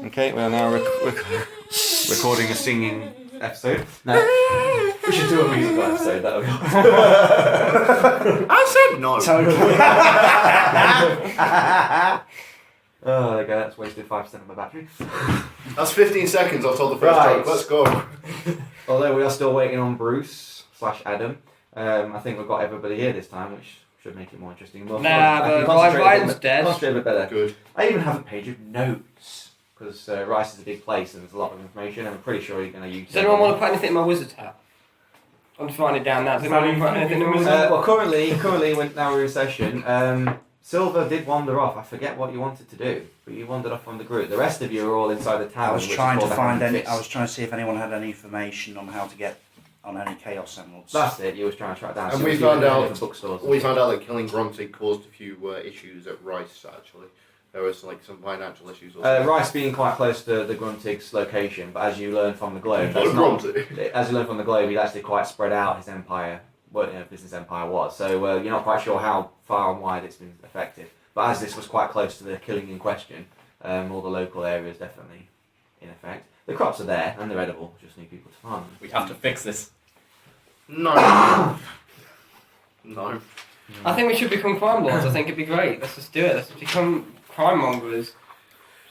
Okay, we are now recording a singing episode. No, we should do a musical episode. That'll be I said no. Oh, there you go. That's wasted 5% of my battery. That's 15 seconds. I've told the first Right. joke. Let's go. Although we are still waiting on Bruce/Adam, I think we've got everybody here this time, which should make it more interesting. More Nah, fun. I but can concentrate a Ryan's bit- dead. Concentrate a bit better. Good. I even have a page of notes because Rice is a big place and there's a lot of information. I'm pretty sure you're going to use. Does anyone want to put anything in my wizard's hat? I'm just writing it down now. Does anyone want to put anything in my wizard's hat? Well, currently, when now we're in session, Silver did wander off. I forget what you wanted to do, but you wandered off from the group. The rest of you are all inside the tower. I was trying to find any. I was trying to see if anyone had any information on how to get on any Chaos Emeralds. That's it. You was trying to track down. And So we you found were out- looking for bookstores. We found out that killing Grunty caused a few issues at Rice, actually. There was like some financial issues. Rice being quite close to the Gruntig's location, but as you learn from the globe, Not that's not, Grunty. as you learn from the globe, he'd actually quite spread out his empire, what business empire was. So you're not quite sure how far and wide it's been affected. But as this was quite close to the killing in question, all the local areas definitely in effect. The crops are there and they're edible. Just need people to farm them. We have to fix this. No. No. I think we should become crime lords. I think it'd be great. Let's just do it. Let's become crime mongers.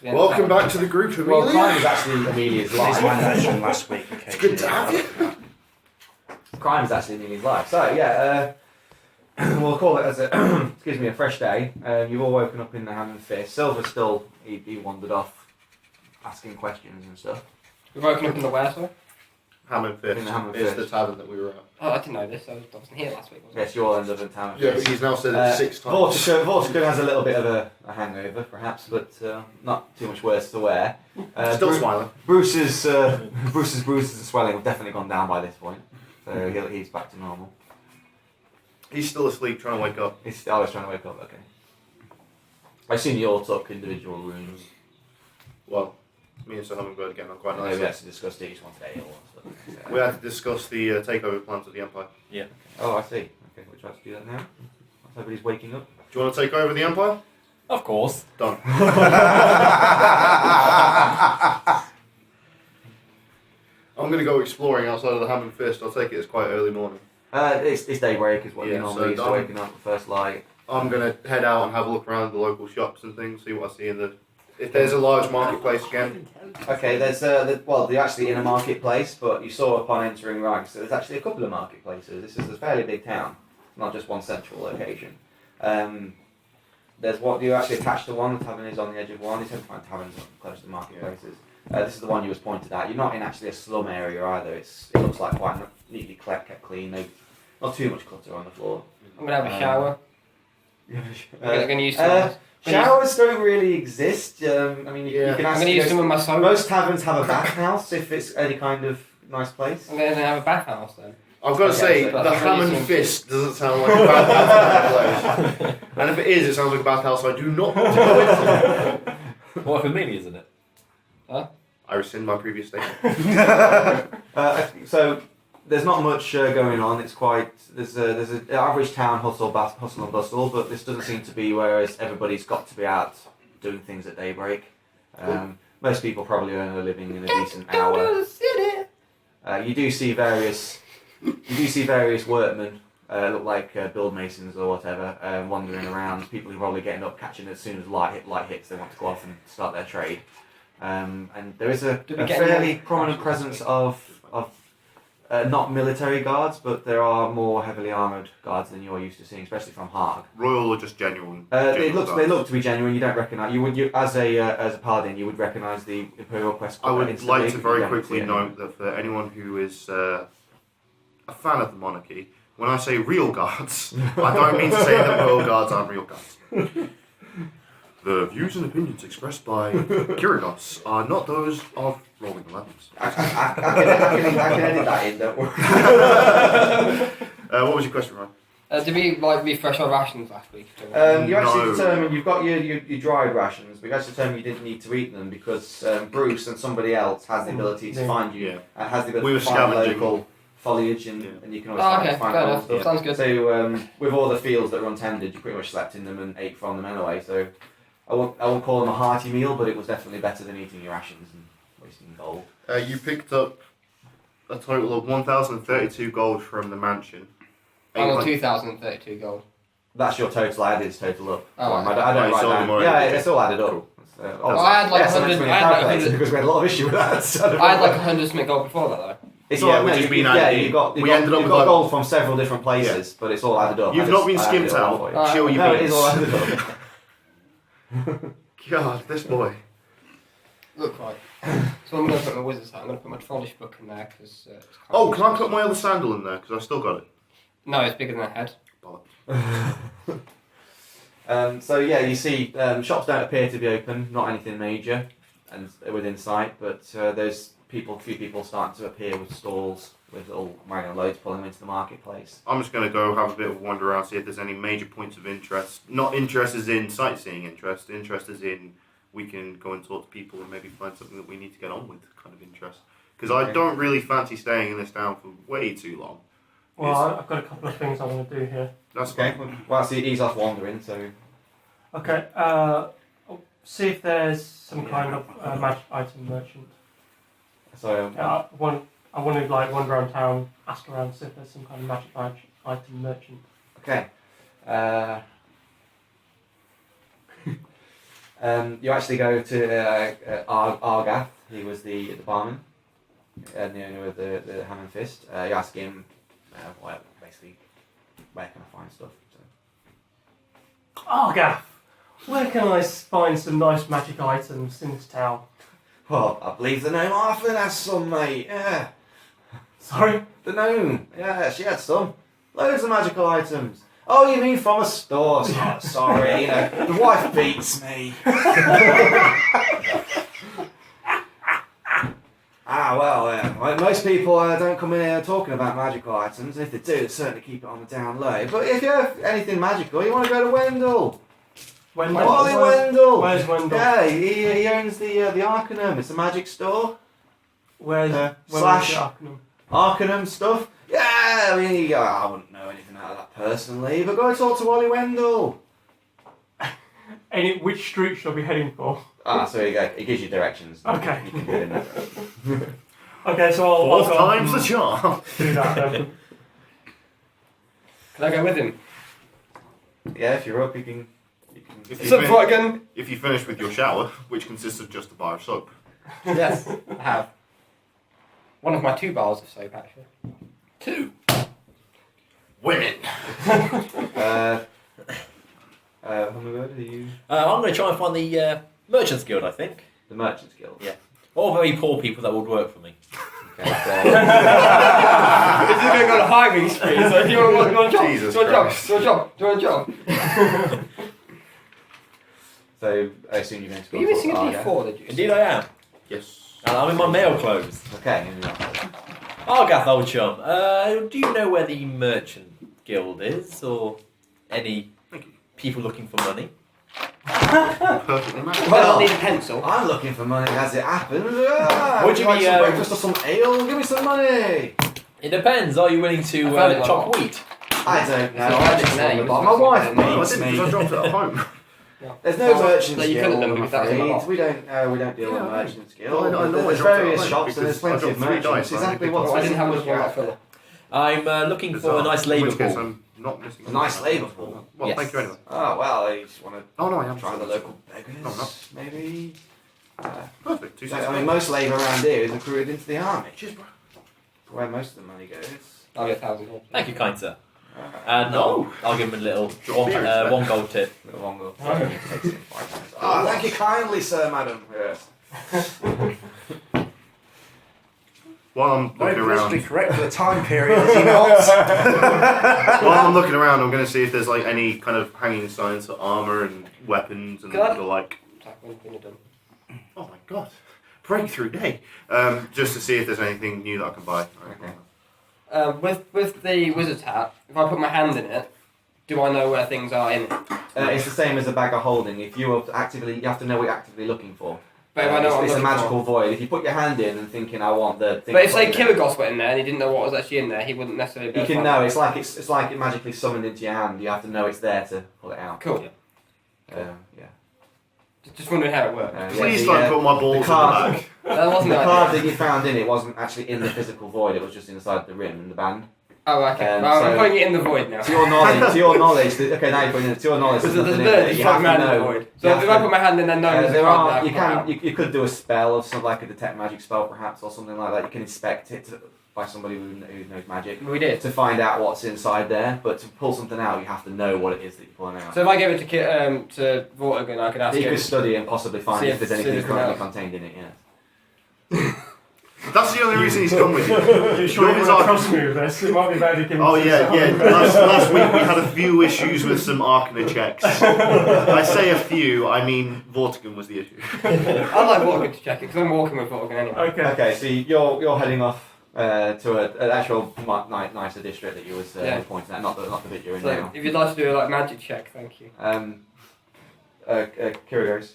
Welcome back to the group, Amelia. Well, crime is actually Amelia's This is my life. notion last week. It's good to have you. Crime is actually Amelia's life. So yeah, we'll call it as a a fresh day. You've all woken up in the Hand and Fist. Silver still he wandered off, asking questions and stuff. We've woken up in the where, sorry? Hammond Fist. In the Hammond It's Fist. the tavern that we were at. Oh, I didn't know this. I wasn't here last week, was I? Yes, you all end up in town. Yeah, but he's now said it 6 times. Vortigern has a little bit of a hangover, perhaps, but not too much worse to wear. Still smiling. Bruce's bruises and swelling have definitely gone down by this point, so he's back to normal. He's still asleep, trying to wake up. He's always trying to wake up. Okay. I assume you all took individual rooms. Well, me and Sir Hummingbird again are quite I know nice. we actually discussed each one today. We had to discuss the takeover plans of the Empire. Oh, I see. Okay, we'll try to do that now. Everybody's waking up. Do you want to take over the Empire? Of course. Done. I'm going to go exploring outside of the Hammond Fist. I'll take it as quite early morning. It's daybreak is what Yeah, you normally so used to done. waking up at first light. I'm going to head out and have a look around the local shops and things, see what I see in the... If there's a large marketplace again. Okay, there's they're actually in a marketplace, but you saw upon entering Rice, so there's actually a couple of marketplaces. This is a fairly big town, not just one central location. There's what you actually attached to one. The tavern is on the edge of one. You tend to find taverns close to marketplaces. This is the one you was pointed at. You're not in actually a slum area either. It looks like quite neatly kept clean. Not too much clutter on the floor. I'm going to have a shower. I'm going to use uh, some... Showers don't really exist. I mean, you Yeah. can I'm ask. going to use some of my soap. Most taverns have a bathhouse if it's any kind of nice place. I'm going to have a bathhouse then. I've got to Okay, say, so the that's Hammond amazing. Fist doesn't sound like a bathhouse place. And if it is, it sounds like a bathhouse I do not want to go into. What if Amelia's in it? I rescind my previous statement. So there's not much going on. It's quite there's an average town hustle and bustle, but this doesn't seem to be. Whereas everybody's got to be out doing things at daybreak. Most people probably earn a living in a decent hour. the city. You do see various workmen, look like build masons or whatever, wandering around. People who are probably getting up, catching as soon as light hits, they want to go off and start their trade. And there is a Do we get fairly any- prominent presence of not military guards, but there are more heavily armoured guards than you're used to seeing, especially from Haag. Royal or just genuine? They look to be genuine. You don't recognise. As a paladin, you would recognise the Imperial Quest. I would instantly, like to but very you don't quickly see note that for anyone who is a fan of the monarchy, when I say real guards, I don't mean to say that royal guards aren't real guards. The views and opinions expressed by Kyrinos are not those of Rolling Elevens. I can edit that in, don't worry. What was your question, Ryan? Did we refresh our rations last week? You actually No. determined you've got your dried rations, but you actually determined you didn't need to eat them because Bruce and somebody else has the ability to find you Yeah. and has the We ability were to find scavenging. local foliage and you can always Oh, find, okay, find fair cool enough. stuff. Sounds good. So with all the fields that were untended, you pretty much slept in them and ate from them anyway. So I won't call them a hearty meal, but it was definitely better than eating your rations and wasting gold. You picked up a total of 1,032 gold from the mansion. I'm on 2,032 gold. That's your total. I added his total up. Oh, I okay. don't Right, write so down. more Yeah, already. it's all added up. Cool. I had like yes, I meant 100 to bring a I had like calculator 100 because we had a lot of issue with that. So I had like 100 something gold before that though. it's Yeah, all which no, has been yeah, added in. you got We ended up you've with got like- gold from several different places, but it's all added up. You've I not been just- I added skimped it all out. for you. Alright. Chill your No, it beans. is all added up. God, this boy. Look right. So I'm going to put my wizard's hat. I'm going to put my trollish book in there because. Oh, can I put my other sandal in there? Because I've still got it. No, it's bigger than a head. Bollocks. So yeah, you see, shops don't appear to be open, not anything major, and within sight. But there's a few people starting to appear with stalls with all wagon loads pulling them into the marketplace. I'm just going to go have a bit of a wander around, see if there's any major points of interest. Not interest as in sightseeing interest. Interest as in we can go and talk to people and maybe find something that we need to get on with kind of interest. Because I don't really fancy staying in this town for way too long. Well, I've got a couple of things I want to do here. That's Okay, fine. well, so he's off wandering, so Okay, I'll see if there's some kind of magic item merchant. I want to like wander around town, ask around, see if there's some kind of magic item merchant. okay. You actually go to Argath. He was the barman, and the owner of the Ham and Fist. You ask him, basically, where can I find stuff? So. Argath, where can I find some nice magic items in this town? Well, I believe the gnome Arthur has some, mate. Yeah, Sorry? the gnome. Yeah, she had some. Loads of magical items. Oh, you mean from a store? Sorry, you know, the wife beats me. Well, most people don't come in here talking about magical items. If they do, they certainly keep it on the down low. But if you have anything magical, you want to go to Wendell. Wally Wendell. Where's Wendell? Yeah, he owns the Arcanum. It's a magic store. Where's Slash- Arcanum? Arcanum stuff. Yeah, I mean, I wouldn't know anything out of that personally, but go talk to Wally Wendell. Which street should I be heading for? So there you go. It gives you directions. Okay. You can do it in there. Okay, so I'll Fourth go time's the charm. do that then. Can I go with him? Yeah, if you're up, you can. If What's you, up, fin- Froggen? if you finish with your shower, which consists of just a bar of soap. Yes, I have. One of my 2 bars of soap, actually. 2. Women. Hummingbird, are you I'm going to try and find the Merchants Guild, I think. the Merchants Guild? Yeah. Or very poor people that would work for me. Okay. This is going on a hiring spree, so if you want a job, Jesus do you want a job, Christ. do you want a job? So I assume you're going to Were go you to missing a Argath. D4, did you? Indeed I am. Yes. And I'm in my male clothes. Okay. And you're Argath, old chum, do you know where the Merchant Guild is? Or any Thank you. people looking for money? Perfectly matched. Well, I need a pencil. I'm looking for money as it happens. Would you like be, some um, breakfast or some ale? Give me some money. It depends. Are you willing to I've heard it a chop lot. wheat? I don't know. So I I just didn't know want you the was bar. My supposed wife to- No, I beats didn't me. because I dropped it at home. There's no Well, Merchants no, you couldn't Guild, have done I'm because that was in the afraid. box. We don't deal with Yeah, Merchants I Guild. know I There's dropped it various at home shops and there's because I plenty of dropped 3 merchants. dice, Exactly right? what's I didn't have what much you're more after. for. I'm looking for a Bizarre. nice In labour which case pool. I'm not missing. A nice labour pool? Well, Yes. thank you anyway. Oh well, you just want to Oh no, I am. try the local beggars, No, no. maybe. Perfect. 2 So, cents. I mean, most labour around here is recruited into the army. Cheers, bro. Where most of the money goes. I'll get 1,000 gold. Thank you, kind sir. Ah, No, I'll give him a little Your beer is there. one gold tip. little longer. Oh. Ah, thank you kindly, sir, madam. Yes. While I'm looking around, correct for the time period, is he not? while I'm looking around, I'm going to see if there's like any kind of hanging signs for armor and weapons and God. the like. When you're done. Oh my god, breakthrough day! Just to see if there's anything new that I can buy. Okay. With the wizard's hat, if I put my hand in it, do I know where things are in it? It's the same as a bag of holding. If you are actively, you have to know what you're actively looking for. But if I know what I'm it's a looking magical for. void. If you put your hand in and thinking, I want the thing. But if say put in there, Kiragos went in there and he didn't know what was actually in there, he wouldn't necessarily be you able to can find know. it. It's like it magically summoned into your hand. You have to know it's there to pull it out. Cool. Yeah. Just wondering how it worked. Please don't put my balls in the card- bag. That wasn't The the card idea. that you found in it wasn't actually in the physical void, it was just inside the rim and the band. Oh, okay. Um, Well, I'm so- putting it in the void now. To your knowledge, okay, now you're putting it, to your knowledge, There's there's a nothing in bird there. just You have putting to my hand in the know. void. you So have if to- I put my hand in there, no, there's a there card are, now. you could do a spell of some, like a detect magic spell perhaps, or something like that. You can inspect it by somebody who knows magic We did. to find out what's inside there, but to pull something out, you have to know what it is that you're pulling out. So if I give it to Vortigern, I could ask You him. could study and possibly find See if if- there's see if anything there's currently else. contained in it, yes. That's the only reason he's come with you. You sure you Yours want to are- trust me with this? It might be better to give Oh me yeah, some yeah. Last week we had a few issues with some Arcana checks. I say a few, I mean Vortigern was the issue. I'd like Vortigern to check it because I'm walking with Vortigern anyway. Okay. Okay, so you're heading off to an actual nicer district that you was Yeah. pointing at, not the bit you're in So now. if you'd like to do a magic check, thank you. Kira goes.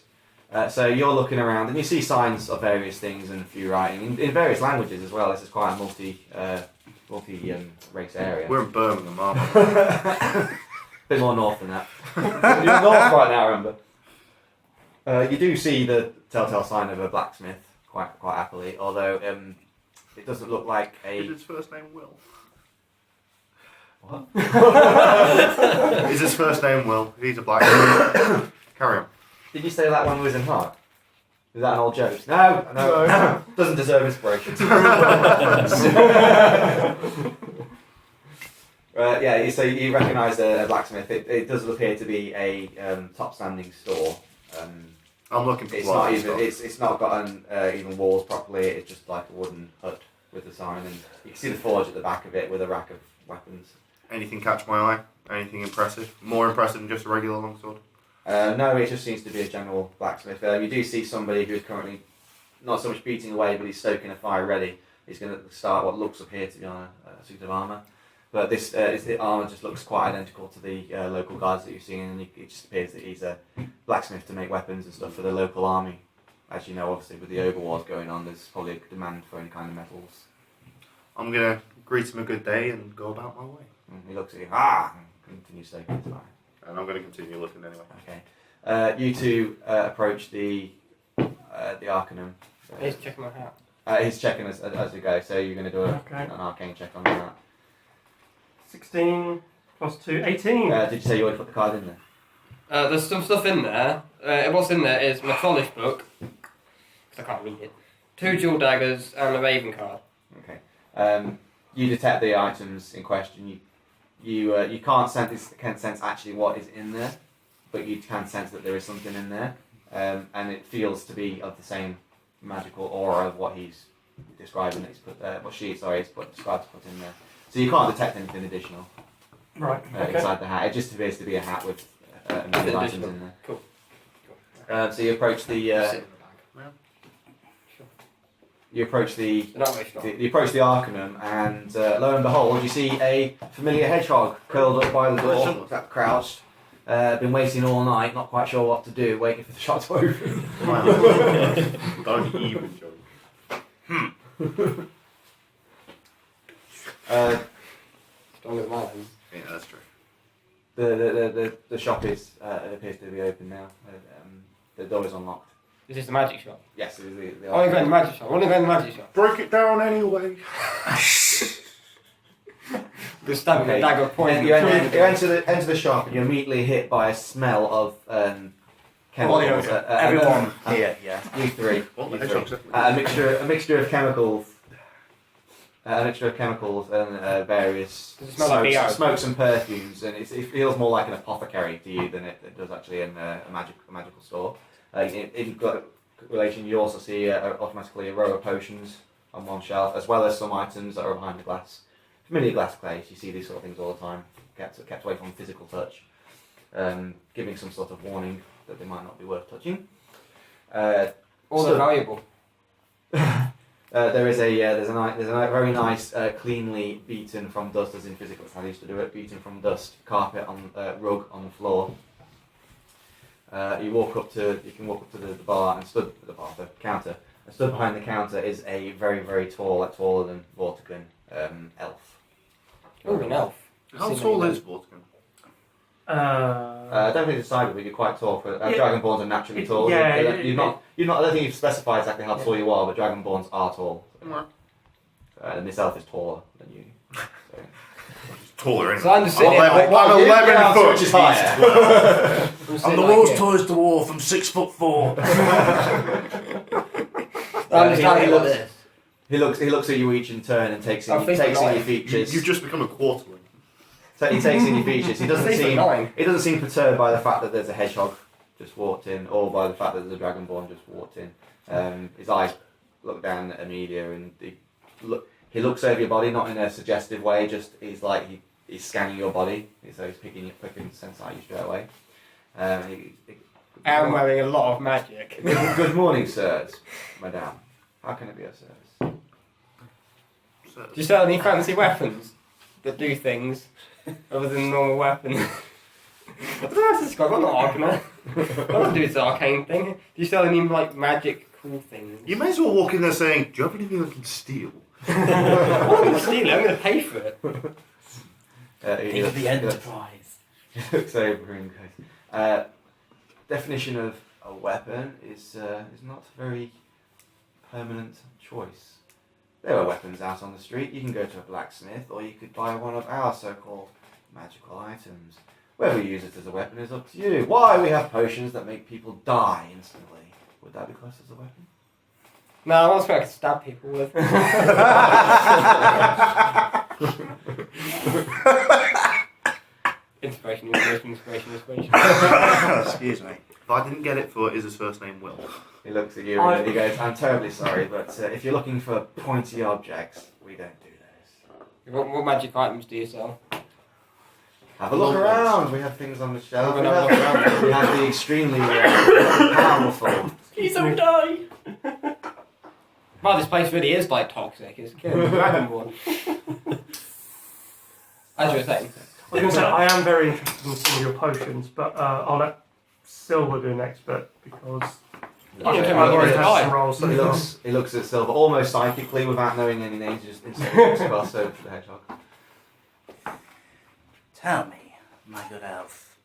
So you're looking around and you see signs of various things and a few writing in various languages as well. This is quite a multi race area. We're in Birmingham, aren't we? Bit more north than that. You're north right now, remember. You do see the telltale sign of a blacksmith quite happily, although it doesn't look like Is a. his first name Will? What? Is his first name Will? He's a blacksmith. Carry on. Did you say that one was in heart? Is that an old joke? No. Doesn't deserve inspiration. Yeah, so you recognise a blacksmith. It does appear to be a top-standing store. I'm looking for It's not black even. stuff. It's not got even walls properly. It's just like a wooden hut with a sign, and you can see the forge at the back of it with a rack of weapons. Anything catch my eye? Anything impressive? More impressive than just a regular longsword? No, it just seems to be a general blacksmith. You do see somebody who's currently not so much beating away, but he's stoking a fire ready. He's going to start what looks appear to be on a suit of armour. But the armour just looks quite identical to the local guards that you've seen, and it just appears that he's a blacksmith to make weapons and stuff for the local army. As you know, obviously, with the Ogre Wars going on, there's probably a demand for any kind of metals. I'm going to greet him a good day and go about my way. And he looks at you, and continues stoking his fire. And I'm going to continue looking anyway. Okay. You two approach the Arcanum. He's checking my hat. He's checking as you go, so you're going to do Okay. an arcane check on that. 16 plus 2, 18. Did you say you already put the card in there? There's some stuff in there. What's in there is my Trollish book, because I can't read it. 2 jewel daggers and a raven card. Okay. You detect the items in question. You can't sense actually what is in there, but you can sense that there is something in there, and it feels to be of the same magical aura of what he's describing. He's put described to put in there. So you can't detect anything additional Right, okay. inside the hat. It just appears to be a hat with many items additional. in there. Cool. So you approach Sit in the bag. you approach the They're not very strong. You approach the Arcanum, and lo and behold, you see a familiar hedgehog curled up by the door, crouched, been waiting all night, not quite sure what to do, waiting for the shop to open. Don't even joke. Stronger than mine. Yeah, that's true. The shop is appears to be open now. The door is unlocked. Is this the magic shop? Yes, it is the I want to go in the magic shop. I want to go in the magic shop. Break it down anyway. The stab with a dagger And pointing. you enter the shop, and you're immediately hit by a smell of chemicals. Everyone here, yeah. You three. What You the three. hedgehog's A mixture of chemicals. A mixture of chemicals and various Does it smell like BO? smokes and perfumes, and it feels more like an apothecary to you than it does actually in a magical store. In relation, you also see automatically a row of potions on one shelf, as well as some items that are behind the glass. Familiar glass plates, you see these sort of things all the time, kept away from physical touch, giving some sort of warning that they might not be worth touching. All So- they're valuable. There's a very nice, cleanly beaten from dust, as in physical, that's how they used to do it, beaten from dust carpet on rug on the floor. You can walk up to the bar and the counter. And stood behind the counter is a very, very tall, taller than Vortigern, elf. Oh, an elf. How tall is Vortigern? I don't think it's decided, but you're quite tall. For Yeah. Dragonborns are naturally tall. Yeah, You're not. I don't think you've specified exactly how tall you are, but Dragonborns are tall. Right. And this elf is taller than you. So. Taller, isn't So I'm just sitting here like, I'm 11 Yeah, foot. which is higher. I'm sitting I'm the like world's here. tallest dwarf. I'm 6'4". I'm just he standing like looks- this. He looks at you each in turn and takes in, I think takes in I'm your right. features. You've just become a quarterling. So he takes in your features. He doesn't I think seem. I'm nine. He doesn't seem perturbed by the fact that there's a hedgehog just walked in, or by the fact that there's a dragonborn just walked in. His eyes look down at Amelia, and he looks over your body, not in a suggestive way. Just he's like he's scanning your body, so he's picking sense out you straight away. I am wearing a lot of magic. Good morning, sirs, madame. How can I be of service? So, Do you sell any fancy weapons that do things other than normal weapons? I don't know how to describe. I'm not Arcaner. I don't do this arcane thing. Do you sell any like magic cool things? you may as well walk in there saying, "Do you have anything I can steal?" I'm not going to steal it. I'm going to pay for it. Think of the enterprise. He looks over and goes. Definition of a weapon is not a very permanent choice. There are weapons out on the street. You can go to a blacksmith, or you could buy one of our so-called magical items. Whether you use it as a weapon is up to you. Why, we have potions that make people die instantly. Would that be classed as a weapon? No, I want something I can stab people with. Inspiration. Excuse me. If I didn't get it for is his first name Will. He looks at you and he goes, I'm terribly sorry, but if you're looking for pointy objects, we don't do those. What magic items do you sell? Have a look around. We have things on the shelf. I'm gonna have a look around. We have the extremely powerful. Please don't die! Wow, this place really is like toxic. It's killing the Dragonborn. As you were saying. I was going to say, I am very interested in some of your potions, but I'll let Silver do next bit because Yeah, I've yeah, already yeah. had some rolls. So He looks at Silver almost psychically without knowing any names, just instantly looks across over to the hedgehog. Tell me, my good elf,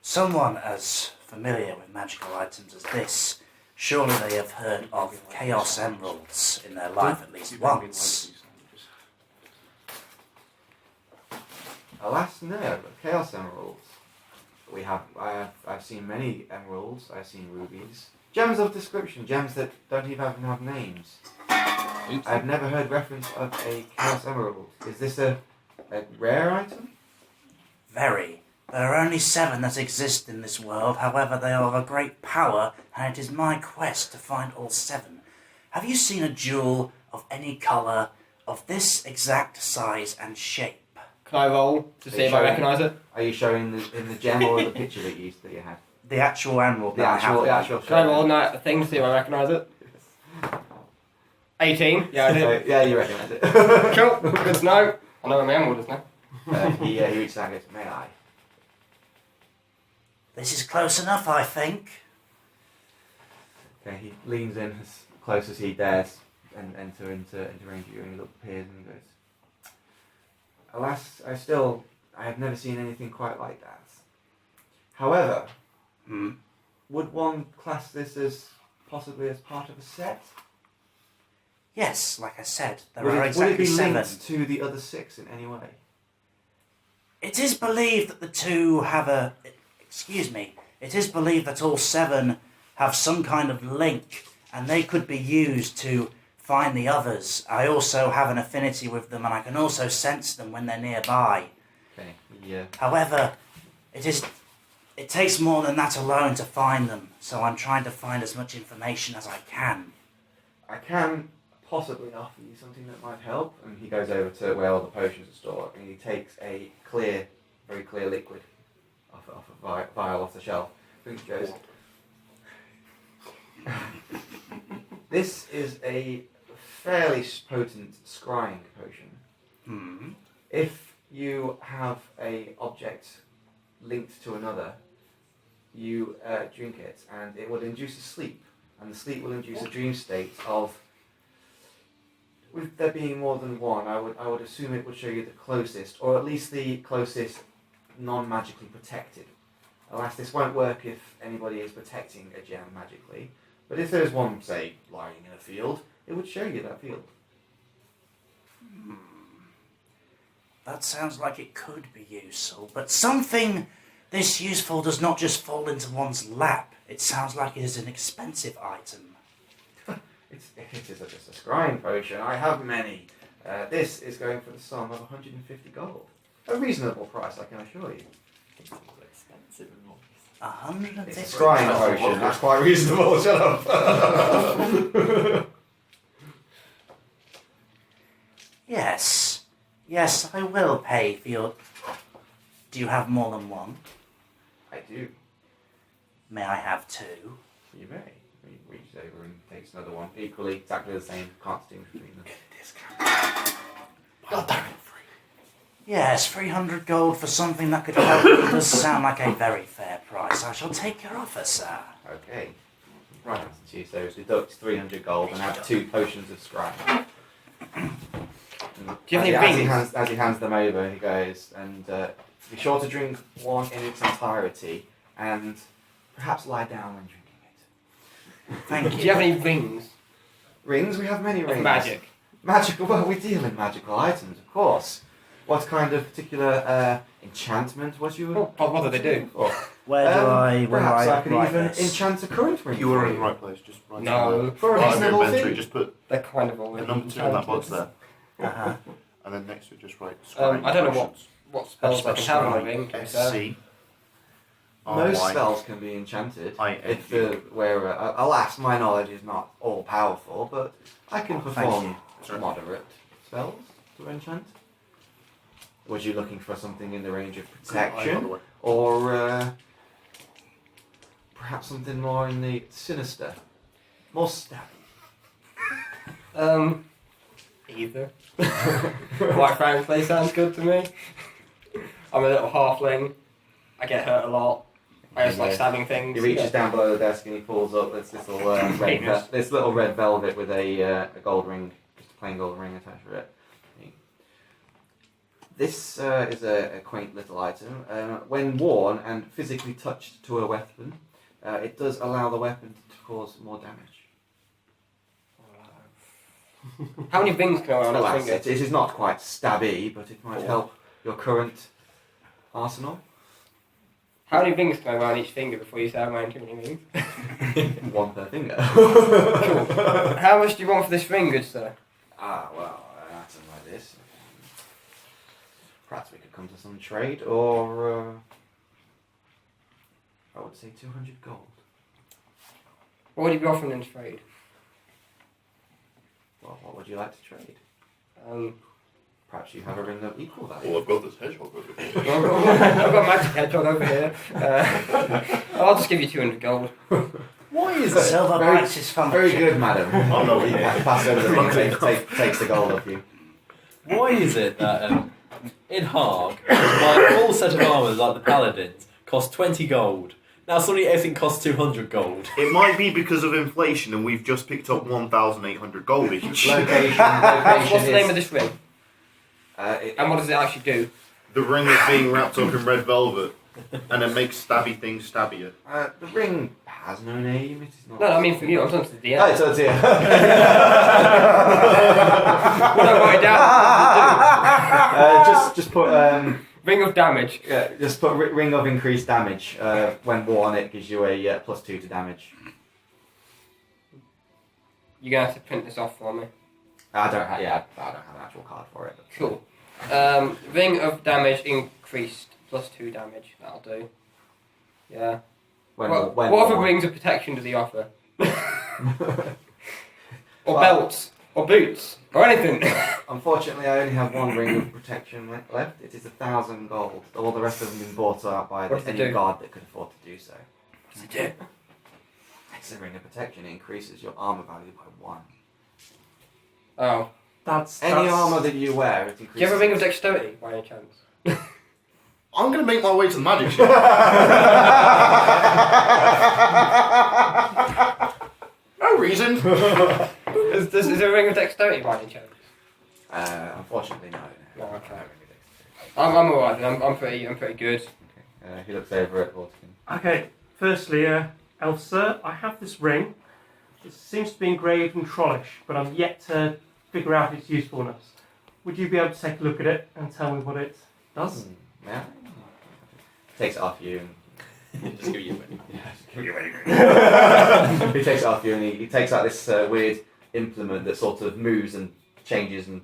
someone as familiar with magical items as this, surely they have heard of Chaos Emeralds in their life at least once. Alas, no. Chaos emeralds. I've seen many emeralds. I've seen rubies. Gems of description. Gems that don't even have names. I've never heard reference of a chaos emerald. Is this a rare item? Very. There are only 7 that exist in this world, however they are of a great power, and it is my quest to find all 7. Have you seen a jewel of any colour, of this exact size and shape? Can I roll to see if I recognise it? Are you showing in the gem or the picture that you had? The actual emerald The that I actual, have. the actual. Can I roll a thing to see if I recognise it? 18? Yeah, I did. Yeah, you recognise it. Cool, good to know. I know where my emerald is now. He reaches out and goes, may I? This is close enough, I think. Okay, he leans in as close as he dares and enter into range of you, and he appears and goes, alas, I have never seen anything quite like that. However, would one class this as possibly as part of a set? Yes, like I said, there Would are it be exactly 7. linked to the other 6 in any way? It is believed that the 2 have a... Excuse me. It is believed that all 7 have some kind of link, and they could be used to find the others. I also have an affinity with them, and I can also sense them when they're nearby. Okay, yeah. However, it takes more than that alone to find them, so I'm trying to find as much information as I can. I can possibly offer you something that might help. And he goes over to where all the potions are stored, and he takes a very clear liquid off a vial off the shelf. And he goes, this is a fairly potent scrying potion. If you have a object linked to another, you drink it, and it will induce a sleep, and the sleep will induce a dream state of. With there being more than one, I would assume it would show you the closest, or at least the closest non-magically protected. Alas, this won't work if anybody is protecting a gem magically, but if there's one, say, lying in a field, it would show you that field. That sounds like it could be useful, but something this useful does not just fall into one's lap. It sounds like it is an expensive item. It is just a scrying potion. I have many. This is going for the sum of 150 gold. A reasonable price, I can assure you. It's all expensive and all. 150. It's a scrying potion. That's quite reasonable. Shut up. Yes. Yes, I will pay for your... Do you have more than one? I do. May I have two? You may. He reaches over and takes another one. Equally, exactly the same. Can't distinguish between them. God damn it, Yes, 300 gold for something that could help me does sound like a very fair price. I shall take your offer, sir. Okay. Right, so deduct 300 gold and add 2 potions of scrying. Do you have any rings? As he hands them over, he goes, and be sure to drink one in its entirety, and perhaps lie down when drinking it. Thank Do you. you have any rings? Rings? We have many Of rings. magic. Magical? Well, we deal in magical items, of course. What kind of particular enchantment was you? What do they do? Or, Where do I perhaps I can write even this? enchant a current ring. You were for in the right place. Just write No. For a it down. reasonable Inventory, fee. just put They're kind of the already number 2 in that enchanted. box there, Uh-huh. and then next to it just write. I don't know potions. what spells I can have on a Scry, ring. to be fair. SC. Most RY. spells can be enchanted. I- If the where alas, my knowledge is not all powerful, but I can Thank perform you. Sorry. moderate spells to enchant. Was you looking for something in the range of protection, or perhaps something more in the sinister, more stabby? Either. Quite frankly, sounds good to me. I'm a little halfling. I get hurt a lot. I just like stabbing things. He reaches down below the desk and he pulls up this little this little red velvet with a gold ring, just a plain gold ring attached to it. This is a quaint little item. When worn and physically touched to a weapon, it does allow the weapon to cause more damage. How many rings can I wear on Alas, a finger? it is not quite stabby, but it might help your current arsenal. How many rings can I wear on each finger before you say I'm wearing too many rings? One per finger. How much do you want for this ring, good sir? Well, an item like this. Perhaps we could come to some trade, or I would say 200 gold. What would you be offering in trade? Well, what would you like to trade? Perhaps you have a ring of equal value. I've got this hedgehog over here. I've got a magic hedgehog over here. I'll just give you 200 gold. Why is Silver very, price is funky. very good, madam. I'm not He passes over the ring, takes the gold off you. Why is it that in Haag, my full set of armour, like the paladins, cost 20 gold? Now suddenly everything costs 200 gold. It might be because of inflation, and we've just picked up 1,800 gold each. Location What's the name of is. this ring? And what does it actually do? The ring is being wrapped up in red velvet, and it makes stabby things stabbier. The ring has no name. It is not. No, I mean from you. I'm talking to the Oh, DM. so it's here. What do I write down? What does it Just put do? Ring of damage. just put ring of increased damage. When worn, it gives you a +2 to damage. You're gonna have to print this off for me. I don't have an actual card for it. But Cool. Ring of damage increased +2 damage. That'll do. Yeah. When What other worn. rings of protection does he offer? Or Well- belts? Or boots? Or anything? Unfortunately, I only have one ring of protection left. It is 1,000 gold. All the rest of them have been bought out by What does it any do? guard that could afford to do so. What's it do? It's a ring of protection. It increases your armor value by 1. Oh. That's Any armor that you wear, it increases. Do you have a ring of dexterity by any chance? I'm going to make my way to the magic shop. No reason. Is there a ring of dexterity by any chance? Unfortunately, no. No, okay. I'm alright. I'm pretty good. He looks over at Vortigern. Okay, firstly, Elf Sir, I have this ring. It seems to be engraved in Trollish, but I'm yet to figure out its usefulness. Would you be able to take a look at it and tell me what it does? Yeah. Takes it off you. Just give you a minute. He takes it off you and he takes out this weird implement that sort of moves and changes, and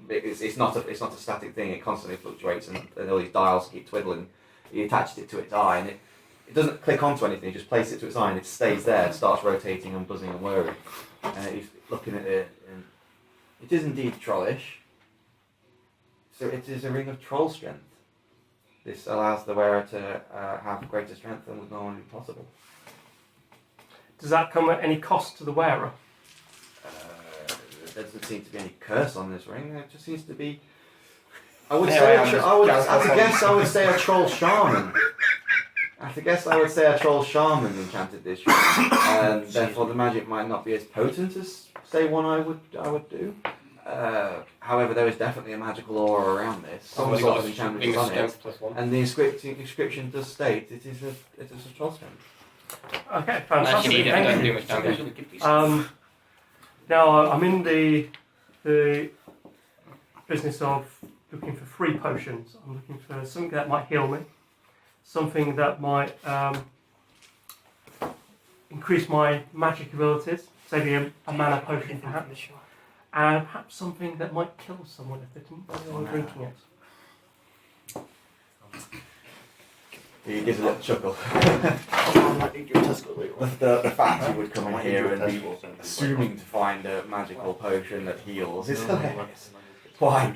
it's not a static thing. It constantly fluctuates, and all these dials keep twiddling. He attaches it to its eye, and it doesn't click onto anything. He just places it to its eye, and it stays there and starts rotating and buzzing and whirring. He's looking at it, and it is indeed trollish. So it is a ring of troll strength. This allows the wearer to have greater strength than would normally be possible. Does that come at any cost to the wearer? There doesn't seem to be any curse on this ring. There just seems to be. I would Here say. I am, just I would say a troll shaman. I guess I would say a troll shaman enchanted this ring, and therefore the magic might not be as potent as say one I would do. However, there is definitely a magical aura around this. Some sort of enchantment is on it, and the inscription does state it is a troll strength. Okay, Unless you fantastic. need it, Thank don't you. do much damage. Now I'm in the business of looking for free potions. I'm looking for something that might heal me, something that might increase my magic abilities, say a mana potion perhaps, and perhaps something that might kill someone if they didn't know they were drinking it. He gives a little chuckle. The fact you would come in here and be assuming to find a magical potion that heals is hilarious. Why?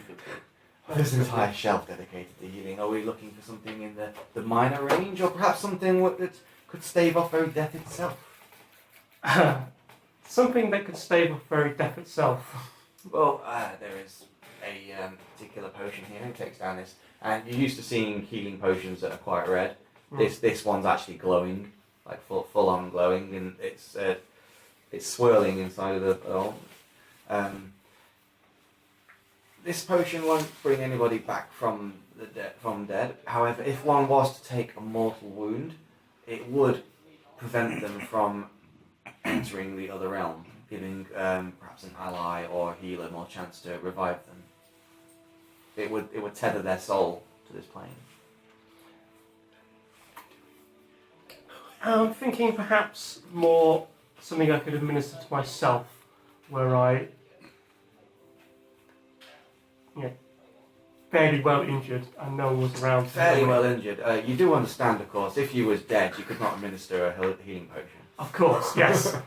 There's an entire shelf dedicated to healing. Are we looking for something in the minor range, or perhaps something that could stave off very death itself? Something that could stave off very death itself. Well, there is a particular potion here. He takes down this, and you're used to seeing healing potions that are quite red. This one's actually glowing, like full on glowing, and it's swirling inside of the bottle. This potion won't bring anybody back from dead. However, if one was to take a mortal wound, it would prevent them from entering the other realm, giving perhaps an ally or a healer more chance to revive them. It would tether their soul to this plane. I'm thinking perhaps more something I could administer to myself, where I, fairly well injured and no one was around. Fairly well injured. You do understand, of course, if you was dead, you could not administer a healing potion. Of course, yes.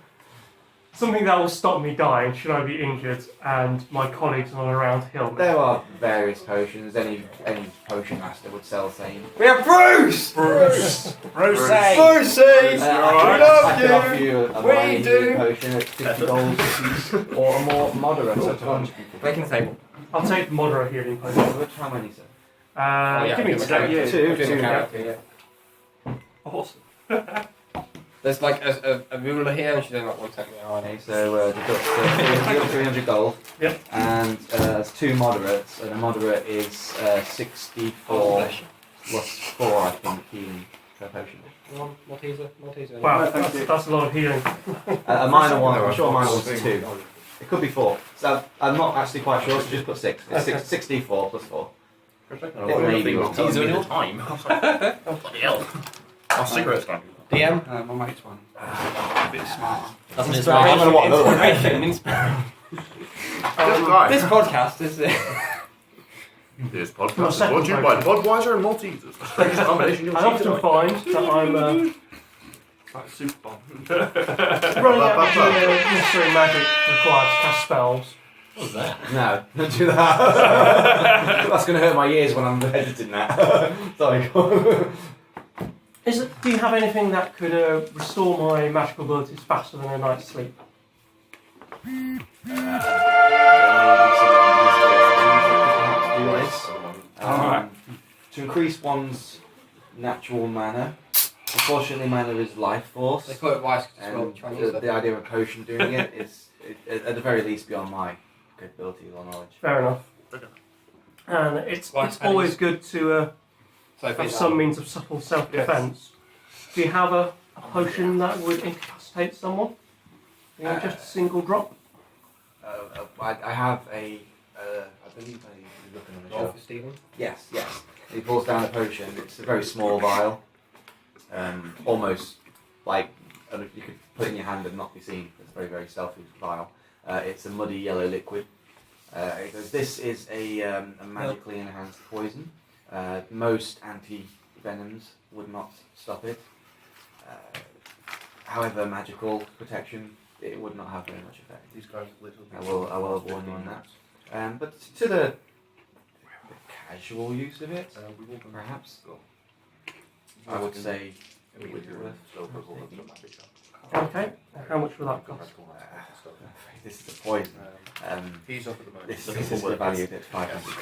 Something that will stop me dying should I be injured and my colleagues are not around to heal me. There are various potions. Any potion master would sell the same. We have Bruce! Bruce! Brucey! I could offer you a minor healing potion at 50 gold apiece, or a more moderate at 100. Breaking the table. I'll take the moderate healing potion. How many, sir? Give me two. Two. Awesome. There's like a ruler here, and she's only like 1 second behind. Okay, so deduct 300 gold. Yep. And there's two moderates, and a moderate is 64 plus 4, I think, healing per potion. Malteser. Wow, that's a lot of healing. A minor one, I'm sure mine was 2. It could be 4. So I'm not actually quite sure, so just put 6. It's 64 plus 4. It may be wrong. Teaser in your time. Bloody hell. Our cigarette's gone. DM? My mate's one. A bit smart. That's an I'm gonna want another one. Inspiration. This This podcast is. This podcast is brought to you by Budweiser and Maltesers. Greatest combination you'll I see often tonight. find that I'm Like super bomb. running out of the necessary magic required to cast spells. What was that? No, don't do that. That's going to hurt my ears when I'm editing that. Sorry. Do you have anything that could restore my magical abilities faster than a night's sleep? To increase one's natural mana. Unfortunately, mana is life force. They put it wise as well. And the idea of a potion doing it is, at the very least, beyond my capability or knowledge. Fair enough. and it's Like always good to So have some means of subtle self-defense. Do you have a potion that would incapacitate someone? Just a single drop? I have a. I believe I'm looking on the Roll shelf. for Stephen. Yes, yes. He pulls down a potion. It's a very small vial. Almost like you could put it in your hand and not be seen. It's a very, very stealthy vial. It's a muddy yellow liquid. It goes, this is a magically enhanced poison. Most anti-venoms would not stop it. However, magical protection, it would not have very much effect. These guys are little. I will warn you on that. But to the casual use of it, perhaps, I would say it would be worth. Okay. How much will that cost? This is a poison. He's up at the moment. This is valued at 500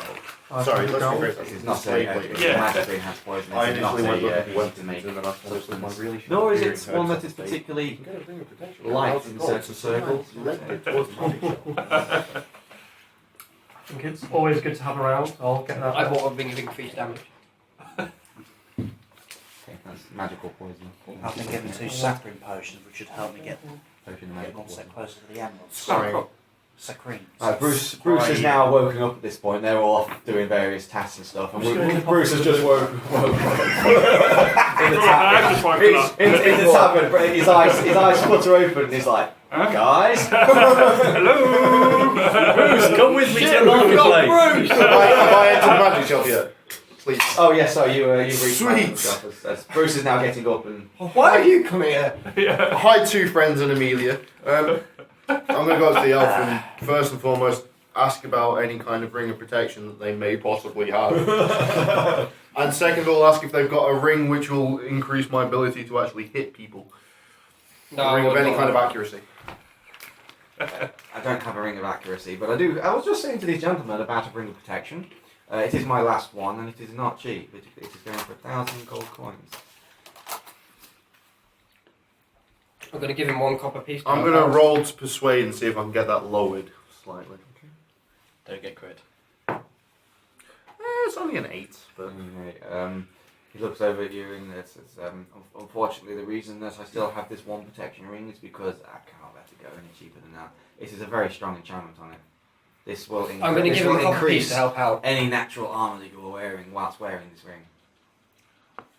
gold. Sorry, let's be great. This is not a magically enhanced poison. I This is not initially went a went to make and then I thought my substance. really Nor is it one that is particularly light in certain circles. I think it's always good to have around, so I'll get that. I bought a ring of increased damage. Okay, that's magical poison. I've been given 2 saccharine potions, which should help me get Potion of one magical step poison. closer to the emeralds. Sorry. Saccharine. Bruce is now woken up at this point. They're all off doing various tasks and stuff, and Bruce has just woke up in the I just woke up. in the tavern. His eyes flutter open, and he's like, "Guys, Hello. Bruce, come with me to the marketplace. Have I entered the magic shop yet? Please. oh yes, so you've reached Sweet. magical stuff as Bruce is now getting up and Why have you come here? Hi, 2 friends and Amelia. I'm going to go up to the elf and first and foremost ask about any kind of ring of protection that they may possibly have. And second of all, ask if they've got a ring which will increase my ability to actually hit people. A ring of any kind of accuracy. I don't have a ring of accuracy, but I do. I was just saying to these gentlemen about a ring of protection. It is my last one, and it is not cheap. It is going for 1,000 gold coins. I'm going to give him 1 copper piece. I'm going to roll to persuade and see if I can get that lowered slightly. Don't get crit. It's only an 8, but Anyway, he looks over at you and says, unfortunately, the reason that I still have this one protection ring is because I can't let it go any cheaper than that. This is a very strong enchantment on it. This will, I'm going to this give him will a copper piece increase to help out. any natural armour that you're wearing whilst wearing this ring.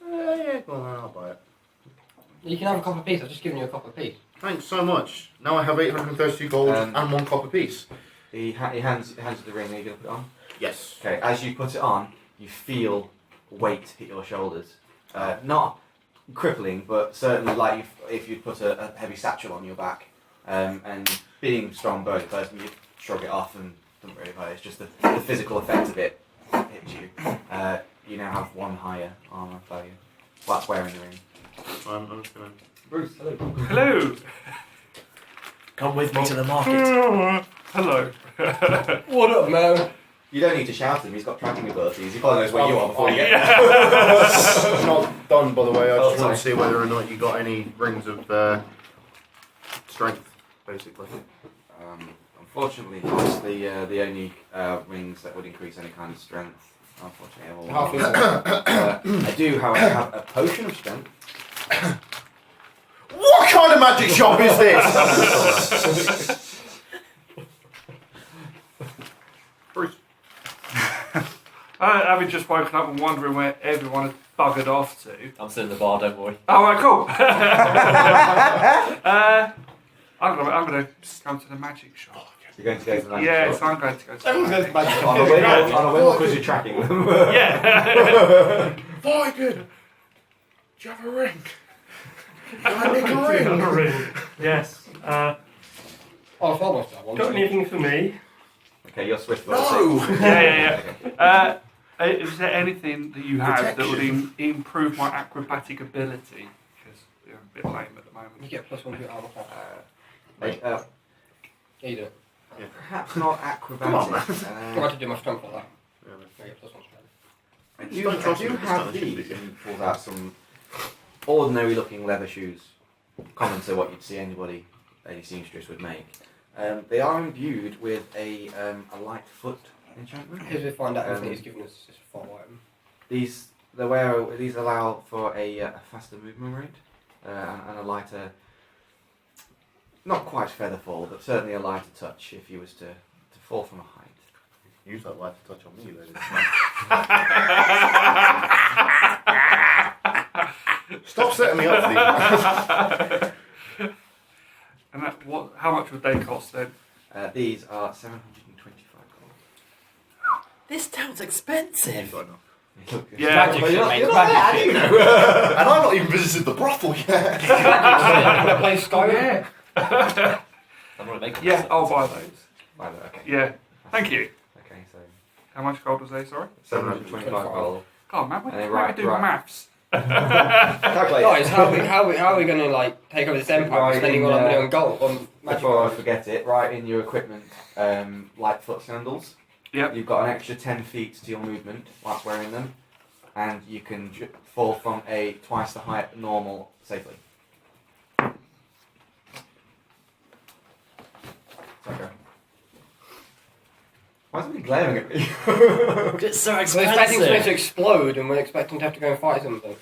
yeah, go on then, I'll buy it. You can have a copper piece. I've just given you a copper piece. Thanks so much. Now I have 832 gold Um, and 1 copper piece. He hands you the ring. Are you going to put it on? Yes. Okay, as you put it on, you feel weight hit your shoulders. Not crippling, but certainly like if you put a heavy satchel on your back. And being strong burly person, you shrug it off and don't really about it. It's just the physical effect of it hits you. You now have 1 higher armour value whilst wearing the ring. I'm just going to... Bruce, hello. Hello. Come with me to the market. Hello. What up, man? You don't need to shout at him, he's got tracking abilities. He probably knows where you are before you get It's not done, by the way. I just Oh, want to see whether or not you got any rings of strength, basically. Unfortunately, that's the only rings that would increase any kind of strength. Unfortunately, I will. I do, however, have a potion of strength. What kind of magic shop is this? Bruce. Having just woken up and wondering where everyone had buggered off to. I'm still in the bar, don't worry. All right, cool. I'm gonna come to the magic shop. You're going to go to the magic Yes, shop? I'm going to go to Everyone's the going to magic magic On a whim, on a whim, because you're tracking them. Yeah. Very good. Do you have a ring? Can I make a ring? A ring. Yes. Oh, I've almost got one. Got anything for me? Okay, you're swift. No! Yeah. Is there anything that you have that would improve my acrobatic ability? Because I'm a bit lame at the moment. You get +1 to your armor class. Yeah, you do it. Perhaps not acrobatic. I'm about to do my strength like that. I get +1 strength. I Don't trust do him this have time, these. shouldn't And he pulls out some ordinary looking leather shoes, common to what you'd see any seamstress would make. They are imbued with a light foot enchantment. Here's we find out everything he's given us is just a 4 item. These allow for a faster movement rate and a lighter, not quite feather fall, but certainly a lighter touch if you was to fall from a height. Use that light to touch on me, ladies. Stop setting me up, Steve. And how much would they cost then? These are 725 gold. This town's expensive. You've got enough. Yeah, Magic But shit, you're mate. not Magic there, shit. you know. And I've not even visited the brothel yet. Magic shit. Wanna play Skyrim? Yeah. I'm gonna make Yeah, I'll buy those. By the way, okay. Yeah. Thank you. Okay, so How much gold was they, sorry? 725 gold. God, man, And when then do I right- do right. maths? Calculate. Guys, how are we gonna like take over this empire Right, spending all our money on gold on magic? Before I gold? forget it, right in your equipment, Lightfoot sandals. Yep. You've got an extra 10 feet to your movement whilst wearing them, and you can fall from a twice the height normal safely. Okay. Why is somebody glaring at me? It's so We're expecting something to expensive. explode and we're expecting to have to go and fight something.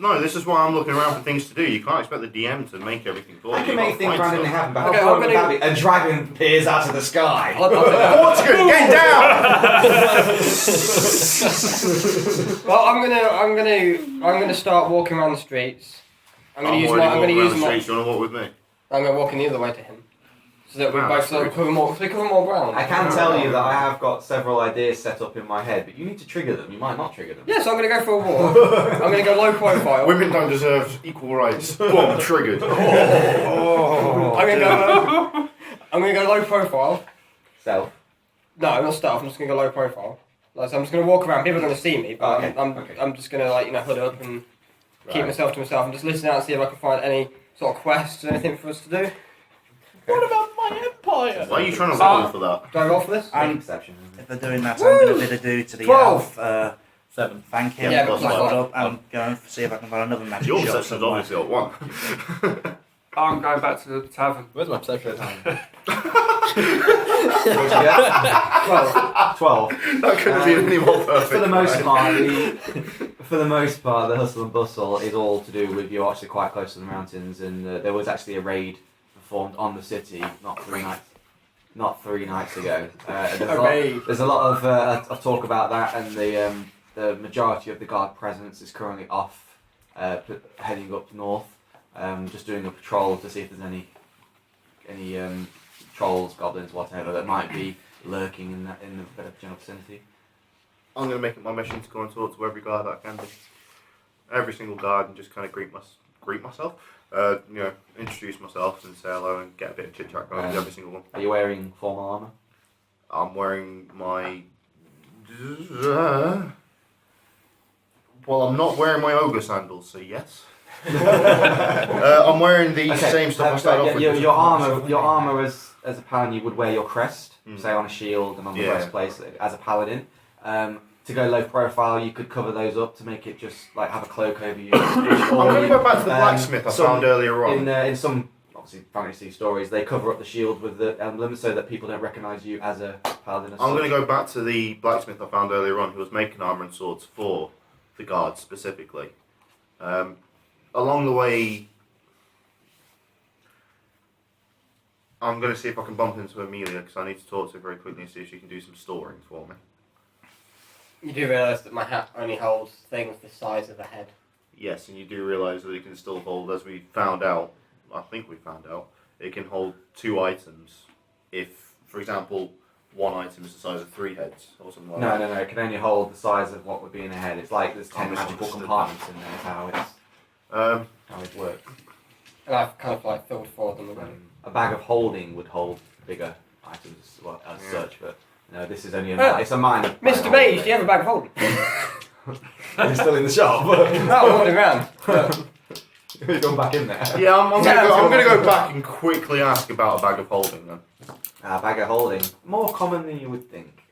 No, this is why I'm looking around for things to do. You can't expect the DM to make everything for you. I can You've make got to things find randomly stuff. happen, but Okay, how I'm would gonna- that be? A dragon appears out of the sky. I'll take that. Portugal, get down! Well, I'm gonna start walking around the streets. I'm gonna use already my. walking around the streets. You want to walk with me? I'm gonna walk in the other way to him, so that we Wow, both that's sort of rude. cover more. So we cover more ground. I can tell you that I have got several ideas set up in my head, but you need to trigger them. You might not trigger them. Yeah, so I'm gonna go for a walk. I'm gonna go low profile. Women don't deserve equal rights. Boom, triggered. I'm gonna go low profile. Stealth. No, not stealth. I'm just gonna go low profile. Like, so I'm just gonna walk around. People are gonna see me, but Okay, okay. I'm just gonna hood up and keep Right. myself to myself and just listen out and see if I can find any sort of quests or anything for us to do. What about my empire? Why are you trying to roll for that? Do I roll for this? Any perception. If they're doing that, I'm going to bid adieu to the 12. elf. 7. Thank him. Yeah, but level like- up and go and see if I can find another magic Your shop perception's somewhere. obviously at 1. I'm going back to the tavern. Where's my perception? 12. That couldn't be any more perfect. For the most right? part, the hustle and bustle is all to do with you're actually quite close to the mountains, and there was actually a raid performed on the city not 3 nights ago. There's a lot of talk about that, and the majority of the guard presence is currently off, heading up north, just doing a patrol to see if there's any trolls, goblins, whatever that might be lurking in the general vicinity. I'm going to make it my mission to go and talk to every guard that I can do. Every single guard, and just kind of greet myself. Introduce myself and say hello and get a bit of chit chat going with every single one. Are you wearing formal armour? I'm wearing my. Well, I'm not wearing my ogre sandals, so yes. I'm wearing the same stuff I started off with. Your armour as a paladin, you would wear your crest, say on a shield and on the breastplate as a paladin. To go low profile, you could cover those up to make it just like have a cloak over you. I'm going to go back to the blacksmith I found earlier on. In some obviously fantasy stories, they cover up the shield with the emblem so that people don't recognise you as a paladin. I'm going to go back to the blacksmith I found earlier on, who was making armour and swords for the guards specifically. Along the way, I'm going to see if I can bump into Amelia, because I need to talk to her very quickly and see if she can do some storing for me. You do realise that my hat only holds things the size of a head. Yes, and you do realise that it can still hold, as we found out, I think we found out, it can hold 2 items if, for example, one item is the size of 3 heads or something like that. No, it can only hold the size of what would be in a head. It's like there's 10 I magical misunderstood compartments in there, is how it works. And I've kind of filled 4 of them already. A bag of holding would hold bigger items as such, but no, this is only it's a minor. Mr. Mage, do you have a bag of holding? You're still in the shop. No, I'm wandering around. You're going back in there. Yeah, I'm going to go back and quickly ask about a bag of holding then. A bag of holding, more common than you would think.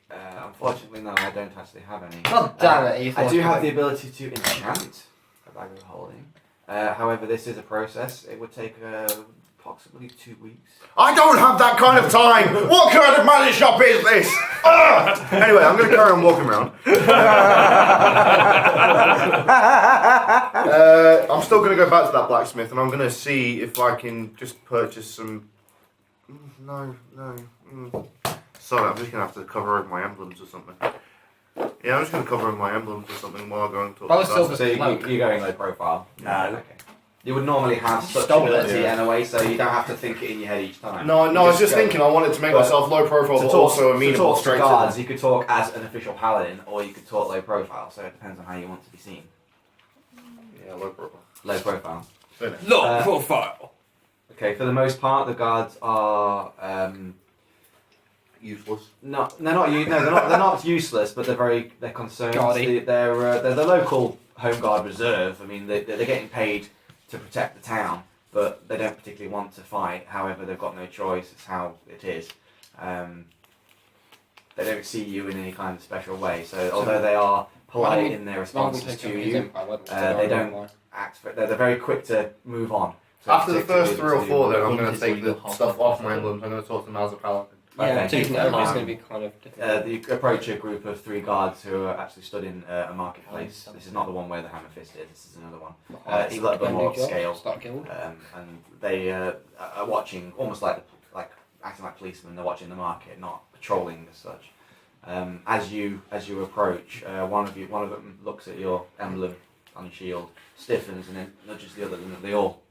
Unfortunately, no, I don't actually have any. God damn it, you I thought do you have would. the ability to enchant a bag of holding. However, this is a process. It would take approximately 2 weeks. I don't have that kind of time. What kind of magic shop is this? Anyway, I'm going to carry on walking around. I'm still going to go back to that blacksmith, and I'm going to see if I can just purchase some. No. Sorry, I'm just going to have to cover over my emblems or something. Yeah, I'm just going to cover over my emblems or something while going to. That was still So you're going low profile? No. Okay. You would normally have such Stole it, ability yeah. anyway, so you don't have to think it in your head each time. No, You I was just go- thinking I wanted to make But myself low profile, to but talk, also to amenable talk to straight guards, to you could talk as an official paladin, or you could talk low profile. So it depends on how you want to be seen. Yeah, low profile. Low profile. Finish. Low profile. Okay, for the most part, the guards are Useless. they're not useless, but they're concerned. Guardy. They're the local home guard reserve. I mean, they're getting paid to protect the town, but they don't particularly want to fight. However, they've got no choice. It's how it is. They don't see you in any kind of special way. So although they are polite in their responses to you, they don't act. They're very quick to move on. So After the first particularly 3 or 4, then I'm One going to is take where the you got stuff half off the my time. emblems. I'm going to talk to them as a paladin. Yeah, Okay. taking it over is going to be kind of difficult. You approach a group of 3 guards who are actually stood in a marketplace. This is not the one where the hammer fist is. This is another one. He's got a bit more scale, Start guild. and they are watching almost like acting like policemen. They're watching the market, not patrolling as such. As you approach, one of them looks at your emblem on your shield, stiffens, and then nudges the other. And they all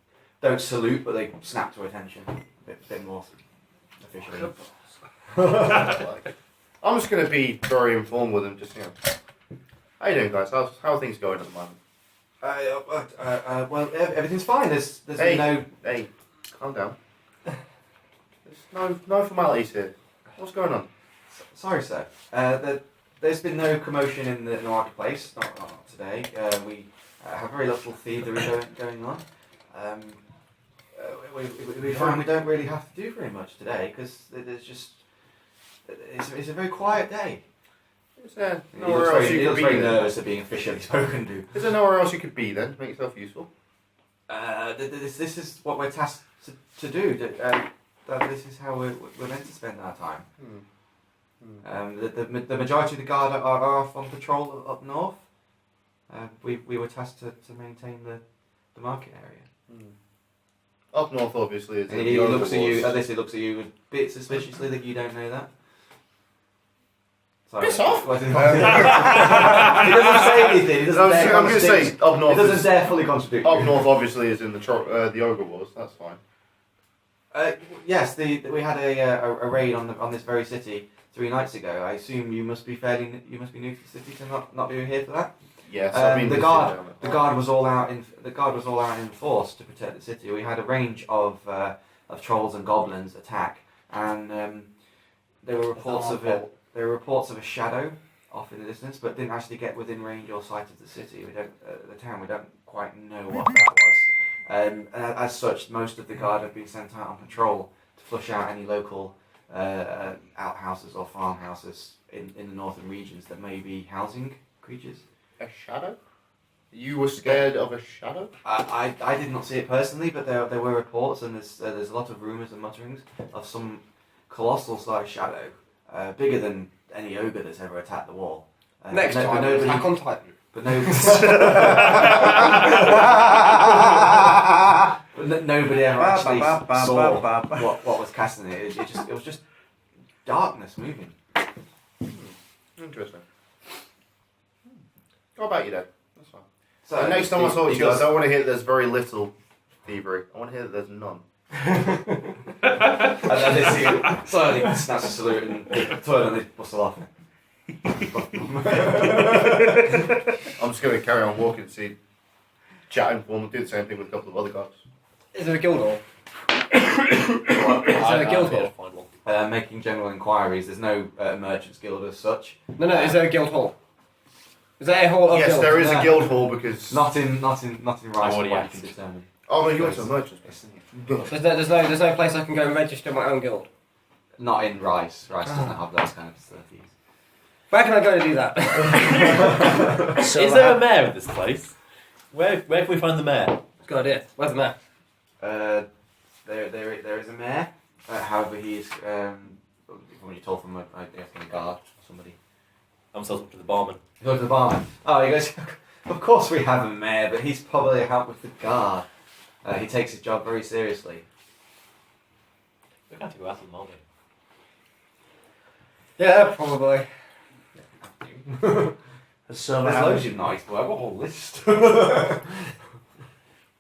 don't salute, but they snap to attention a bit more officially. I'm just going to be very informal with them. Just how you doing, guys? How are things going at the moment? Well, everything's fine. There's Hey. no. Hey, calm down. There's no formalities here. What's going on? Sorry, sir. There's been no commotion in the marketplace. Not today. We have very little thievery going on. We find we don't really have to do very much today because there's just it's a very quiet day. Is there He nowhere looks else very, you he could looks be very then? nervous of being officially spoken to. Is there nowhere else you could be then to make yourself useful? This is what we're tasked to do. This is how we're meant to spend our time. The majority of the guard are off on patrol up north. We were tasked to maintain the market area. Up north, obviously, is And the he looks at you. overlords. He looks at you a bit suspiciously that you don't know that. Sorry. Piss off! He doesn't say anything. He doesn't I'm dare going to say contradict. up He north. doesn't Is, dare fully contradict. up you. north, obviously, is in the ogre wars. That's fine. Yes, we had a raid on this very city 3 nights ago. I assume you must be new to the city to not be here for that. Yes, The guard was all out in force to protect the city. We had a range of trolls and goblins attack, and there were reports of a shadow off in the distance, but didn't actually get within range or sight of the city. The town. We don't quite know what that was. And as such, most of the guard have been sent out on patrol to flush out any local outhouses or farmhouses in the northern regions that may be housing creatures. A shadow? You were scared of a shadow? I did not see it personally, but there were reports, and there's a lot of rumours and mutterings of some colossal sized shadow, bigger than any ogre that's ever attacked the wall. Next but time, nobody, Attack on Titan. but nobody ever actually saw what was casting it. It was just darkness moving. Interesting. How about you, then? That's fine. So The next time I talk to he you, I does- don't want to hear that there's very little thievery. I want to hear that there's none. And then they see it slowly snaps a salute and they turn and they bustle off. I'm just going to carry on walking, see, chatting for them, do the same thing with a couple of other guys. Is there a guild hall? Is there a guild hall? Making general inquiries. There's no merchants guild as such. No, is there a guild hall? Is there a hall of Yes, guilds? there is Yeah. a guild hall because. Not in Rice, from what already you asked. can determine. Oh no, you went to a merchant. There's no place I can go and register my own guild. Not in Rice. Rice doesn't have those kind of facilities. Where can I go to do that? So Is there a mayor of this place? Where can we find the mayor? Good idea. Where's the map? there is a mayor. However, he is when you told from I guess from a guard or somebody. I'm still talking to the barman. You go to the barman. Oh, he goes. Of course we have a mayor, but he's probably out with the guard. He takes his job very seriously. We're going to go out of the morning. Yeah, probably. Has Silverhand, There's loads of nice work. I've got a whole list.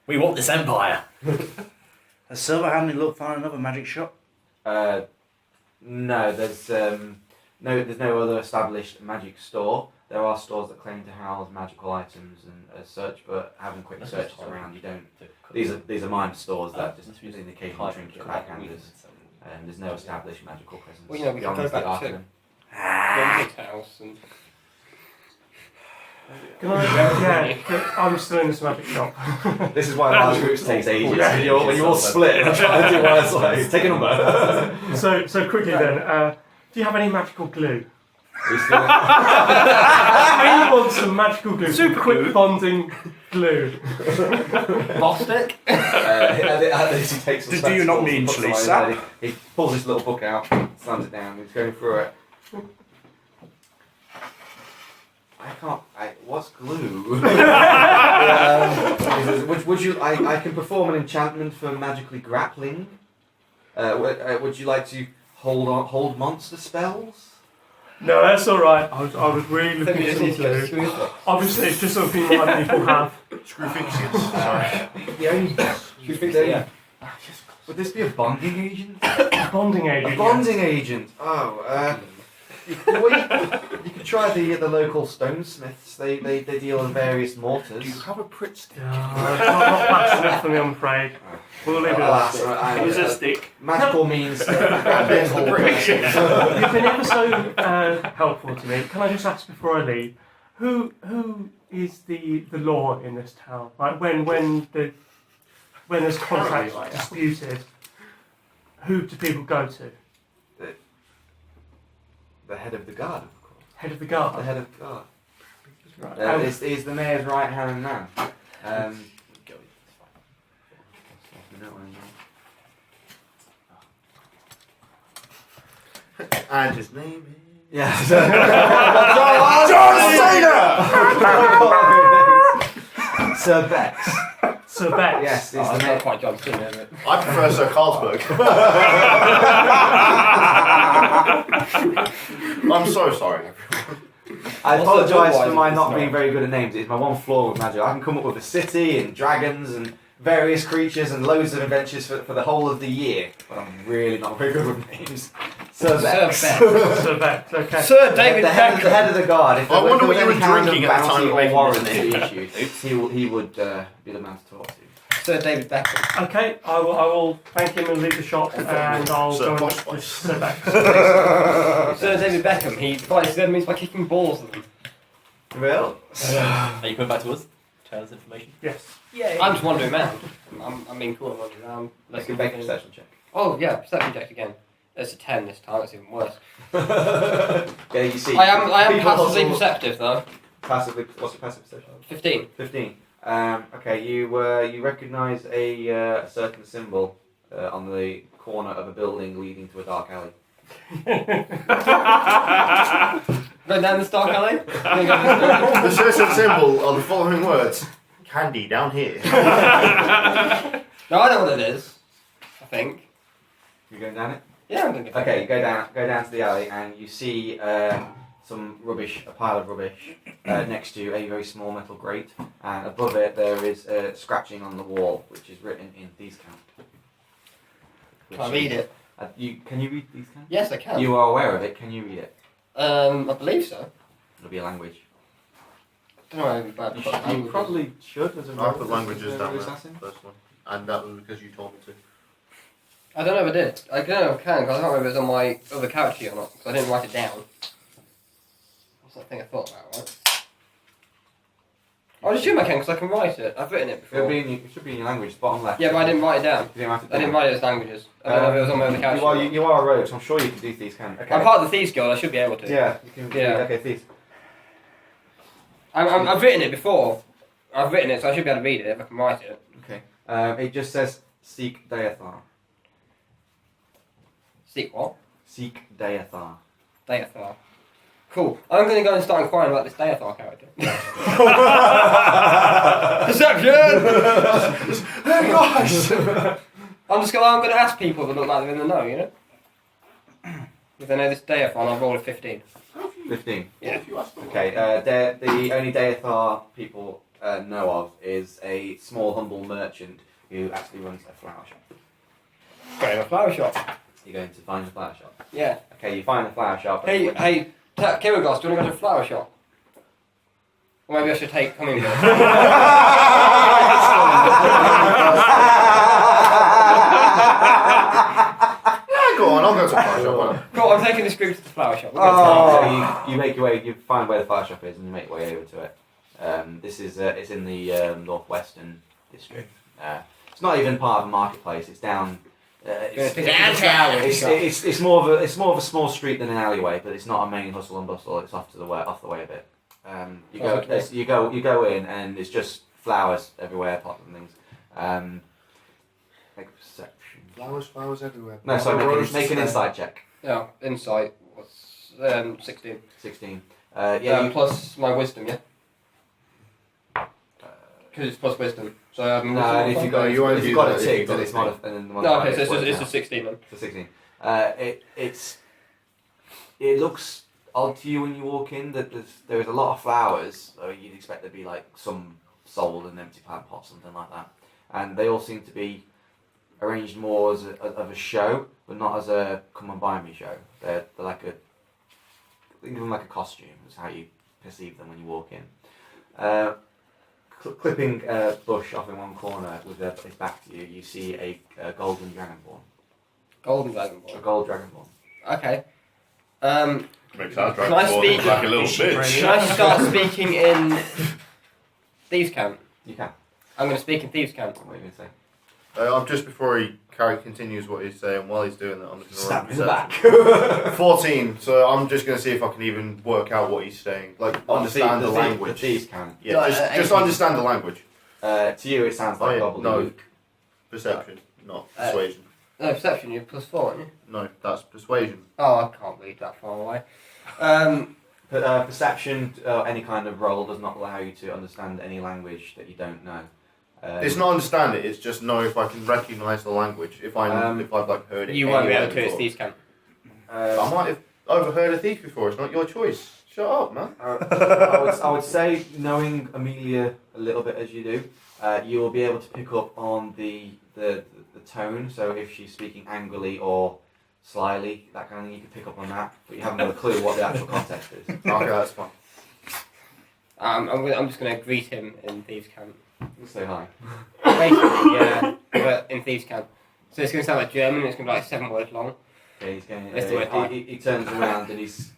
We want this empire. has Silverhand looked for another magic shop? No, there's no other established magic store. There are stores that claim to house magical items and as such, but having quick That's searches fine. around, you don't. These are minor stores that just use the occasional trinket backhanders, and there's no established magical presence. Well, you know, we can beyond go the back to- Arcanum. Grumpy's house and Can I? Yeah, I'm still in this magic shop. This is why large groups takes ages. Yeah. When you're all split and trying to do one, it's like, take a number. So quickly then, do you have any magical glue? He's still- Anyone want some magical glue? Super quick bonding glue. Bostic. At this he takes some Do you not spectacles mean and puts them on his Lisa? head. He pulls this little book out, slams it down, he's going through it. I can't. What's glue? He says, would you? I can perform an enchantment for magically grappling. Would you like to hold monster spells? No, that's all right. I was really looking for some glue. Screw Obviously, it's just something that people have. Screwfixians. Sorry. The only. fix it, yeah. Would this be a bonding agent? Bonding agent. A bonding agent. Oh, you could try the local stonesmiths. They deal in various Do mortars. you have a Pritt stick? Not fast enough for me, I'm afraid. We'll leave it at that. Use a stick. Magical means grabbing hold of You've been ever so helpful to me. Can I just ask before I leave, who is the law in this town? Like when there's contracts disputed, who do people go to? the head of the guard, of course. Head of the The guard. head of the guard. Right. He's the mayor's right hand man. And his name is. Yeah. John Sir Bex. Sir Bex. Yes, he's Oh, the that's mayor. not quite John Cena, is it? I prefer Sir Carlsberg. I'm so sorry. I Also, apologise for otherwise my it's not not. being very good at names. It's my one flaw with magic. I can come up with a city and dragons and various creatures and loads of adventures for the whole of the year, but I'm really not very good with names. Sir Bex. Sir Bex. Sir Bex. Okay. Sir The David head, the head of the guard. If I there- wonder if there what was you any were kind of drinking at the time bounty you or made warrant this. to be issued, he would be the man to talk to. Sir David Beckham. Okay, I will thank him and leave the shop, and I'll Sir go and Boss look Boy. for Sir Bex. Sir David Beckham. He fights his enemies by kicking balls at them. Well, Are you coming back to us? Tell us information. Yes. Yeah. I'm just wandering around. I'm being cool and wandering around. let's make a perception check. Oh yeah, perception check again. It's a 10 this time. It's even worse. Yeah, you see. I am people passively hustle- perceptive though. Passively. What's your passive perception? 15. 15. Okay, you recognise a certain symbol on the corner of a building leading to a dark alley. Going down this dark alley. The certain symbol are the following words: candy down here. No, I know what it is. I think. You going down it? Yeah, I'm gonna get Okay, you go down to the alley and you see some rubbish, a pile of rubbish next to a very small metal grate, and above it there is scratching on the wall, which is written in These Count. Can I read it? Can you read These Count? Yes, I can. You are aware of it. Can you read it? I believe so. It'll be a language. I don't know. You probably should as a I put languages as a down there. assassin. First one, and that was because you told me to. I don't know if I did. I don't know if I can, because I can't remember if it was on my other character sheet or not, because I didn't write it down. That's the thing I thought about, right? I assume I can, because I can write it. I've written it before. It should be in your language, bottom left. Yeah, but I didn't write it down. You didn't write it I didn't down. write it as languages. I don't know if it was on my other character sheet. You are a rogue, so I'm sure you can do Thieves Count. Okay. I'm part of the Thieves Guild, I should be able to. Yeah, you can. Yeah. Okay, Thieves. I've written it before. I've written it, so I should be able to read it if I can write it. Okay. It just says seek Deathar. Seek what? Seek Deathar. Deathar. Cool. I'm going to go and start inquiring about this Deathar character. Perception! Hey guys! I'm going to ask people that look like they're in the know, you know? If they know this Deathar, and I've rolled a 15. 15. Yeah. Okay, the only Deathar people know of is a small, humble merchant who actually runs a flower shop. Go to a flower shop. You're going to find a flower shop. Yeah. Okay, you find the flower shop. Hey, Kiragos, do you want to go to a flower shop? Or maybe I should take Hummingbird. Go on, I'll go to the flower shop. Why not? Cool, I'm taking this group to the flower shop. So you make your way, you find where the flower shop is, and you make your way over to it. This is it's in the northwestern district. It's not even part of a marketplace. It's down. It's more of a small street than an alleyway, but it's not a main hustle and bustle. It's off the way a bit. You go in, and it's just flowers everywhere, pots and things. Make a perception. Flowers everywhere. No, sorry, make an insight check. Yeah, insight was 16. 16. Plus my wisdom, yeah? Because it's plus wisdom. So no, if you've got a tick, then it's not no, okay, so it's a 16 then. It's a 16. It looks odd to you when you walk in that there is a lot of flowers. So you'd expect there'd be like some sold in an empty plant pot, something like that. And they all seem to be arranged more as of a show, but not as a come and buy me show. They're like think of them like a costume. Is how you perceive them when you walk in. Clipping a bush off in one corner with its back to you, you see a golden dragonborn. Golden A dragonborn. gold dragonborn. Okay. Makes our Can I dragonborn speak? look like a little bitch. Can I start speaking in Thieves' Camp? You can. I'm going to speak in Thieves' Camp. What are you going to say? I'm just before Carrie continues what he's saying, while he's doing that, I'm just going Stab to in the back. 14, so I'm just going to see if I can even work out what he's saying. Like, understand the language. These can. Yeah, just understand the language. To you, it sounds like gobbledygook. No. Perception, not persuasion. No, perception, you're plus 4, aren't you? No, that's persuasion. Oh, I can't read that far away. Perception, any kind of roll, does not allow you to understand any language that you don't know. It's not understand it, it's just know if I can recognise the language, if I've like heard it. You won't be able to, before. it's Thieves' Camp. I might have overheard a thief before, it's not your choice. Shut up, man. I would say, knowing Amelia a little bit as you do, you will be able to pick up on the tone. So if she's speaking angrily or slyly, that kind of thing, you can pick up on that. But you haven't got a clue what the actual context is. Okay, that's fine. I'm just going to greet him in Thieves' Camp. Say hi. Basically, yeah, but in Thieves' Camp. So it's going to sound like German, it's going to be like 7 words long. Okay, he's going. Let's do it. Hi. He turns around and he's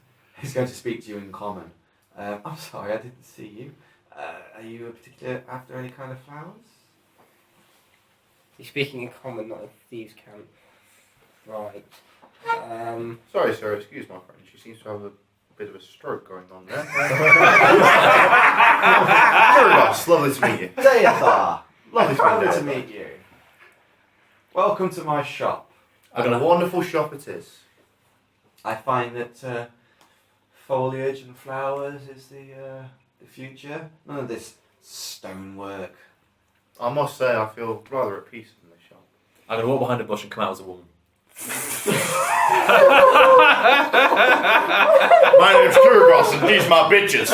going to speak to you in common. I'm sorry, I didn't see you. Are you a particular after any kind of flowers? He's speaking in common, not in Thieves' Camp. Right. Sorry, sir, excuse my French. She seems to have a bit of a stroke going on there. Kiragos, lovely to meet you. Deathar! Lovely to meet you. Welcome to my shop. And a wonderful shop it is. I find that foliage and flowers is the future. None of this stonework. I must say, I feel rather at peace in this shop. I'm going to walk behind a bush and come out as a woman. My name's Kiragos and these my bitches.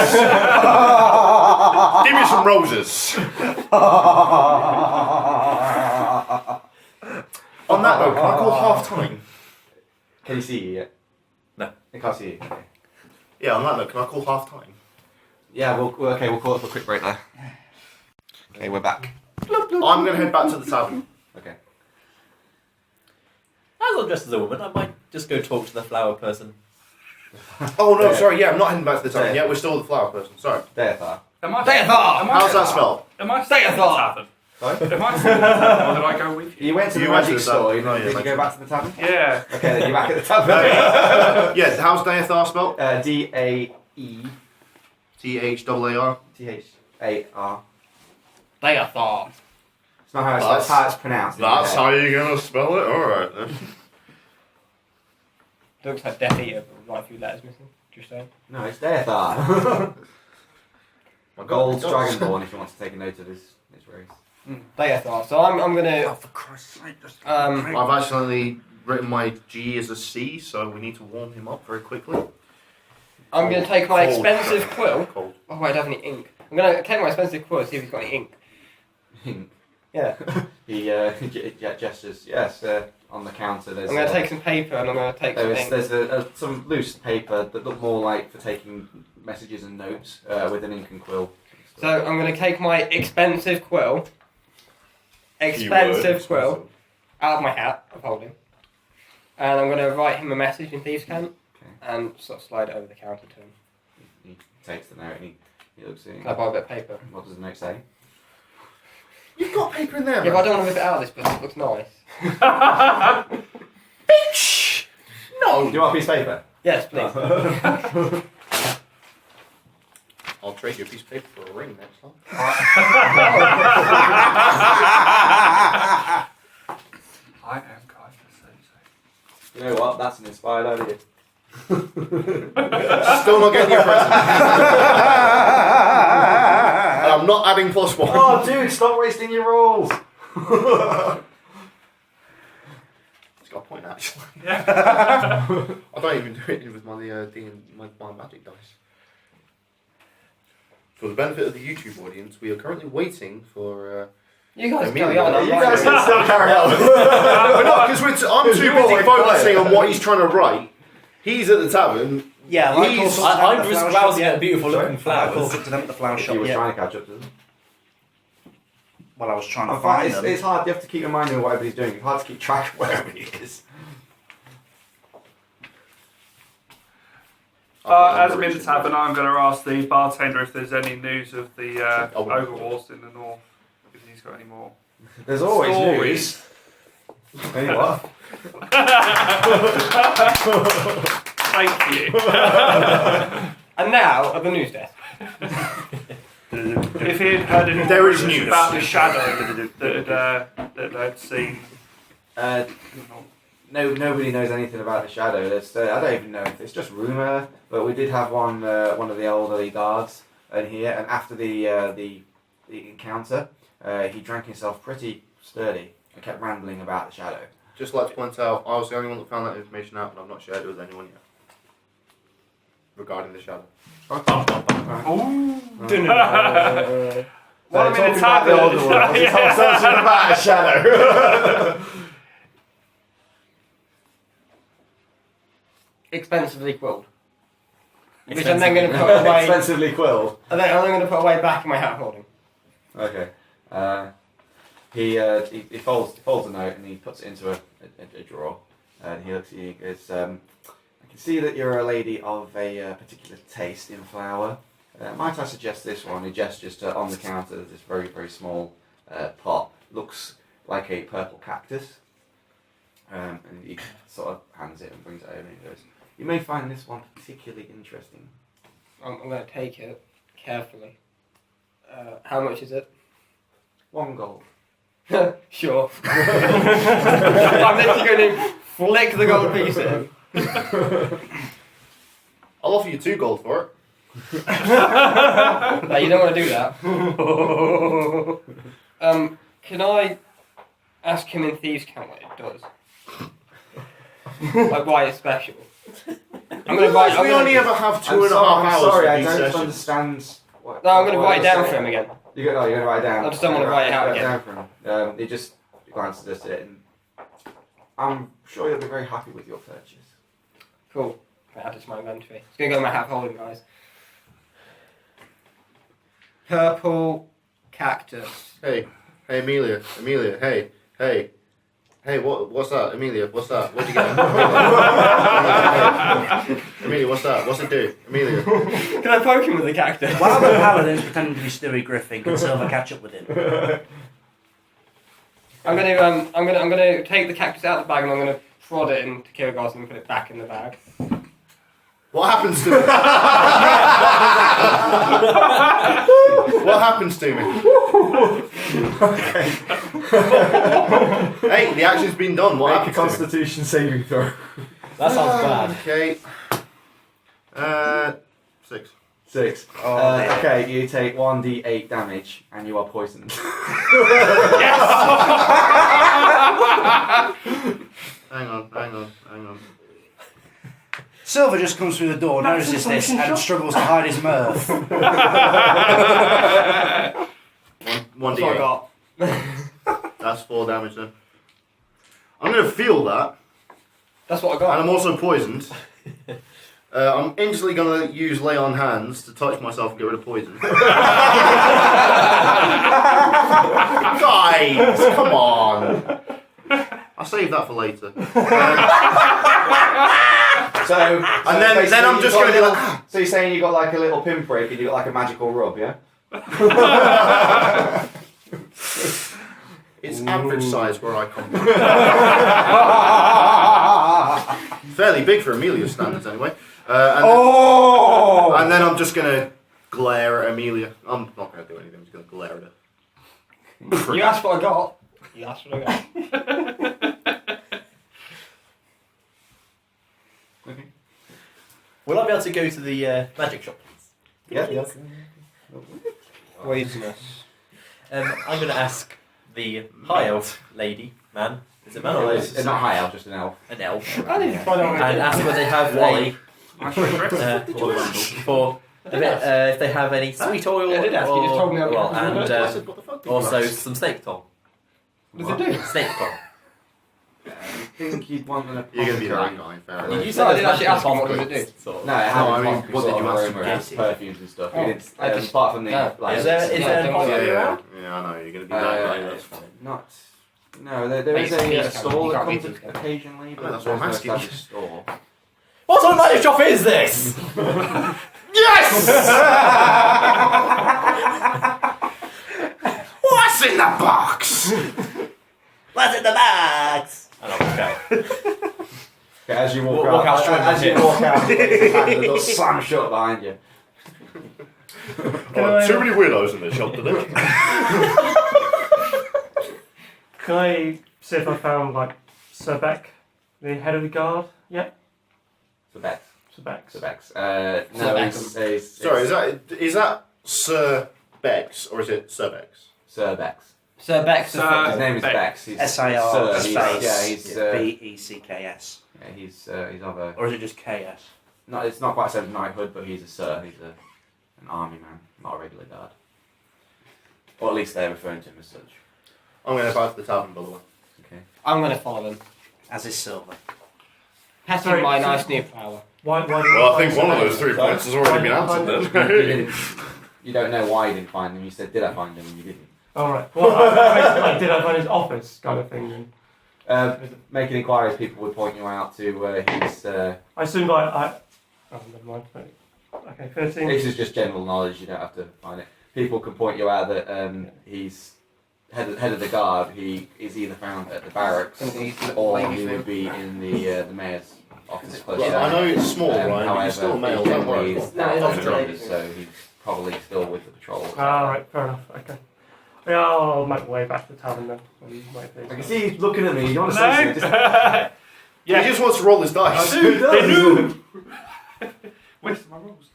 Give me some roses. On that note, can I call half time? Can you see you yet? No. I can't see you. Okay. Yeah, on that note, can I call half time? Yeah, we'll call it for a quick break there. Okay, we're back. I'm going to head back to the tavern. Okay. As I'm dressed as a woman, I might just go talk to the flower person. Oh no, sorry, yeah, I'm not heading back to the tavern yet, we're still the flower person, sorry. Deathar. How's that spelled? Am I still at the tavern? Sorry? Am I still at the tavern, or did I go with you? You went to the You went magic to the tavern. store, Oh, yeah, did you magic go back to the tavern? Yeah. Okay, then you're back at the tavern. Yeah, how's Deathar spelled? D-A-E-T-H-A-R. T-H-A-A-R. Deathar. It's not how it's pronounced. That's how you're going to spell it? Alright then. Looks like Death Eater, but quite a few letters missing. Just saying. No, it's Deathar. A gold dragonborn, if you want to take a note of his race. Deathar. So I'm gonna. Oh, for Christ's sake, just I've accidentally written my G as a C, so we need to warm him up very quickly. I'm gonna take my Cold. expensive quill. Cold. Oh, I don't have any ink. I'm gonna take my expensive quill and see if he's got any ink. Yeah. He gestures. Yes, on the counter. There's. I'm gonna take some paper and I'm gonna take some ink. There's some loose paper that look more like for taking messages and notes with an ink and quill. So I'm gonna take my expensive quill. Expensive quill out of my hat I'm holding, and I'm gonna write him a message in Thieves' Cant and sort of slide it over the counter to him. He takes the note and he looks at it. Can I buy a bit of paper? What does the note say? You've got paper in there, Yeah, man. but I don't want to rip it out of this book. It looks nice. Bitch! No! Do you want a piece of paper? Yes, please. I'll trade you a piece of paper for a ring next time. I am kind of sensei. You know what? That's an inspired idea. Still not getting your present. And I'm not adding +1. Oh, dude, stop wasting your rolls. It's got a point, actually. I don't even do it with my my magic dice. For the benefit of the YouTube audience, we are currently waiting for. You guys Amelia. carry on. I'm You writing. guys can still carry on. We're not, because I'm too You busy always focusing quiet. on what he's trying to write. He's at the tavern. Yeah, like He's- I'm just browsing at beautiful looking I called flowers. up to them at the flower He shop. was Yeah. trying to catch up to them. Well, I was trying to I find find them. it's hard. You have to keep in mind of what everybody's doing. It's hard to keep track of where everybody is. As I'm in the tavern, I'm going to ask the bartender if there's any news of the ogre wars in the north. If he's got any more. There's always Stories. news. Tell you what. Thank you. And now at the news desk. If he had heard any There is rumours news. about the shadow that I'd seen. No, nobody knows anything about the shadow. I don't even know if it's just rumor. But we did have one of the elderly guards in here, and after the encounter, he drank himself pretty sturdy and kept rambling about the shadow. Just like to point out, I was the only one that found that information out, and I've not shared it with anyone yet. Regarding the shadow. Oh. Well, I'm in the tavern. about a shadow. Expensively quilled. Which I'm then going to put away. Expensively quilled. And then I'm going to put away back in my hat holding. Okay. He folds a note and he puts it into a drawer. And he looks at you and goes, I can see that you're a lady of a particular taste in flower. Might I suggest this one? He gestures to on the counter. There's this very, very small pot. Looks like a purple cactus. And he sort of hands it and brings it over and he goes, you may find this one particularly interesting. I'm going to take it carefully. How much is it? 1 gold. Sure. I'm literally going to flick the gold piece in. I'll offer you 2 gold for it. No, you don't want to do that. Can I ask him in Thieves' Cant what it does? Like why it's special? I'm going to write. We only ever have 2.5 hours. I'm sorry, for I these don't sessions. understand. What, No, I'm going to what write it you're down saying. for him again. You're going to write it down. I just don't want to write it out again. Down for him. He just glances at it and I'm sure you'll be very happy with your purchase. Cool. I add it to my inventory. It's going to go in my hat holding, guys. Purple cactus. Hey, Amelia, hey, what's that, Amelia, what's that, what'd you get? Amelia, what's that, what's it do, Amelia? Can I poke him with the cactus? While the paladin's pretending to be Stewie Griffin, can Silver catch up with him? I'm gonna take the cactus out of the bag and I'm gonna prod it into Kierkegaard and put it back in the bag. What happens to me? What happens to me? Hey, the action's been done, what Make a happens to me? Constitution saving throw. That sounds bad. Okay. 6. 6. Oh, Okay, you take 1d8 damage and you are poisoned. Hang on. Silver just comes through the door, notices this, and struggles to hide his mirth. 1 That's what I d8. got. That's 4 damage then. I'm going to feel that, That's what I and got. I'm also poisoned. I'm instantly going to use lay on hands to touch myself and get rid of poison. Guys, come on. I'll save that for later. So And then basically I'm you've just got going to a be little- like, So you're saying you got like a little pinprick and you got like a magical rub, yeah? it's average size where I come from. Fairly big for Amelia's standards anyway. And then I'm just going to glare at Amelia. I'm not going to do anything, I'm just going to glare at her. You asked what I got. You asked what I got. Will I be able to go to the magic shop, please? Yeah. Poisonous. I'm going to ask the high elf lady, man. Is it man or It's not high elf, just an elf. an elf? I need to find out what And ask whether they have Wally. for a bit, if they have any sweet oil I did ask, you just told me that. well, I and said, what the fuck? also some snake tongue. What does it do? Snake tongue. I think you'd want an You're going to be that apothecary. guy, fair You enough. You No, I said didn't actually ask him what does it do. Sort of. No, it has No, I mean, what what did you ask aroma, him? it has perfumes and stuff. Oh, It's, I just- apart from the no. like, Is there an Yeah, apothecary Yeah, around? I know, you're going to be that guy, Uh, that's fine. not. No, there is Please, a please, stall you that can't comes beat this guy. occasionally, but that's what I'm there's asking. no established store. What sort of magic shop is this? Yes! What's in the box? What's in the box? And I'll walk out. Okay, as you walk Walk out straight as you back in. walk out, the door slam shut behind you. Too many weirdos in this shop today. Can I see if I found like Sir Beck, the head of the guard? Yep. So Bex. Sir Beck. So Bex. Sir No, Bex. it's Sorry, is that Sir Bex or is it Sir Bex? Sir Bex. Sir Bex. Sir- His name is Bex. Bex. He's SIR Sir. space Yeah, he's BECKS. yeah, he's of a. Or is it just KS? No, it's not quite so knighthood, but he's a sir. He's an army man, not a regular guard. Or at least they're referring to him as such. I'm going to head back to the tavern, by the way. Okay. I'm going to follow him. As is Silver. Passing Sorry, my so- nice new flower. Why Well, I think one of those 3 points has already been answered You, then. didn't, you don't know why you didn't find them. You said, "Did I find them?" and you didn't. Alright. Well, like, did I find his office kind of thing? Making inquiries, people would point you out to his. I assumed I oh, never mind. Okay, 13. This is just general knowledge. You don't have to find it. People can point you out that he's head of the guard. He is either found at the barracks or he would be in the mayor's office close Well, to I know it's small, Um, Ryan, but you're however, still a male, he don't worry. generally is No, out he's on off the the road, ladies. so he's probably still with the patrol. Alright, fair enough. Okay. Yeah, I'll make my way back to the tavern then. And wait for these I can guys. see he's looking at me. You want to No. say something? He just wants to roll his dice. Where's my rolls?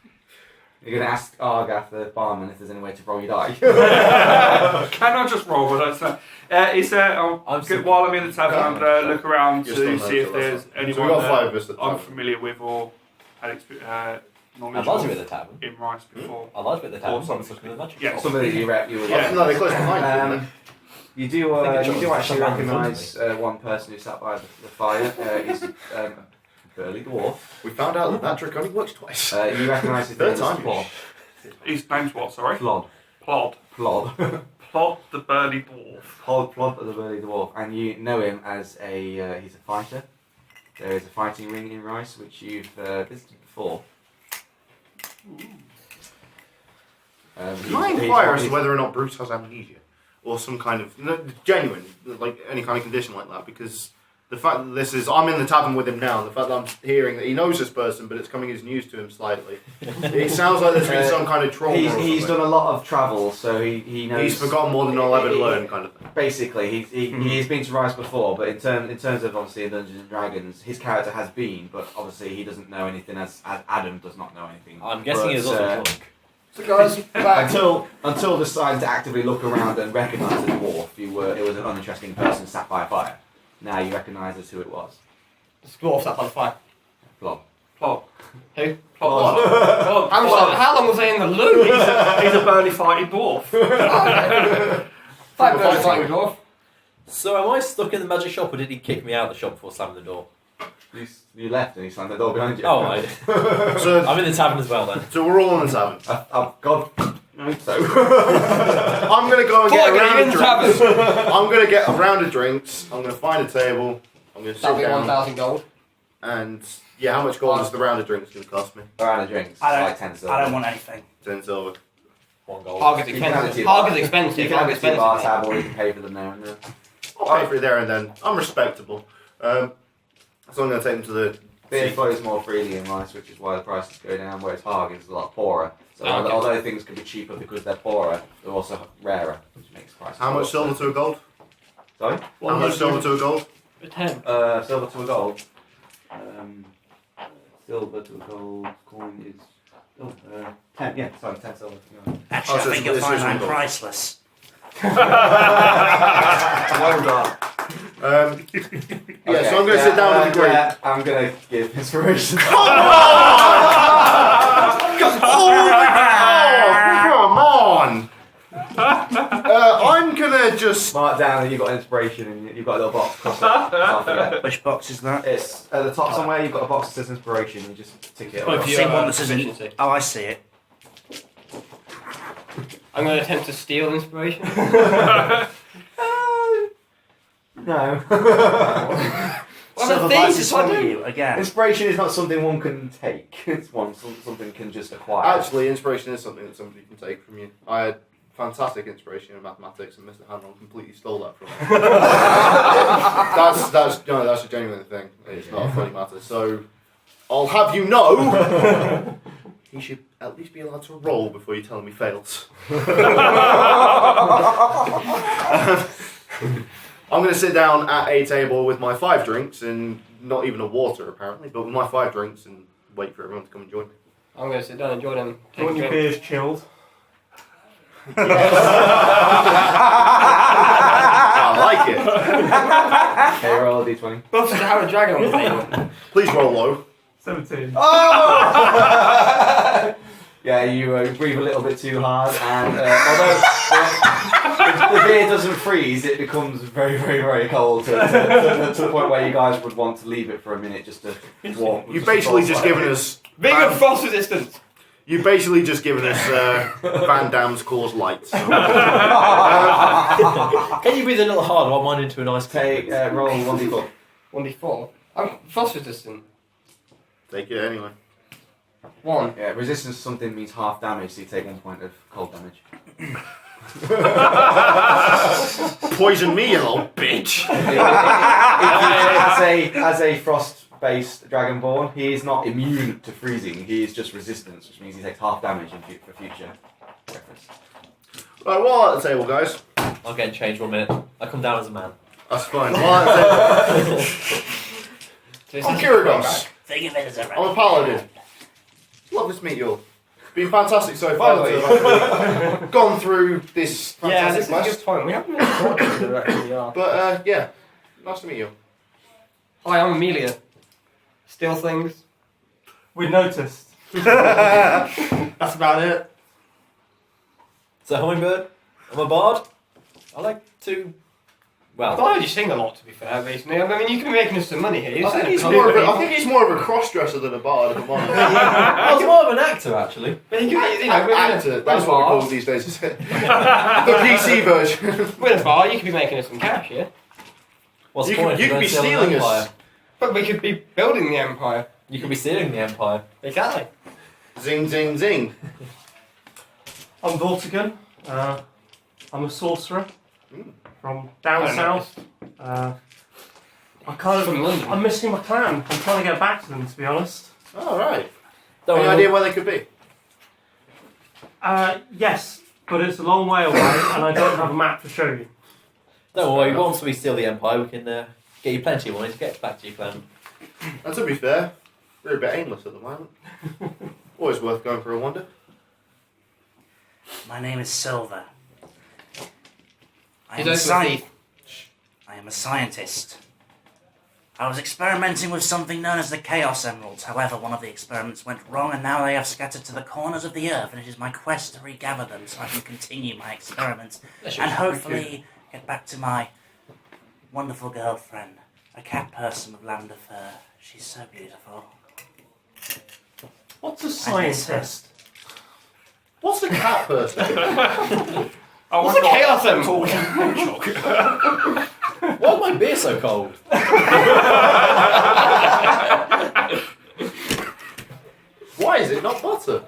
You're going to ask Argath, the barman, if there's any way to roll your die. Can I just roll? Well, that's is there? While I'm in the tavern, I'm going to look around You're to still see if no, there's so we anyone got that 5 of us at the I'm tavern. familiar with or had knowledge I'd like to be of at the tavern. in Rice before. I'd like to be at the tavern. Awesome. I'm looking at the magic Yeah. shop. Somebody you would Yeah. No, they closed behind you, didn't You do, I think it's you do just actually around in front of recognise one person who sat by the fire. He's a burly dwarf. we found out that trick only works twice. You recognise his Third name as time. Plod. His name's what? Sorry. Plod. Plod. Plod. Plod the burly dwarf. Plod the burly dwarf. And you know him as he's a fighter. There is a fighting ring in Rice, which you've visited before. Can I inquire as to whether or not Bruce has amnesia? Or some kind of genuine, like any kind of condition like that? Because the fact that I'm in the tavern with him now, the fact that I'm hearing that he knows this person, but it's coming as news to him slightly. It sounds like there's been some kind of trauma. He's done a lot of travel, so he knows. He's forgotten more than I'll ever learn, kind of thing. Basically, he's been to Rise before, but in terms of obviously in Dungeons and Dragons, his character has been, but obviously he doesn't know anything as Adam does not know anything. I'm guessing he's also drunk. So guys, back. Until deciding to actively look around and recognise the dwarf, it was an uninteresting person sat by a fire. Now you recognise as who it was. The dwarf sat by the fire. Plot. Plot. Who? Plot. How long was they in the loo? He's a burly fighting dwarf. Fight bird fighting dwarf. So am I stuck in the magic shop, or did he kick me out of the shop before slamming the door? You left and he slammed the door behind you. Oh, right. So, I'm in the tavern as well then. so we're all in the tavern. God. I hope so. I'm going to go and get a round in of the drinks. tavern. I'm going to get a round of drinks. I'm going to find a table. I'm going to sit That'll be down. 1,000 gold. And yeah, how much gold is the round of drinks going to cost me? A round of drinks. I don't- like 10 silver. I don't want anything. 10 silver. 1 gold. Hog is You can have it expensive. to your Hog bar. is expensive. You can Hog have is it to your bar expensive. tab, or you can pay for them there and then. I'll pay for it there and then. I'm respectable. So I'm going to take them to the... Beer flows more freely in Rice, which is why the prices go down, whereas Hog is a lot poorer. So Okay. although things can be cheaper because they're poorer, they're also rarer, which makes prices. How much silver to a gold? Sorry? How much silver to a gold? A 10. Silver to a gold. Silver to a gold coin is 10. Yeah, sorry, 10 silver to a gold. Actually, Oh, so I think you'll this find is I'm legal. priceless. Well done. Yeah, so I'm going to sit down with the grape. Yeah, I'm going to give inspiration. Come on! I'm gonna just. Mark down that you've got inspiration and you've got a little box. Cross it. Can't forget. Which box is that? It's at the top somewhere. You've got a box that says inspiration. You just tick it. Well, off. if you See have one a that says proficiency. Oh, I see it. I'm going to attempt to steal inspiration. No. Well, Silver the thieves Bites is is what I from do. you again. Inspiration is not something one can take. It's something can just acquire. Actually, inspiration is something that somebody can take from you. I had fantastic inspiration in mathematics, and Mr. Hanron completely stole that from me. that's a genuine thing. It's not a funny matter. So, I'll have you know, he should at least be allowed to roll before you tell him he fails. I'm going to sit down at a table with my 5 drinks and not even a water apparently, but with my 5 drinks and wait for everyone to come and join me. I'm going to sit down and join them. Do Take you a want your drink. beers chilled? I like it. Okay, roll a d20. Buffs to have a dragon on the table. Please roll low. 17. Yeah, you breathe a little bit too hard, and although the beer doesn't freeze, it becomes very, very, very cold to the point where you guys would want to leave it for a minute just to warm. You've basically just given us. Big of frost resistance. You've basically just given us Van Damme's Coors Light. So. Can you breathe a little harder while mine into an ice Take cream? roll 1d4. 1d4. I'm frost resistant. Take it anyway. 1. Yeah, resistance to something means half damage, so you take 1 point of cold damage. Poison me, you little bitch. As a frost-based dragonborn, he is not immune to freezing. He is just resistance, which means he takes half damage for future reference. Right, while at the table, guys. I'll get changed 1 minute. I come down as a man. That's fine. While at the table. I'm Kirigos. Think of it as a I'm a paladin. Lovely to meet you all. It's been fantastic so far to have actually gone through this Yeah, this fantastic is a quest. good point. We haven't really talked to the direction we are. But yeah, nice to meet you. Hi, I'm Amelia. Steal things. We noticed. That's about it. So Hummingbird, I'm a bard. I like to. I Well, thought you sing a lot, to be fair, recently. I mean, you can be making us some money here. You I think sing he's a couple more of of a, I people. think he's more of a cross-dresser than a bard, if I'm honest. I was more of an actor actually. But you can, you know, we're in a Actor, that's what we're bar. called these days, is it? The PC version. We're in a bar, you could be making us some cash, yeah? What's You the could- point? you If could don't be steal an stealing us. empire? But we could be building the empire. You could be stealing the empire. Exactly. Zing, zing, zing. I'm Vortigern. I'm a sorcerer Mm. from down Oh, nice. south. I'm missing my clan. I'm trying to get back to them, to be honest. All right. Don't Any worry, idea where they could be? Yes, but it's a long way away, and I don't have a map to show you. don't worry. Once we steal the Empire, we can get you plenty of money to get back to your clan. And to be fair, we're a bit aimless at the moment. Always worth going for a wander. My name is Silver. I He's am, a also a sci- thief. I am a scientist. I was experimenting with something known as the Chaos Emeralds. However, one of the experiments went wrong, and now they have scattered to the corners of the earth, and it is my quest to regather them so I can continue my experiments and hopefully get back to my wonderful girlfriend, a cat person with lavender fur. She's so beautiful. What's a scientist? What's the cat person? Oh, What's a chaos I'm emerald? talking hedgehog. Why is my beer so cold? Why is it not butter?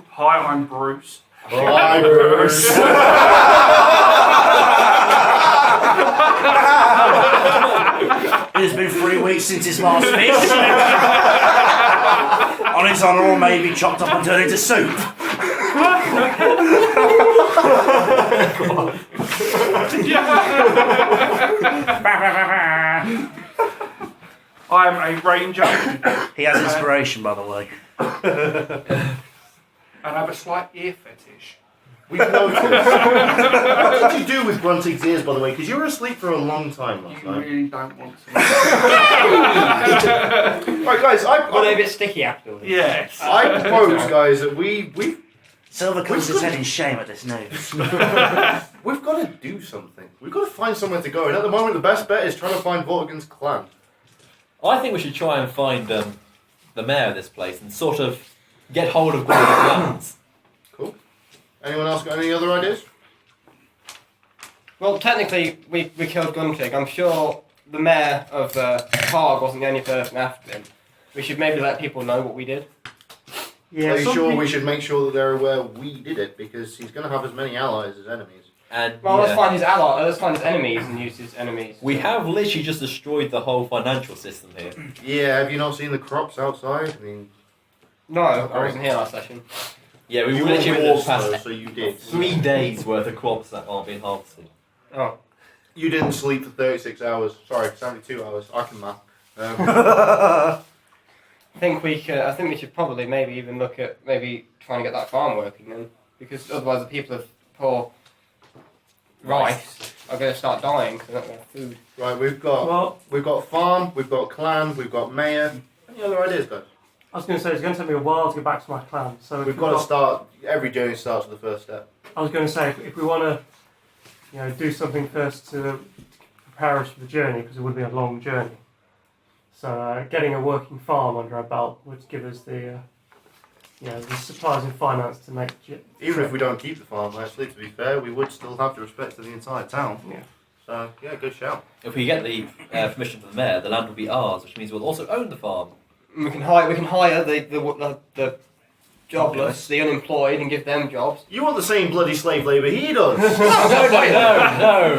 Hi, I'm Bruce. Hi, Bruce. It has been 3 weeks since his last fish. On his honour, or maybe chopped up and turned into soup. I am a ranger He has inspiration, by the way. and have a slight ear fetish. We've noticed. What did you do with Grunting's ears, by the way? Because you were asleep for a long time last You night. really don't want to. Right, guys, Well, they're a bit sticky afterwards. Yes. I propose, guys, that we've Silver covers his head in shame at this news. we've got to do something. We've got to find somewhere to go. And at the moment, the best bet is trying to find Vortigern's clan. I think we should try and find the mayor of this place and sort of get hold of one of the plans. Cool. Anyone else got any other ideas? Well, technically, we killed Guntig. I'm sure the mayor of Prague wasn't the only person after him. We should maybe let people know what we did. Yeah, Are you some sure people- we should make sure that they're aware we did it? Because he's going to have as many allies as enemies. And Well, yeah, let's find his ally. Let's find his enemies and use his enemies. we have literally just destroyed the whole financial system here. Yeah, have you not seen the crops outside? I mean, No, I wasn't here last session. Yeah, we you literally were walked with us, past though, so you did. 3 days worth of crops that aren't being harvested. Oh. You didn't sleep for 36 hours. Sorry, 72 hours. I can math. I think we should probably maybe even look at maybe trying to get that farm working then, because otherwise the people of poor rice are going to start dying because they're not going to have food. Right, we've got farm, we've got clan, we've got mayor. Any other ideas, guys? I was going to say it's going to take me a while to get back to my clan. So if We've got to start. Every journey starts with the first step. I was going to say if we want to, do something first to prepare us for the journey, because it would be a long journey. So getting a working farm under our belt would give us the supplies and finance to make. Even if we don't keep the farm, actually, to be fair, we would still have the respect of the entire town. Yeah. So yeah, good shout. If we get the permission from the mayor, the land will be ours, which means we'll also own the farm. We can hire the jobless, the unemployed, and give them jobs. You want the same bloody slave labour he does.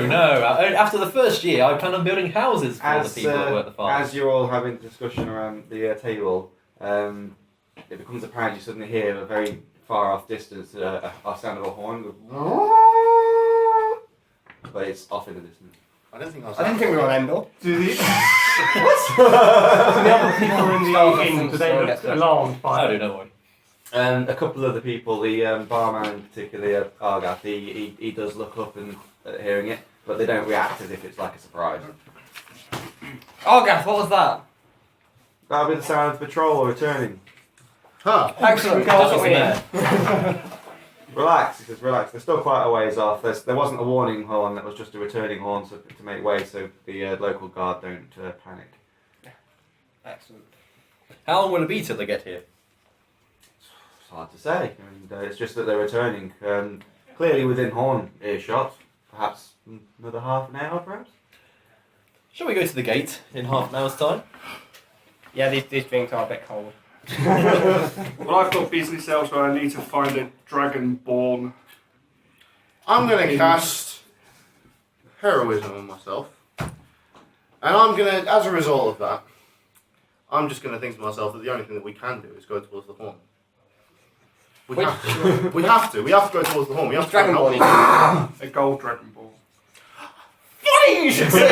No. After the first year, I plan on building houses for the people that work the farm. As you're all having a discussion around the table, it becomes apparent you suddenly hear a very far off distance a sound of a horn. But it's off in the distance. I don't think I was. I didn't think we were on Endor. Do the other people in the inn, do they look alarmed by I it? don't know why. A couple of the people, the barman particularly, Argath, he does look up and hearing it, but they don't react as if it's like a surprise. Oh, Gaff, what was that? That'll be the sound of the patrol returning. Huh. Excellent. That That's was what the we mayor. Relax, because relax. They're still quite a ways off. There wasn't a warning horn, that was just a returning horn to make way so the local guard don't panic. Excellent. How long will it be till they get here? It's hard to say. It's just that they're returning. Clearly within horn earshot. Perhaps another half an hour, perhaps? Shall we go to the gate in half an hour's time? Yeah, these drinks are a bit cold. Well, I've got business elsewhere. I need to find a dragonborn. I'm going to cast heroism on myself. And I'm gonna, as a result of that, I'm just gonna think to myself that the only thing that we can do is go towards the horn. We have to. We have to go towards the horn. We have to Dragon go Ball. A gold Dragon Ball. Funny you should say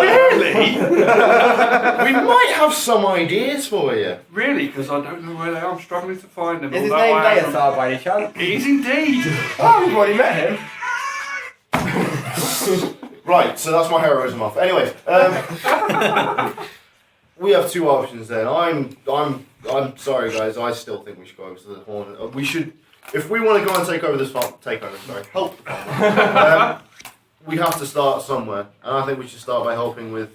Really? We might have some ideas for you. Really? Because I don't know where they are. I'm struggling to find them. Is his although name I am- Deathstar by any chance? It is indeed. Oh, we've already met him. Right, so that's my heroism off. Anyway, we have two options then. I'm sorry, guys. I still think we should go over to the horn. We should, if we want to go and take over this farm, help the farm. We have to start somewhere, and I think we should start by helping with,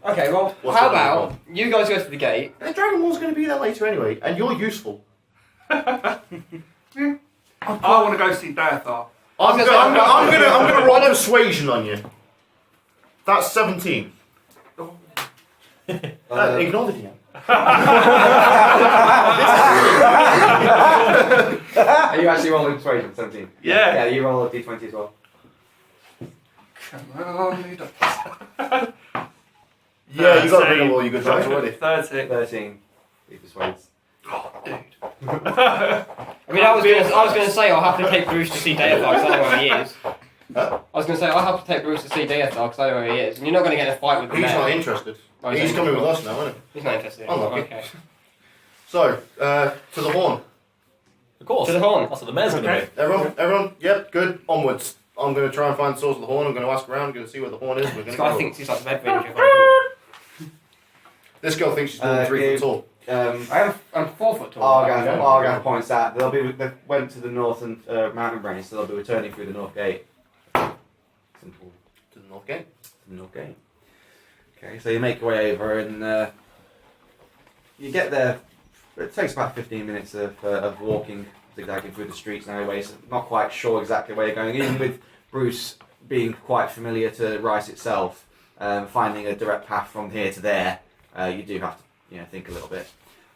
Okay, well, What's how going on? about you guys go to the gate? The Dragon Ball's going to be there later anyway, and you're useful. I want to go see Deathar. I'm gonna roll persuasion on you. That's 17. Ignore the DM. Are you actually rolling persuasion? 17. Yeah. Yeah, you roll a d20 as well. Come on, leader. Yeah, you got rid of all your good dice already. 13. 13. He persuades. Oh, dude. I mean, I was gonna say I'll have to take Bruce to see Deathstar because I know where he is. Huh? I was gonna say I'll have to take Bruce to see Deathstar because I know where he is, and you're not gonna get in a fight with him. He's there. not interested. Oh, He's coming with us now, isn't he? He's not interested. Unlucky. Okay. So, to the horn. Of course. To the horn. That's what the mayor's going to Okay. be. Everyone, yep, good. Onwards. I'm going to try and find the source of the horn. I'm going to ask around. I'm going to see where the horn is. We're This going guy to thinks he's like Red Ranger. This girl thinks she's more than 3 yeah. foot tall. I'm 4 foot tall. Argan points out they went to the northern mountain range, so they'll be returning through the north gate. Simple. To the north gate. To the north gate. Okay, so you make your way over and you get there. It takes about 15 minutes of walking, zigzagging through the streets and alleyways. Not quite sure exactly where you're going. Even with Bruce being quite familiar to Rice itself, finding a direct path from here to there, you do have to think a little bit.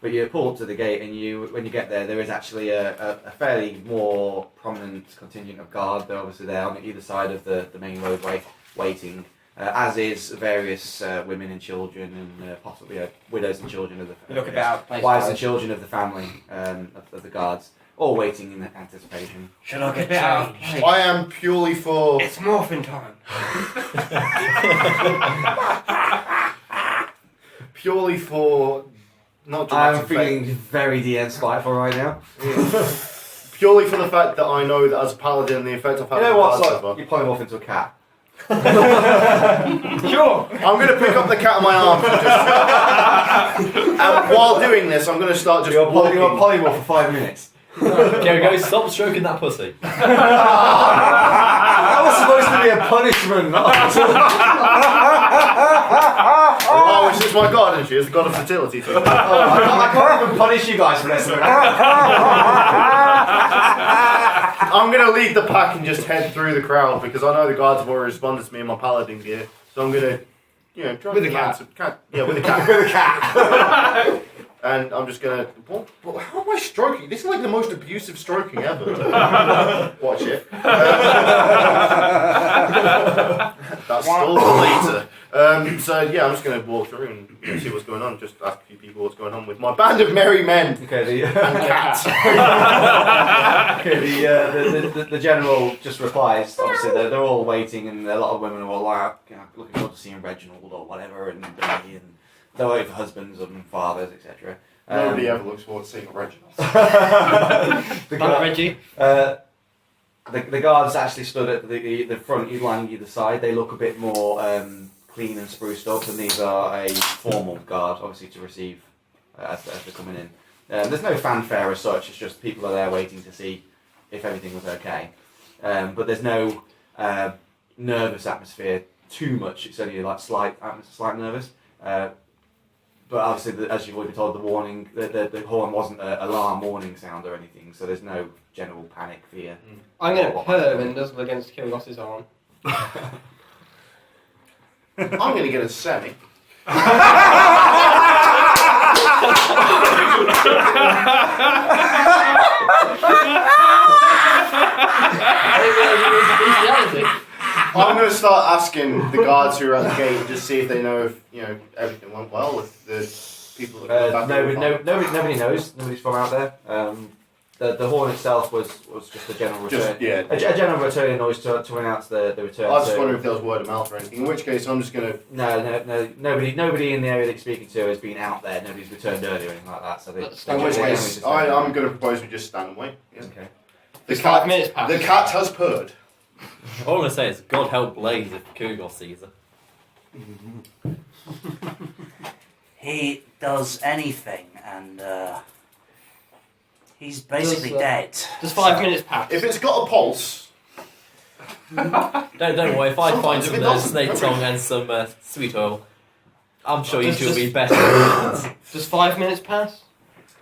But you pull up to the gate, and when you get there, there is actually a fairly more prominent contingent of guard. They're obviously there on either side of the main roadway, waiting, as is various women and children, and possibly widows and children of the Look about place wives and wise. children of the family of the guards, all waiting in anticipation. Should I get Bit out of changed? place. I am purely for... It's morphin' time. Purely for... Not I'm dramatic feeling very DM spiteful right now. effect. Purely for the fact that I know that as a paladin, the effect I've had You know on what? the So, cards so you polymorph into a cat. Sure. I'm going to pick up the cat on my arm. And while doing this, I'm going to start just You're walking. polymorph for 5 minutes. Go, stop stroking that pussy. That was supposed to be a punishment. Oh, which is my god, and she is the god of fertility too. I can't even punish you guys for this. I'm going to lead the pack and just head through the crowd because I know the guards have already responded to me in my paladin gear. So I'm going to, try With to a land cat. some Yeah, with a cat. With a cat. And I'm just going to... How am I stroking? This is like the most abusive stroking ever. Watch it. That's still for later. So yeah, I'm just going to walk through and see what's going on. Just ask a few people what's going on with my band of merry men Okay, and cats. the general just replies. Obviously, they're all waiting, and a lot of women are all like, looking forward to seeing Reginald or whatever, and Billy, and they're waiting for husbands and fathers, etc. Nobody ever looks forward to seeing Reginald. Not Reggie. The guards actually stood at the front line either side. They look a bit more clean and spruced up, and these are a formal guard, obviously, to receive as they're coming in. There's no fanfare as such. It's just people are there waiting to see if everything was okay. But there's no nervous atmosphere too much. It's only like slight nervous. But obviously, as you've already been told, the warning, the horn wasn't an alarm warning sound or anything, so there's no general panic, fear. I'm going to purr and nuzzle against Kyrgos's arm. I'm going to get a semi. I'm going to start asking the guards who are at the gate just see if they know if everything went well. If the people that come back Nobody knows. Nobody's from out there. The horn itself was just a general return. A general returning noise to announce the return. I was just wondering if there was word of mouth or anything. In which case, I'm just going to. No. Nobody in the area that you're speaking to has been out there. Nobody's returned early or anything like that. So In which case, I'm going to propose we just stand and wait. Yeah. Okay. It's 5 minutes past. The cat has purred. All I'm going to say is, God help Blaze if Kugos sees her. He does anything, and he's basically dead. Just 5 minutes past. If it's got a pulse. Don't worry, if I find Sometimes if some it doesn't, snake don't tongue and some sweet oil, I'm sure you Just- two will be just- better. Just 5 minutes past?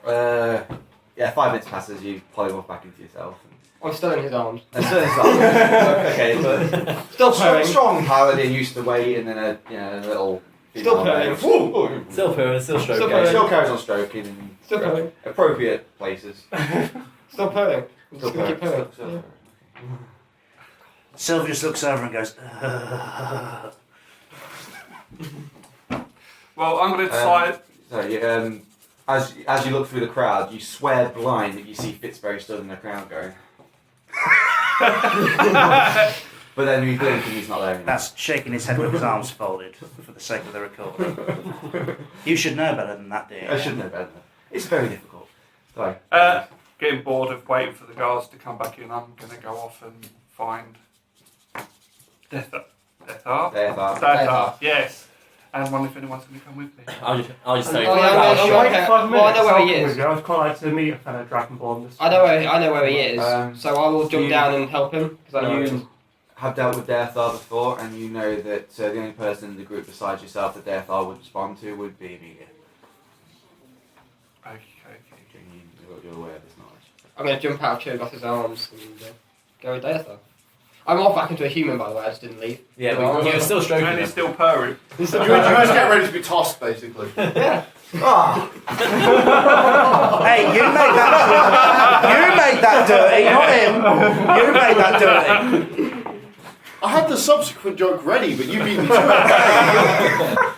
Yeah, 5 minutes passes. You polymorph back into yourself. I'm still in his arms. And so it's like, okay, but Still purring. strong paladin used to wait, and then a little. Still purring. Still purring, still stroking. Still purring. Still carries on stroking in Still purring. appropriate places. Still purring. I'm Still just gonna keep purring. Still Sylvius looks over and goes, Well, I'm going to decide. So you, as you look through the crowd, you swear blind that you see Fitzberry stood in the crowd going. But then you blink and he's not there anymore. that's shaking his head with his arms folded for the sake of the recording. You should know better than that, dear. I should know better. It's very difficult. Sorry. Getting bored of waiting for the guards to come back in, I'm going to go off and find Deathar. Deathar. Yes. And wonder if anyone's going to come with me. I'll just tell you. Oh, yeah, I know where he is. I would quite like to meet a fellow Dragonborn. I know where he is. So I will jump down and help him. Because I know You have dealt with Deathar before, and you know that the only person in the group besides yourself that Deathar would respond to would be Amelia. Okay. You're aware of this knowledge. I'm going to jump out of Chogos's arms and go with Deathar. I'm off back into a human, by the way. I just didn't leave. Yeah, but you're still stroking And her. he's still purring. You just get ready to be tossed, basically. Yeah. Hey, you made that dirty, not him. You made that dirty. I had the subsequent joke ready, but you beat me to it.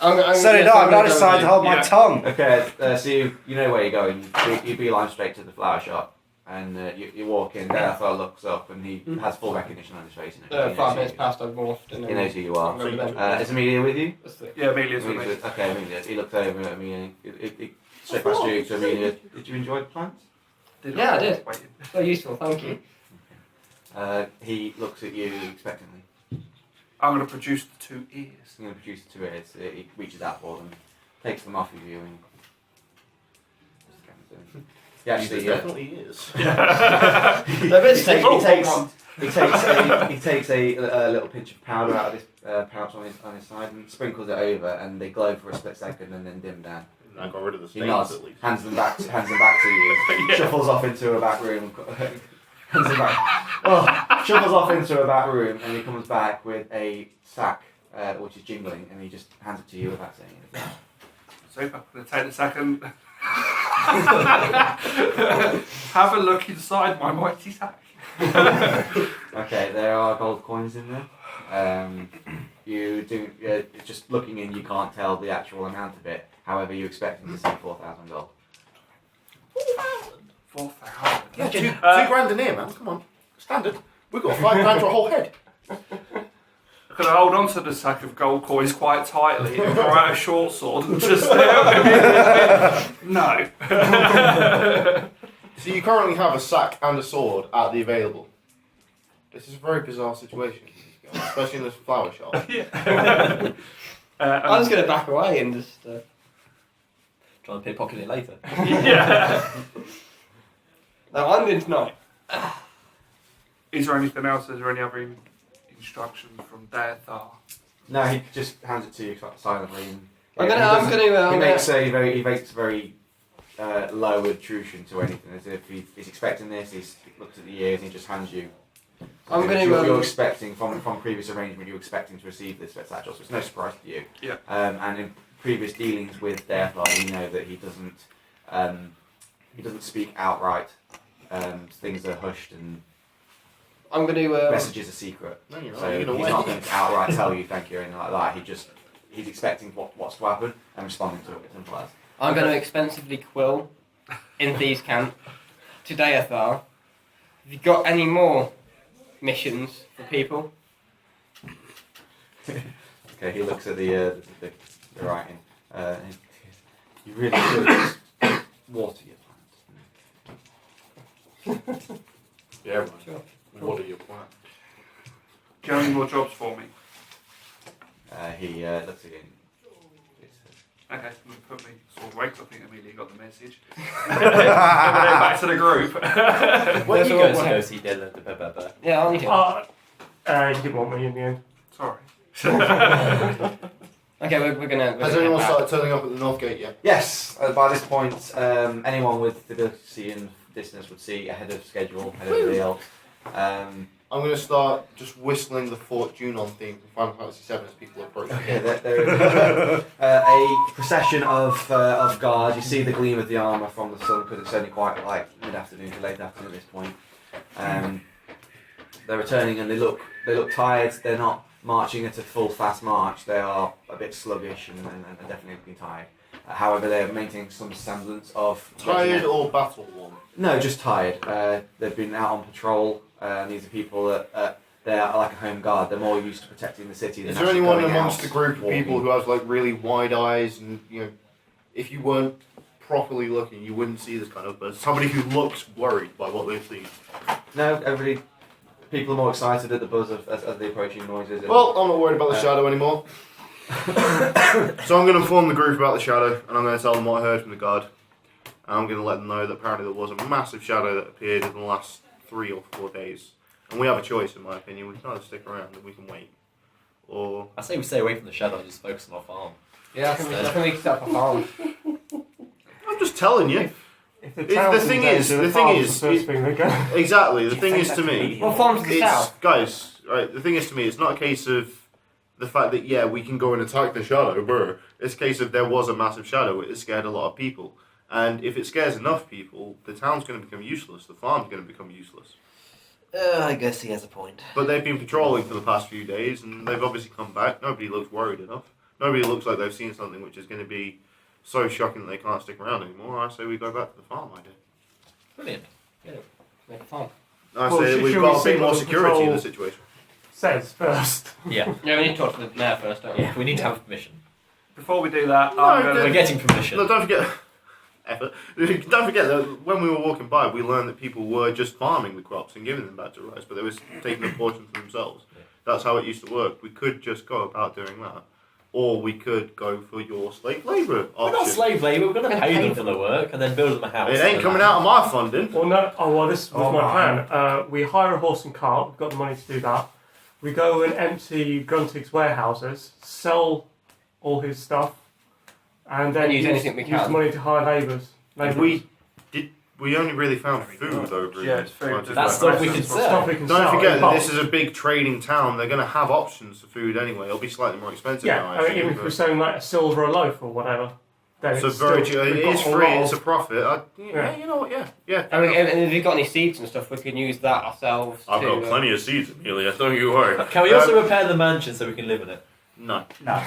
So did I, but I decided to hold my tongue. Okay, so you know where you're going. You beeline straight to the flower shop, and you walk in. Deathar looks up, and he has full recognition on his face. He knows 5 minutes you. past, I've morphed. And He knows who you are. I'm over there. Is Amelia with you? Yeah, Amelia's with me. Okay, Amelia. He looked over at Amelia. He straight past you to Amelia. Did you enjoy the plants? Yeah, I did. So useful, thank you. He looks at you expectantly. I'm going to produce the 2 ears. He's going to produce the 2 ears. He reaches out for them, takes them off of you, and he actually definitely is. They're a bit sticky. he takes a little pinch of powder out of this pouch on his side and sprinkles it over, and they glow for a split second and then dim down. I got rid of the He stains nods, at least. hands them back to you, shuffles off into a back room, shuffles off into a back room, and he comes back with a sack which is jingling, and he just hands it to you without saying anything. Super. I'm going to take the second. Have a look inside my mighty sack. Okay, there are gold coins in there. You do just looking in, you can't tell the actual amount of it. However, you expect to see 4,000 gold. 4,000. Yeah, two grand an ear, man. Come on. Standard. We've got 5 grand for a whole head. Could I hold on to the sack of gold coins quite tightly and draw out a short sword and just No. So you currently have a sack and a sword at the available. This is a very bizarre situation, especially in this flower shop. I'm just going to back away and just... Try and pickpocket it later. Yeah. No, I'm in tonight. Is there anything else? Is there any other instructions from Deathar? No, he just hands it to you silently. And I'm he makes a very low intrusion to anything, as if he's expecting this. He looks at the ears and he just hands you. I'm going to... You're expecting from previous arrangement. You're expecting to receive this satchel, so it's no surprise to you. Yeah. And in previous dealings with Deathar, you know that he doesn't speak outright. Things are hushed and I'm going to. Message is a secret. No, you're not. So You're he's gonna not win. going to outright tell you thank you or anything like that. He's expecting what's to happen and responding to it. Simple as. I'm going to expensively quill in Thieves Camp to Deathar. Have you got any more missions for people? Okay, he looks at the writing. You really should just water your plants. Yeah, man. Sure. What are your plans? Do you have any more jobs for me? He looks again. Okay, I'm going to put me sort of awake. I think Amelia got the message. Back to the group. When That's you all go to right. go see Dylan the Bebebe? Yeah, I'll need it. You didn't want me in the end. Sorry. Okay, we're gonna. Has anyone started turning up at the North Gate yet? Yes, by this point, anyone with the ability to see in distance would see ahead of schedule, ahead of everybody else. I'm going to start just whistling the Fort Junon theme from Final Fantasy VII as people approach. Okay, there is a procession of guards. You see the gleam of the armour from the sun because it's only quite like mid-afternoon to late afternoon at this point. They're returning and they look tired. They're not marching at a full fast march. They are a bit sluggish and definitely looking tired. However, they're maintaining some semblance of Tired or battle worn? No, just tired. They've been out on patrol. These are people that they're like a home guard. They're more used to protecting the city. Is than there actually anyone going amongst out the group of walking. people who has like really wide eyes and if you weren't properly looking, you wouldn't see this kind of person? Somebody who looks worried by what they've seen. No, everybody. People are more excited at the buzz as the approaching noises. And, Well, I'm not worried about the shadow anymore. So I'm going to inform the group about the shadow, and I'm going to tell them what I heard from the guard. And I'm going to let them know that apparently there was a massive shadow that appeared in the last 3 or 4 days. And we have a choice, in my opinion. We can either stick around and we can wait, or I say we stay away from the shadow and just focus on our farm. Yeah, I think we can set up a farm. I'm just telling you. If the The town's thing in is, danger, the thing farm's is, the first thing they go. Exactly. The Do you thing think is to that's me, really Well, farms to the it's south. guys, right? The thing is to me, it's not a case of the fact that we can go and attack the shadow, brr. It's a case of there was a massive shadow. It scared a lot of people, and if it scares enough people, the town's going to become useless. The farm's going to become useless. I guess he has a point. But they've been patrolling for the past few days, and they've obviously come back. Nobody looks worried enough. Nobody looks like they've seen something which is going to be so shocking that they can't stick around anymore. I say we go back to the farm idea. Brilliant. Make a farm. I Well, say should we've we got a see bit more what the security in patrol- the situation. Says first. Yeah. Yeah, we need to talk to the mayor first, don't we? Yeah, we need to have permission. Before we do that, No, I'm don't- We're going getting permission. No, don't forget. Effort. Don't forget that when we were walking by, we learned that people were just farming the crops and giving them back to us, but they were taking a portion for themselves. Yeah. That's how it used to work. We could just go about doing that, or we could go for your slave labour We're not option. slave labour, we're going to pay them for them. the work and then build them a house. It ain't coming out of my funding. Well, no. Oh, well, this was Oh, my man. plan. We hire a horse and cart. We've got the money to do that. We go and empty Gruntig's warehouses, sell all his stuff, and then And use anything we use can. the money to hire labourers. We only really found food over Yeah, in it's food. Manchester. That's stuff we Right. can Stuff sell. we can Don't sell forget in that bulk. this is a big trading town. They're going to have options for food anyway. It'll be slightly more expensive Yeah, now. I mean, even if we're selling like a silver a loaf or whatever, then So it's very still, cheap. It we've is got a free. lot It's a of- profit. Yeah. You know what? Yeah. And if you've got any seeds and stuff, we can use that ourselves. I've got plenty of seeds, Amelia. Don't you worry. Can we also repair the mansion so we can live in it? No. No.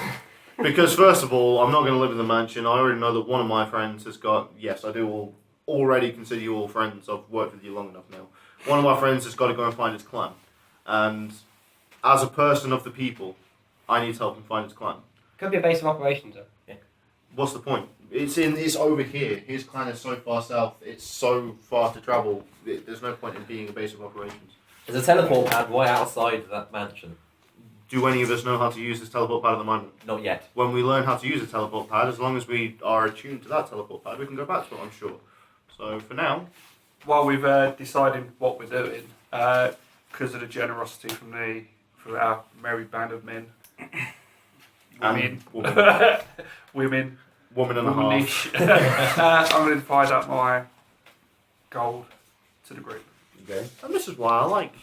Because first of all, I'm not going to live in the mansion. I already know that one of my friends has got. Yes, I do already consider you all friends. I've worked with you long enough now. One of my friends has got to go and find his clan, and as a person of the people, I need to help him find his clan. Could be a base of operations, though. What's the point? It's over here. His clan is so far south. It's so far to travel. There's no point in being a base of operations. There's a teleport pad right outside that mansion. Do any of us know how to use this teleport pad at the moment? Not yet. When we learn how to use a teleport pad, as long as we are attuned to that teleport pad, we can go back to it, I'm sure. So for now, while we've decided what we're doing, because of the generosity from our merry band of men, and women, woman and a half. womanish, I'm going to divide up my gold to the group. Okay. And this is why I like.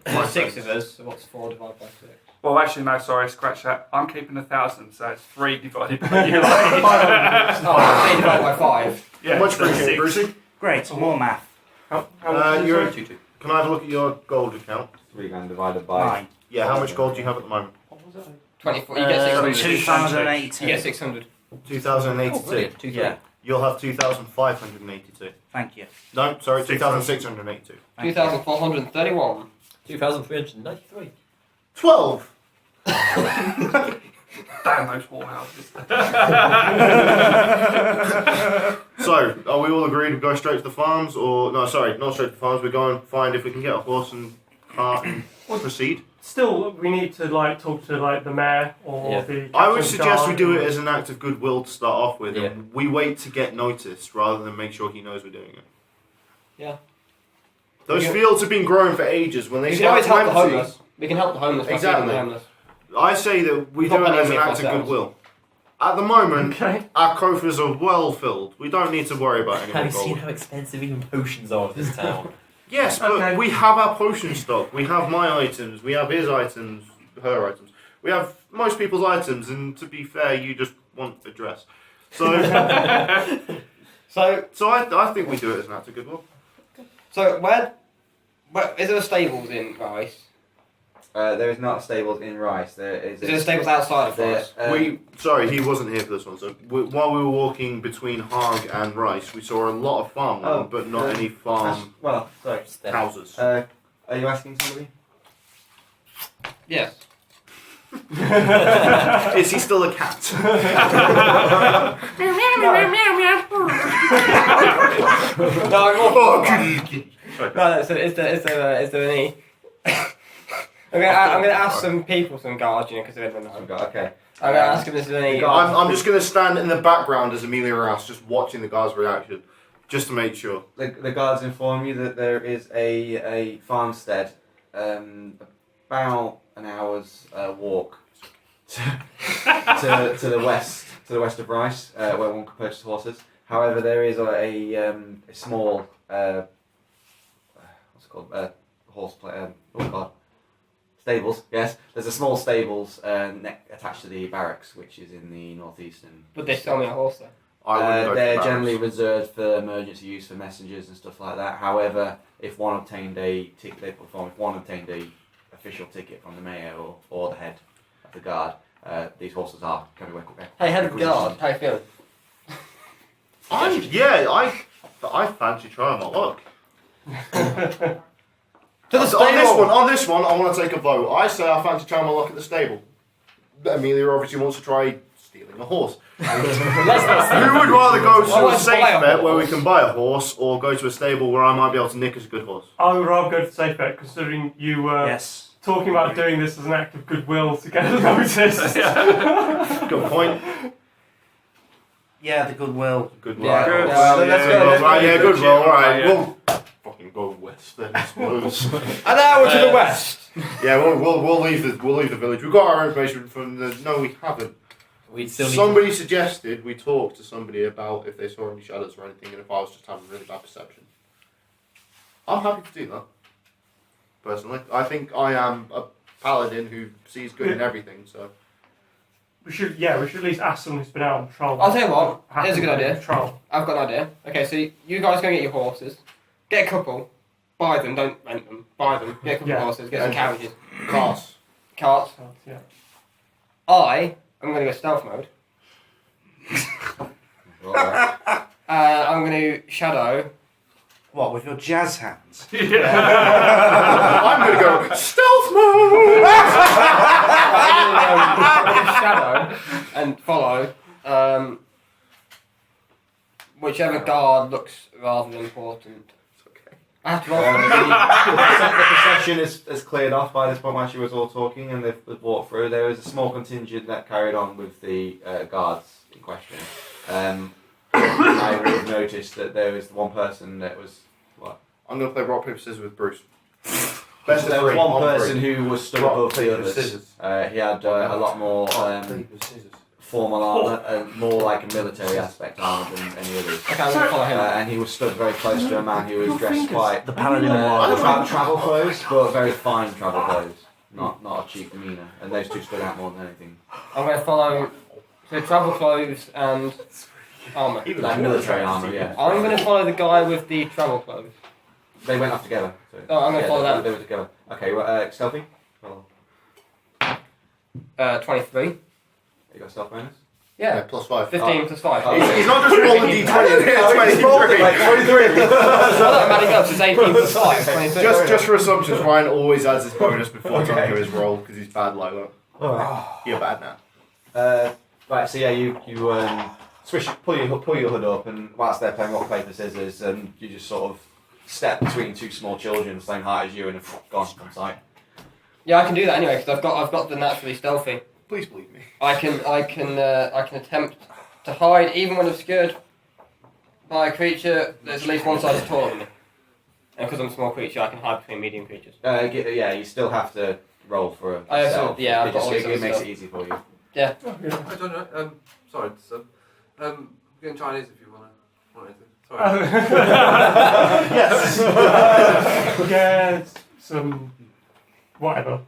There's 6 of us, so what's 4 divided by 6? Well, actually, no, sorry, scratch that. I'm keeping 1,000, so it's 3 divided by you. Like, Oh, 3 divided by 5. yeah, Much so appreciated, 6. Brucey. Great, more math. How much is You're, it? can I have a look at your gold account? 3 grand divided by. 9. Yeah, how much gold do you have at the moment? What was it? 24. You get 600. 2082. You get 600. 2082. Yeah, You'll have 2,582. thank you. No, sorry, 2,682. Thank you. 2,431. 2,393. 12! Damn those whorehouses. So, are we all agreed to go straight to the farms, or no? Sorry, not straight to the farms. We're going to find if we can get a horse and cart and proceed. Still, we need to like talk to like the mayor or Yeah. the. I would captain's suggest we guard do it and- as an act of goodwill to start off with, Yeah. and we wait to get noticed rather than make sure he knows we're doing it. Yeah. Those You- fields have been growing for ages. When they We can always start help to the empty, homeless. We can help the homeless by Exactly. feeding the homeless. I say that we We've do got it plenty as of an money act of ourselves. goodwill. At the moment, Okay. our coffers are well filled. We don't need to worry about any more Have you seen gold. how expensive even potions are in this town? Yes, but Okay. we have our potion stock. We have my items. We have his items. Her items. We have most people's items, and to be fair, you just want a dress. So, So, I think we do it as an act of goodwill. where is there stables in Rice? There is not stables in Rice. There is. Is there stables outside of there, Rice? Sorry, he wasn't here for this one. So while we were walking between Hague and Rice, we saw a lot of farmland, Oh, but not any farm well, sorry. houses. Are you asking somebody? Yes. Is he still a cat? No, so is there any? I'm gonna ask some people, some guards, because they're in the know. Okay. I'm gonna ask if there's any. I'm just going to stand in the background as Amelia Rouse, just watching the guards' reaction, just to make sure. The guards inform you that there is a farmstead about an hour's walk to the west of Rice, where one can purchase horses. However, there is a small what's it called, horse play. Oh God, stables. Yes, there's a small stables attached to the barracks, which is in the northeastern. Would they sell me a horse though? I wouldn't go to They're the barracks. generally reserved for emergency use for messengers and stuff like that. However, if one obtained a ticket, they perform. If one obtained a official ticket from the mayor or the head of the guard, these horses are kind of Hey, head of guard, how you feeling? I fancy trying my luck. To the On this one, I want to take a vote. I say I fancy trying my luck at the stable. Amelia obviously wants to try stealing a horse. Who would rather go to a safe bet where we can buy a horse, or go to a stable where I might be able to nick us a good horse? I would rather go to safe bet, considering you were Yes. talking about doing this as an act of goodwill to get noticed. Good point. Yeah, the goodwill. Good Yeah, luck. good. Well, So let's yeah, go, good let's luck. go. Yeah, good roll. All right, Yeah. we'll fucking go west then, I suppose. An hour to the west. Yeah, we'll leave the village. We've got our information from the. No, we haven't. We'd still need Somebody suggested we talk to somebody about if they saw any shadows or anything, and if I was just having really bad perception. I'm happy to do that. Personally, I think I am a paladin who sees good in everything. So We should at least ask someone who's been out on patrol. I'll tell you what, Happy here's a good with idea. Patrol. I've got an idea. Okay, so you guys go and get your horses. Get a couple. Buy them, don't rent them. Buy them. Get a couple Yeah. of horses. Get some Okay. carriages. class. Carts. Yeah. I'm going to go stealth mode. Alright. I'm going to shadow. What, with your jazz hands? I'm gonna go stealth mode. I'm going to shadow and follow whichever guard looks rather important. I have to roll for The procession is cleared off by this point while she was all talking and they've walked through. There was a small contingent that carried on with the guards in question. I would have noticed that there was one person that was... I'm gonna play rock paper scissors with Bruce. Best there of was three. one on person three. who was stood Rock, above the paper, others. scissors. He had a lot more Paper, scissors. formal armour, more like a military aspect armour than any others. Okay, I'm going to follow him. And he was stood very close to a man who was dressed quite The paladin was. travel clothes, but very fine travel clothes, not a cheap demeanour. And those two stood out more than anything. I'm going to follow so travel clothes and armour. Like military armour, yeah. I'm going to follow the guy with the travel clothes. They went off together. So. Oh, I'm gonna follow they, that. They were together. Okay, well, stealthy? Well, 23. you got stealth bonus? Yeah. plus 5. 15 plus 5. Oh. He's not just rolling d20. It's 23. Like 23. I'm adding up, so it's 18 plus 5. 23. Just for assumptions, Ryan always adds his bonus before Okay. time to his roll because he's bad like that. Alright. You're bad now. Right, so yeah, you swish, pull your hood up, and whilst they're playing rock, paper, scissors, you just sort of step between two small children, the same height as you, and gone from sight. Yeah, I can do that anyway because I've got the naturally stealthy. Please believe me. I can attempt to hide even when obscured by a creature that's at least one size taller than me. And because I'm a small creature, I can hide between medium creatures. Yeah, you still have to roll for a Oh, stealth. yeah, I've it got just all these it makes other it easy for you. Yeah. I don't know. Sorry, so, we're going Chinese if you want anything. Sorry. Yes. Get some whatever.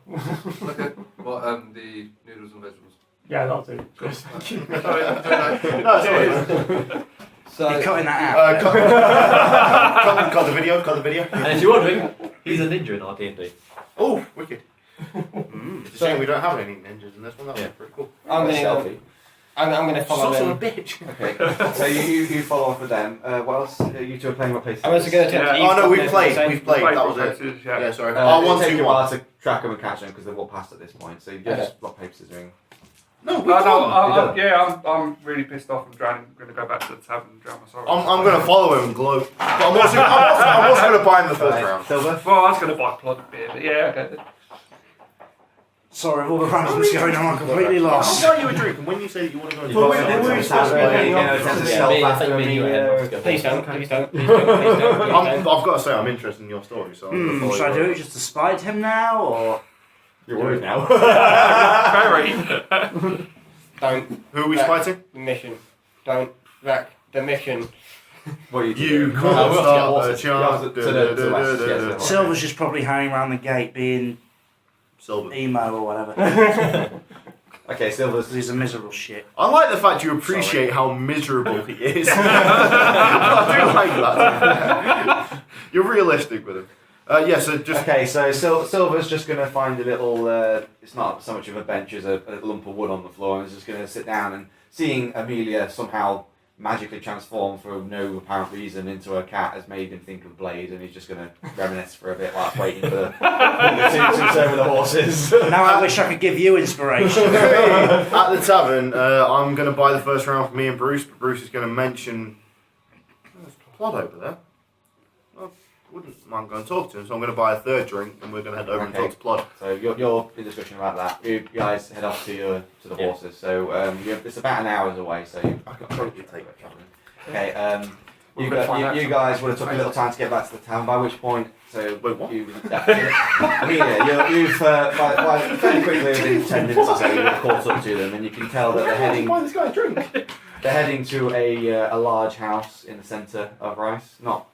Okay. What? The noodles and vegetables. Yeah, that'll do. Sorry, I don't know. No, sorry. So You're cutting that out. Cut the video. Cut the video. And if you're wondering, he's a ninja in our D&D. Oh, wicked. It's a shame we don't have any ninjas in this one. That was pretty cool. I'm gonna Stealthy. I'm gonna follow Son of them. a bitch. Okay, so you follow on with them. What else? You two are playing what place? I'm also gonna attempt to Oh no, eavesdrop we've this played. same- We've played. That was it. Places, yeah. Yeah, sorry. It'll 1, take 2, you a 1. while to track them and catch them because they've walked past at this point. So you just block paper scissoring. No, we No, don't. I'm really pissed off. I'm going to go back to the tavern and drown my sorrows. I'm going to follow him and gloat. But I'm also going to buy him the first round. Silver. Well, I was going to buy plot beer, but yeah, okay. Sorry, with all the randomness going on, I'm completely I'll lost. buy you a drink, and when you say that you want to go into Well, the tavern, we're supposed to be hanging on. I think me and you are heading off together. Please don't, please don't, please don't, please don't, please I've don't. got to say I'm interested in your story, so I'm going to follow Should I you. do it just to spite him now, or You're worried now. Very. Don't. Who are we Back. fighting? The mission. Don't wreck the mission. What are you You doing? can't we'll have to get stop a horses. chance. To the west, yes, the west. Silver's just probably hanging around the gate being Silver. emo or whatever. Okay, Silver's. Because he's a miserable shit. I like the fact you appreciate how miserable he is. I do like that. You're realistic with him. Yeah, so just Okay, so Silver's just going to find a little, it's not so much of a bench as a lump of wood on the floor, and is just going to sit down, and seeing Amelia somehow magically transform for no apparent reason into a cat has made him think of Blade, and he's just going to reminisce for a bit while waiting for the to turn with the horses. Now I wish I could give you inspiration. at the tavern, I'm going to buy the first round for me and Bruce, but Bruce is going to mention there's Plod over there. I wouldn't mind going to talk to him, so I'm going to buy a third drink, and we're going to head over and Okay. talk to Plod. So you're in discussion about that. You guys head off to the Yeah. horses. So it's about an hour's away. So I can probably take it. okay. We're gonna find out You some- guys would have took a little time to get back to the town. By which point, so Wait, what? you've fairly quickly within 10 minutes or so, you've caught up to them, and you can tell that they're heading. Buy this guy a drink. They're heading to a large house in the centre of Rice. Not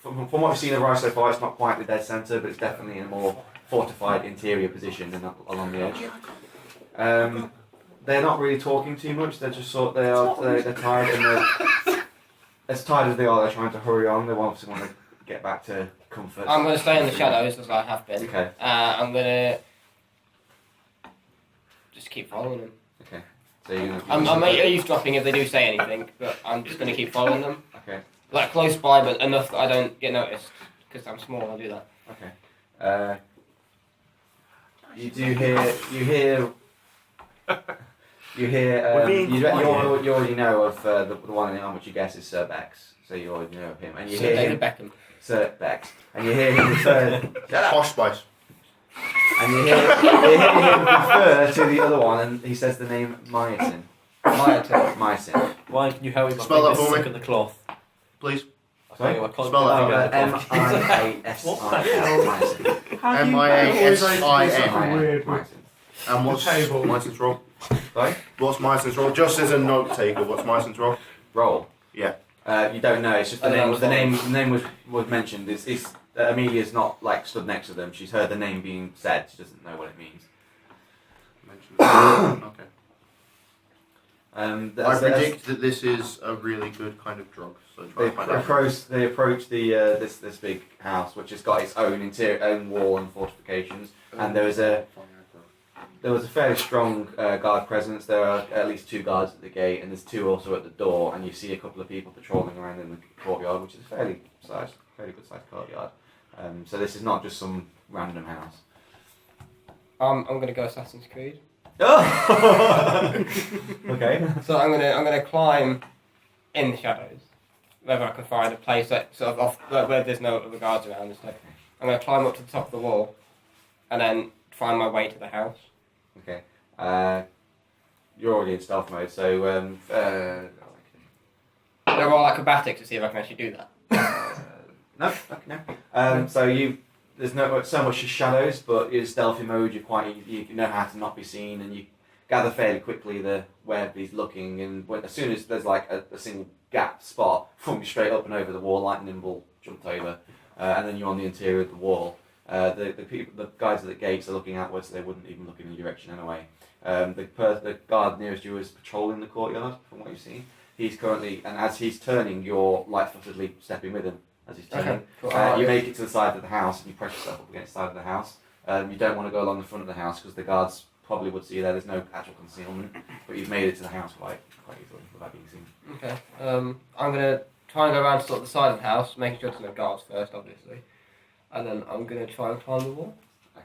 from what we've seen of Rice so far, it's not quite the dead centre, but it's definitely in a more fortified interior position than along the edge. They're not really talking too much. They're just they're tired, and they're as tired as they are. They're trying to hurry on. They obviously want to get back to comfort. I'm going to stay in the shadows as I have been. Okay. I'm going to just keep following them. Okay. So you're I'm eavesdropping if they do say anything, but I'm just going to keep following them. Okay. Like close by, but enough that I don't get noticed. Because I'm small, I'll do that. Okay. You hear. We're being You quiet. already know of the one on which you guess is Sir Bex, so you already know of him, and you Sir hear David him, Beckham. Sir Bex, and you hear him refer, Posh Spice. and you hear him refer to the other one, and he says the name Myosin. Myosin. Why can you help me? My Spell that fingers for me. stuck in the cloth. Please. I can't Spell that get for the cloth. M-I-A-S-I-N. M-I-A-S-I-N. Weird. Myosin. And what's Table. Myson's role? Sorry? What's Myson's role? Just as a note taker, what's Myson's role? Roll. Yeah. You don't know. It's just the I name. know, The name was mentioned. It's Amelia's not like stood next to them. She's heard the name being said. She doesn't know what it means. Okay. I That's- predict that this is a really good kind of drug. So try They and find out. approach the this big house, which has got its own wall and fortifications, and there was a fairly strong guard presence. There are at least 2 guards at the gate, and there's 2 also at the door. And you see a couple of people patrolling around in the courtyard, which is a fairly good sized courtyard. So this is not just some random house. I'm gonna go Assassin's Creed. Okay. So I'm gonna climb in the shadows, whether I can find a place that sort of off where there's no other guards around and stuff. I'm gonna climb up to the top of the wall, and then find my way to the house. Okay. You're already in stealth mode, so They're all acrobatics to see if I can actually do that. no. So there's no so much as shadows, but in stealthy mode, you know how to not be seen, and you gather fairly quickly where he's looking, and as soon as there's like a single gap spot, you're straight up and over the wall, like nimble, jumped over, and then you're on the interior of the wall. The guys at the gates are looking outwards, so they wouldn't even look in your direction anyway. The guard nearest you is patrolling the courtyard, from what you've seen. He's currently, and as he's turning, you're light-footedly stepping with him as he's turning. Okay, cool. You make it to the side of the house, and you press yourself up against the side of the house. You don't want to go along the front of the house, because the guards probably would see you there. There's no actual concealment, but you've made it to the house quite easily without being seen. Okay. I'm gonna try and go around to sort of the side of the house, making sure there's no guards first, obviously, and then I'm gonna try and climb the wall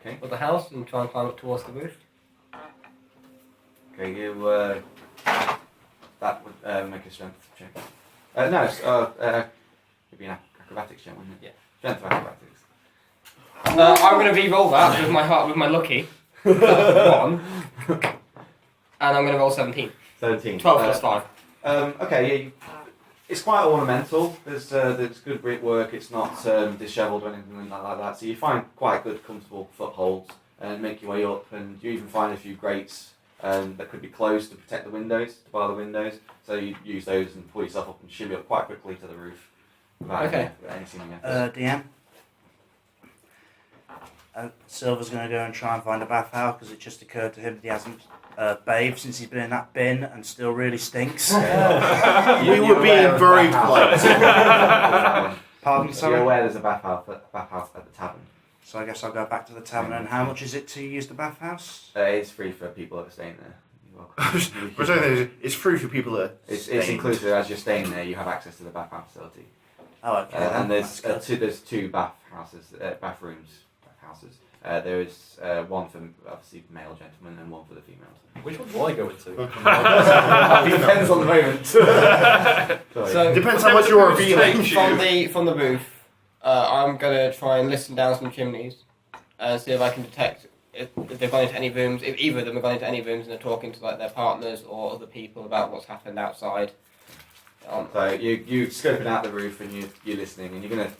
Okay. of the house and try and climb up towards the roof. Okay, that would make a strength check. It'd be an acrobatics check, wouldn't it? Yeah. Strength or acrobatics. I'm gonna re-roll that with my lucky. That's 1. And I'm gonna roll 17. 17. 12 plus 5. Okay, it's quite ornamental. There's good brickwork. It's not dishevelled or anything like that. So you find quite good, comfortable footholds and make your way up. And you even find a few grates that could be closed to protect the windows, to bar the windows. So you use those and pull yourself up and shimmy up quite quickly to the roof. Without any seeming effort. DM. Silver's going to go and try and find a bathhouse because it just occurred to him that he hasn't bathed since he's been in that bin and still really stinks. We were being very polite. Pardon, You're sorry? aware there's a bathhouse at the tavern. So I guess I'll go back to the tavern. And how much is it to use the bathhouse? It's free for people that are staying there. You're welcome. We're saying it's free for people that It's staying. inclusive. As you're staying there, you have access to the bathhouse facility. Oh, okay. And there's That's good. there's 2 bathrooms. There is one for obviously male gentlemen and one for the females. Which one will I go into? Depends on the moment. Sorry. So Depends how much you're revealing. from the roof, I'm gonna try and listen down some chimneys and see if I can detect if they've gone into any rooms. If either of them have gone into any rooms and they're talking to like their partners or other people about what's happened outside. So you scoping out the roof and you're listening and you're gonna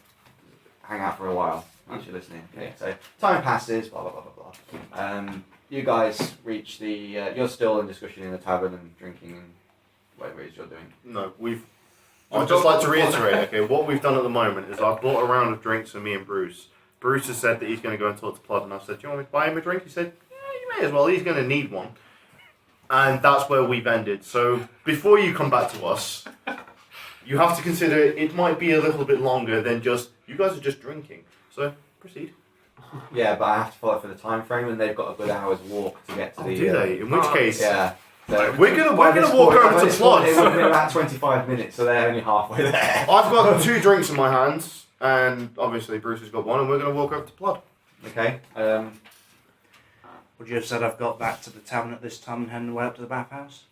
hang out for a while once you're listening. Okay. So time passes. Blah blah blah blah blah. You guys reach the. You're still in discussion in the tavern and drinking and whatever it is you're doing. No, I'd just like to reiterate, okay, what we've done at the moment is I've bought a round of drinks for me and Bruce. Bruce has said that he's going to go and talk to Plod, and I've said, do you want me to buy him a drink? He said, yeah, you may as well, he's going to need one. And that's where we've ended. So, before you come back to us, you have to consider it might be a little bit longer than just, you guys are just drinking. So, proceed. Yeah, but I have to follow for the time frame, and they've got a good hour's walk to get to the. Do they? In which case, Yeah. So we're gonna by this walk point- over by to this point, Plod. It would have been about 25 minutes, so they're only halfway there. I've got 2 drinks in my hands, and obviously Bruce has got one, and we're going to walk over to Plod. Okay. Would you have said I've got back to the tavern at this time and heading way up to the bathhouse?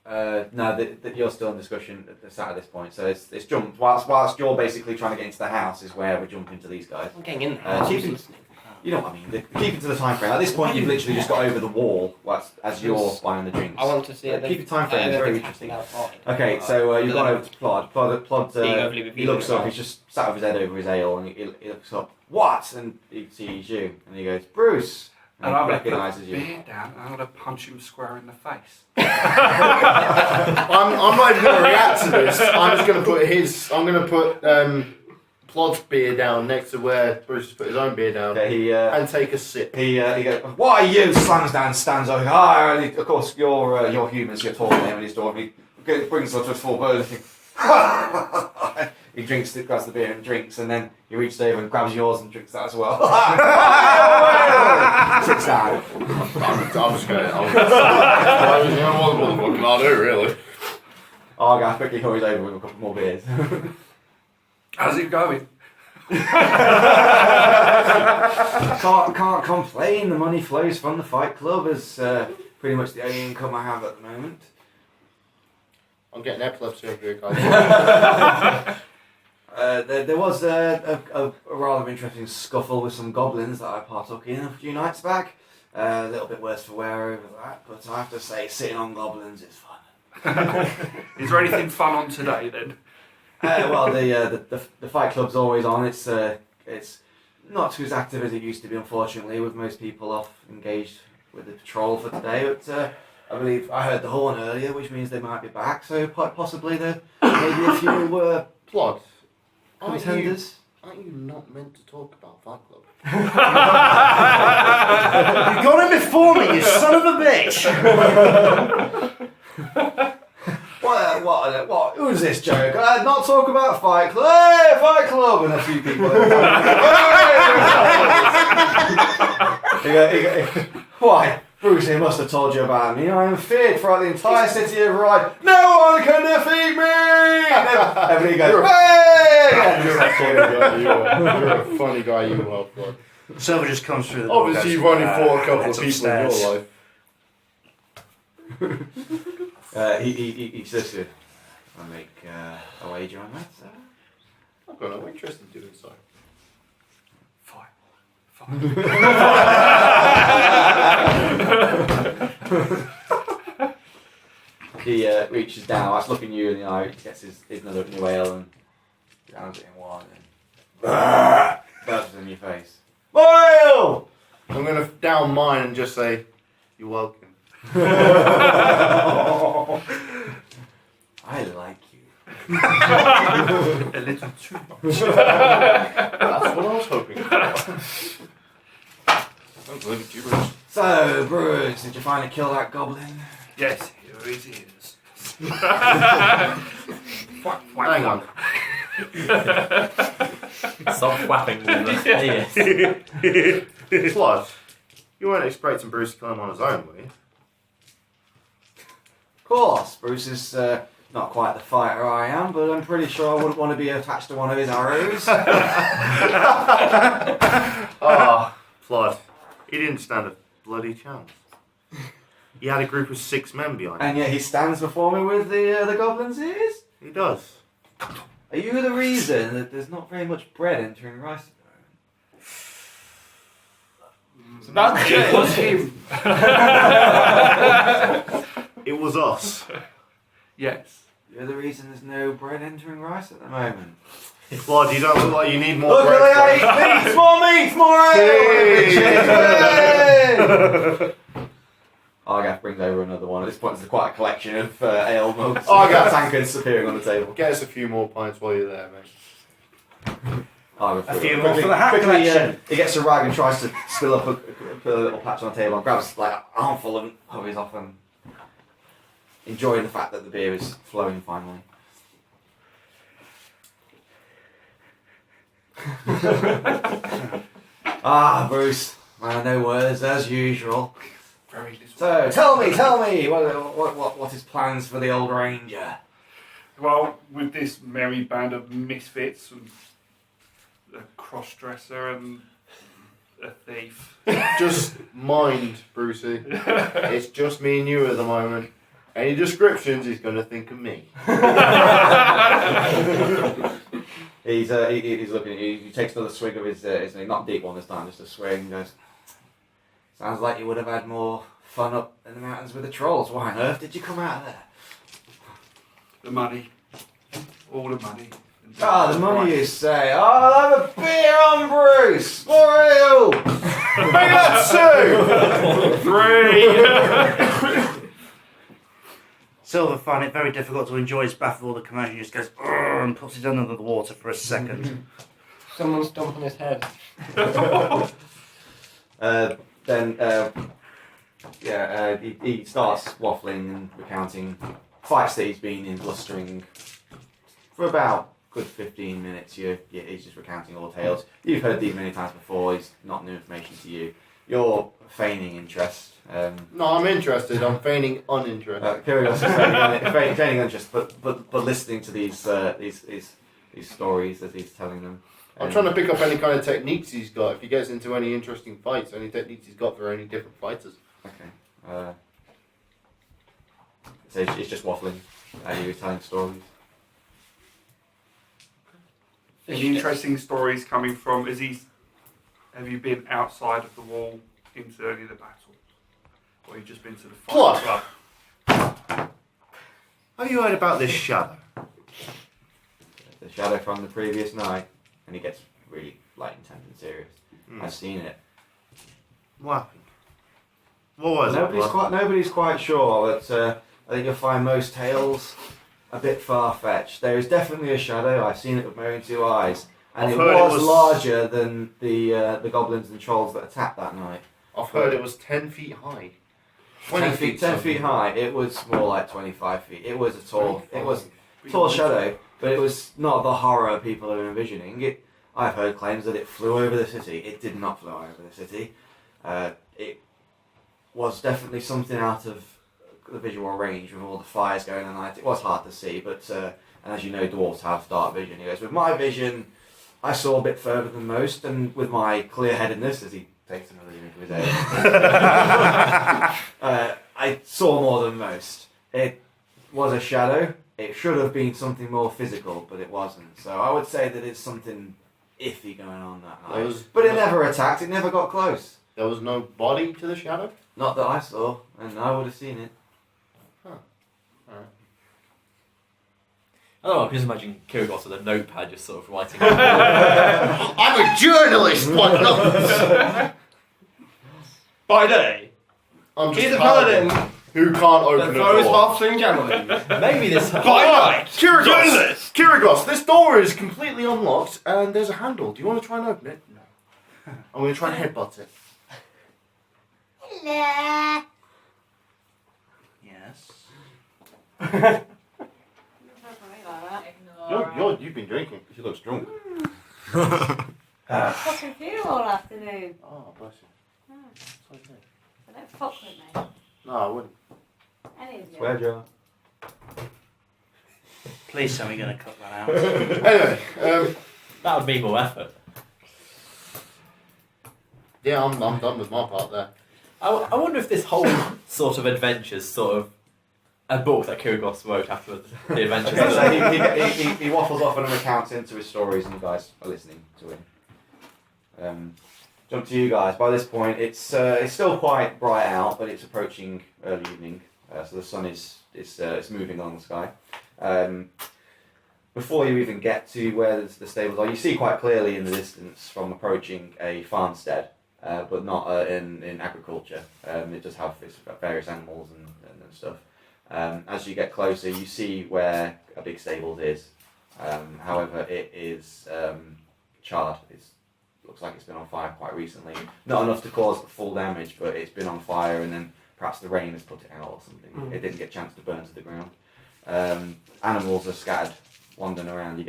No, you're still in discussion at this point. So it's jumped. Whilst you're basically trying to get into the house, is where we're jumping to these guys. I'm getting in there. She's listening. You know what I mean? Keep it to the time frame. At this point, you've literally just got over the wall as you're buying the drinks. I want to see it. Keep your time frame. It's very interesting. Okay, so so you've gone over to Plod. Plod Being overly he revealing looks up. about- He's just sat with his head over his ale, and he looks up. What? And he sees you, and he goes, Bruce. And And I'm he going to put recognises the you. beer down and I'm going to punch him square in the face. I'm not even going to react to this. I'm just going to put Plod's beer down next to where Bruce has put his own beer down and take a sip. He goes, "What are you?" Slams down, stands up. Of course, you're humans. You're taller than him, and he's dwarf. He brings us to a full bird. He drinks it, grabs the beer and drinks, and then he reaches over and grabs yours and drinks that as well. Sits down. I'm just going to... I'll do, really. Argath quickly hurries over with a couple more beers. How's it going? Can't complain. The money flows from the Fight Club as pretty much the only income I have at the moment. I'm getting epilepsy over here, guys. There was a rather interesting scuffle with some goblins that I partook in a few nights back. A little bit worse for wear over that, but I have to say, sitting on goblins is fun. Is there anything fun on today then? Well, the Fight Club's always on. It's not too as active as it used to be, unfortunately, with most people off engaged with the patrol for today. But I believe I heard the horn earlier, which means they might be back. So possibly there maybe a few Plod, contenders. aren't you not meant to talk about Fight Club? You got it before me, you son of a bitch! What? Who's this joke? Not talk about Fight Club. Hey, Fight Club! And a few people. Why? Bruce, he must have told you about me. I am feared throughout the entire city of Ride. No one can defeat me! And everybody goes, hey! You're a funny guy, you are, Plod. Silver just comes through the door. Obviously, you've only fought a couple of people in your life. He says to I make a wager on that, sir. I've got no interest in doing so. Fine. He reaches down, starts looking you in the eye, gets his another new ale and drowns it in wine and bursts in your face. Boil! I'm going to down mine and just say, you're welcome. I like you. A little too much. That's what I was hoping for. I'm going to Bruce. So, Bruce, did you finally kill that goblin? Yes, here it is. Hang on. Stop whapping with us. Yes. Plod, you weren't expecting Bruce to kill him on his own, were you? Of course, Bruce is not quite the fighter I am, but I'm pretty sure I wouldn't want to be attached to one of his arrows. Plod, he didn't stand a bloody chance. He had a group of 6 men behind him. And yet he stands before me with the goblin's ears? He does. Are you the reason that there's not very much bread entering rice at the moment? It was him. It was us. Yes. You're the reason there's no bread entering rice at the moment. Plod, you don't look like you need more Look bread. at the meat! More meat! More ale! Argath brings over another one. At this point, there's quite a collection of ale mugs. Argath. Tankards appearing on the table. Get us a few more pints while you're there, mate. Argath A few more for the hat quickly, collection. he gets a rag and tries to spill up a little patch on the table and grabs like a armful and hurries off and enjoying the fact that the beer is flowing finally. Bruce. No words as usual. Very little. So tell me, what is plans for the old ranger? Well, with this merry band of misfits, and a cross-dresser and a thief. Just mind, Brucey. It's just me and you at the moment. Any descriptions, he's going to think of me. He's looking at you. He takes another swig of his not deep one this time, just a swig, and goes, sounds like you would have had more fun up in the mountains with the trolls. Why on earth did you come out of there? The money. All the money. The money you say. I'll have a beer on Bruce. More ale. Bring that 3. Silver found it very difficult to enjoy his bath with all the commotion. He just goes "Urgh," and puts it under the water for a second. Someone stomp on his head. He starts waffling and recounting fights that he's been in, blustering for about good 15 minutes. He's just recounting all tales. You've heard these many times before. He's not new information to you. You're feigning interest. No, I'm interested. I'm feigning uninterest. Curious, feigning interest, but listening to these stories as he's telling them. I'm trying to pick up any kind of techniques he's got. If he gets into any interesting fights, any techniques he's got for any different fighters. Okay. So it's just waffling. He was telling stories. Any interesting stories coming from? Have you been outside of the wall into any of the battles, or you just been to the fight club? Have you heard about this shadow? The shadow from the previous night, and he gets really intense and serious. I've seen it. What happened? What was Nobody's quite sure, but I think you'll find most tales a bit far-fetched. There is definitely a shadow. I've seen it with my own two eyes, and it was larger than the goblins and trolls that attacked that night. I've heard it was 10 feet high. 10 feet high. It was more like 25 feet. It was a tall shadow, but it was not the horror people are envisioning. I've heard claims that it flew over the city. It did not fly over the city. It was definitely something out of the visual range with all the fires going on at night. It was hard to see, but and as you know, dwarves have dark vision. He goes, with my vision, I saw a bit further than most, and with my clear-headedness, as he takes another unit of his own, I saw more than most. It was a shadow. It should have been something more physical, but it wasn't. So I would say that it's something iffy going on that night. But it never attacked. It never got close. There was no body to the shadow? Not that I saw, and I would have seen it. I don't know, I can just imagine Kirigos with a notepad just sort of writing. I'm a journalist, what not? By day, I'm just he's a paladin who can't open that a throws door. halfling javelins. Maybe this. By night, Kirigos, this door is completely unlocked and there's a handle. Do you want to try and open it? No. I'm going to try and headbutt it. Hello. Yes. You've been drinking. She looks drunk. What's with you all afternoon? Oh, bless you. Oh, So good. so don't fuck with me. No, I wouldn't. Any of you. Swear jar. Please tell me you're going to cut that out. Anyway, That would be more effort. yeah, I'm done with my part there. I wonder if this whole sort of adventure's sort of a book that Kirigos wrote after the adventures. So he waffles off and recounts into his stories, and you guys are listening to him. Jump to you guys. By this point, it's still quite bright out, but it's approaching early evening, so the sun is moving along the sky. Before you even get to where the stables are, you see quite clearly in the distance from approaching a farmstead, but not in agriculture. It does have various animals and stuff. As you get closer, you see where a big stables is. However, it is charred. It looks like it's been on fire quite recently. Not enough to cause full damage, but it's been on fire, and then perhaps the rain has put it out or something. It didn't get a chance to burn to the ground. Animals are scattered, wandering around. You've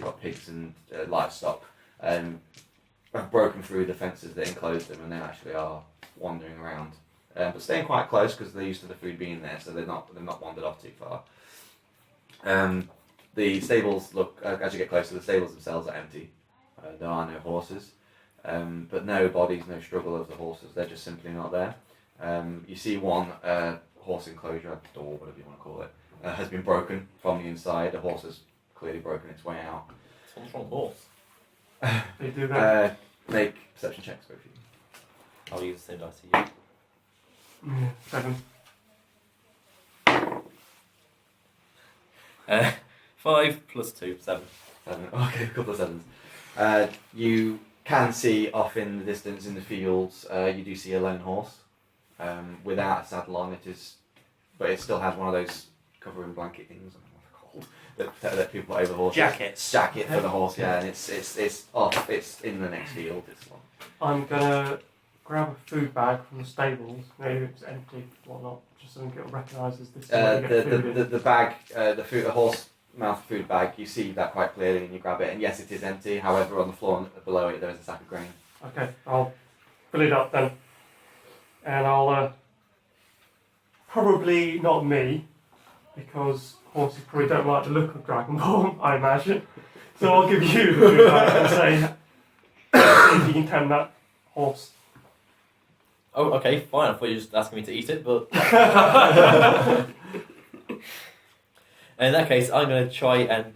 got pigs and livestock. Have broken through the fences that enclose them, and they actually are wandering around. But staying quite close because they're used to the food being there, so they've not wandered off too far. The stables look, as you get closer, the stables themselves are empty. There are no horses, but no bodies, no struggle of the horses. They're just simply not there. You see one horse enclosure, door, whatever you want to call it, has been broken from the inside. The horse has clearly broken its way out. What's wrong with horse? They do that. Make perception checks, both of you. I'll use the same dice as you. 7. 5 plus 2, 7. 7. Okay, a couple of sevens. You can see off in the distance in the fields, you do see a lone horse without a saddle on. But it still has one of those covering blanket things. I don't know what they're that people put over horses. Jackets. Jacket for the horse, yeah, and it's off. It's in the next field. It's one. I'm gonna grab a food bag from the stables, maybe it's empty, whatnot, just so it recognises this is where you get food in. The bag, the horse mouth food bag. You see that quite clearly, and you grab it. And yes, it is empty. However, on the floor below it, there is a sack of grain. Okay, I'll fill it up then. And I'll, probably not me, because horses probably don't like the look of Dragon Ball, I imagine. So I'll give you the food bag and say, see if you can tend that horse. Oh, okay, fine. I thought you were just asking me to eat it, but in that case, I'm going to try and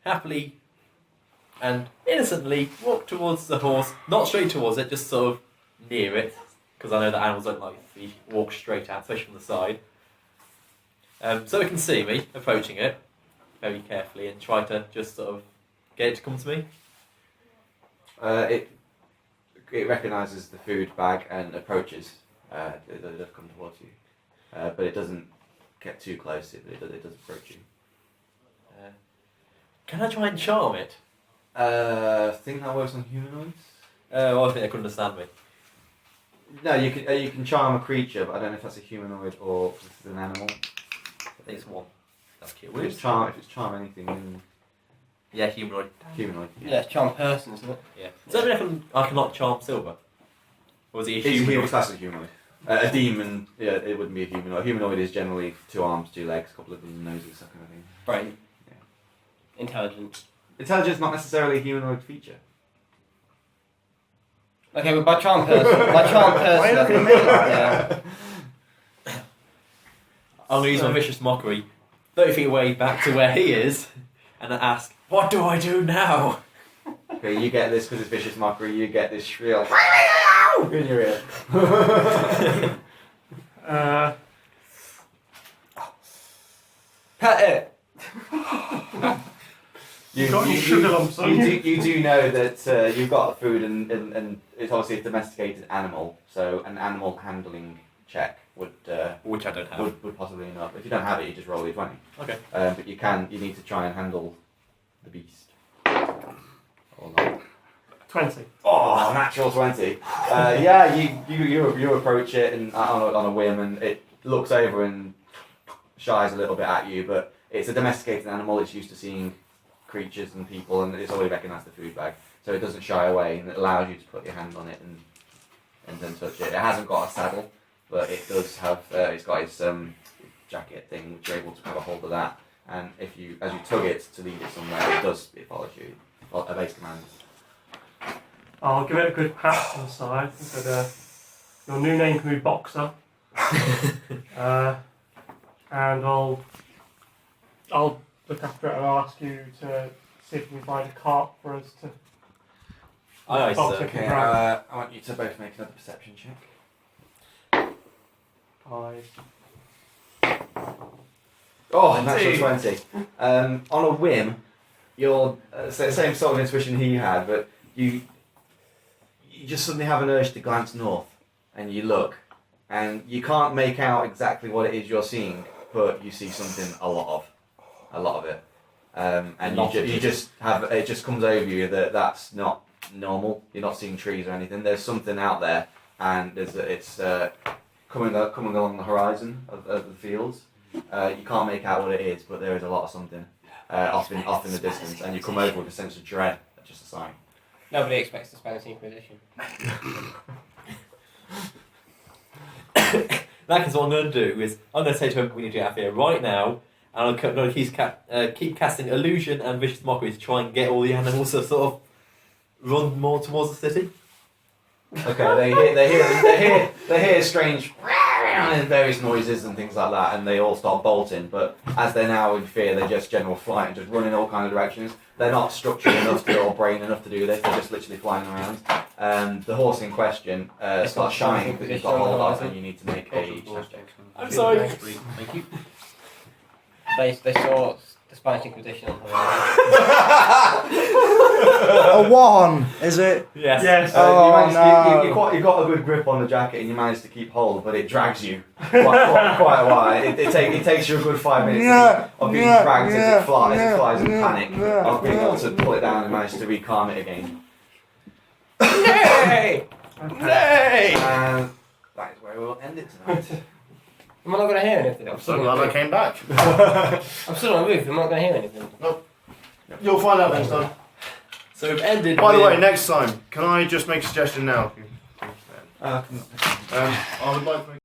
happily and innocently walk towards the horse, not straight towards it, just sort of near it, because I know that animals don't like to walk straight out, especially from the side. So it can see me approaching it very carefully and try to just sort of get it to come to me. It recognises the food bag and approaches. It does come towards you, but it doesn't get too close. It does approach you. Can I try and charm it? Think that works on humanoids. Well, I think they couldn't understand me. No, you can charm a creature, but I don't know if that's a humanoid or if it's an animal. I think it's one. That's cute. If it's charm anything, then Yeah, humanoid. humanoid. Yeah, charm person, isn't it? Yeah. Does that mean I cannot charm Silver? Or is he a He humanoid? was classed as a humanoid. A demon, yeah, it wouldn't be a humanoid. A humanoid is generally 2 arms, 2 legs, a couple of noses, that kind of thing. Brain. Yeah. Intelligence. Intelligence not necessarily a humanoid feature. Okay, but by charm person, I think, yeah. I'm going to use my vicious mockery 30 feet away back to where he is and ask, what do I do now? Okay, you get this because it's vicious mockery, you get this shrill in your ear. Pet it! You do know that you've got the food and it's obviously a domesticated animal, so an animal handling check would Which I don't have. would possibly enough. If you don't have it, you just roll your 20. Okay. But you need to try and handle the beast. Or not. 20. Oh, natural 20. Yeah, you approach it and on a whim, and it looks over and shies a little bit at you, but it's a domesticated animal. It's used to seeing creatures and people, and it's already recognised the food bag, so it doesn't shy away, and it allows you to put your hand on it and then touch it. It hasn't got a saddle, but it does have. It's got its jacket thing, which you're able to grab a hold of that, and as you tug it to lead it somewhere, it follows you. Obeys commands. I'll give it a good pat on the side and said, your new name can be Boxer. And I'll look after it and I'll ask you to see if you can find a cart for us to... Aye, box sir. it and Okay, drag. I want you to both make another perception check. Oh, natural 20. On a whim, you're same sort of intuition he had, but you just suddenly have an urge to glance north, and you look, and you can't make out exactly what it is you're seeing, but you see something a lot of it, and you just have it just comes over you that that's not normal. You're not seeing trees or anything. There's something out there, and it's coming along the horizon of the fields. You can't make out what it is, but there is a lot of something off in the distance, and you come over with a sense of dread. Just a sign. Nobody expects the Spanish Inquisition. That is what I'm going to do is I'm going to say to him we need to get out of here right now, and I'm going to keep casting illusion and vicious mockery to try and get all the animals to sort of run more towards the city. Okay, they hear strange and various noises and things like that, and they all start bolting. But as they're now in fear, they just general flight and just run in all kind of directions. They're not structured enough or brain enough to do this. They're just literally flying around. The horse in question starts shining that you've got hold of, and you need to make a check. I'm sorry. Thank you. They saw the Spanish Inquisition on the A a 1, is it? Yes. Yes. Oh, you managed no. you got a good grip on the jacket and you managed to keep hold, but it drags you quite a while. It takes you a good 5 minutes of being dragged as it flies in panic, of being able to pull it down and manage to recalm it again. Nay! Nay! And that is where we'll end it tonight. Am I not going to hear anything? I'm so glad I came back. I'm still on the roof. I'm not going to hear anything. You'll find out next time. So we've ended. By the with- way, next time, can I just make a suggestion now? I would like to make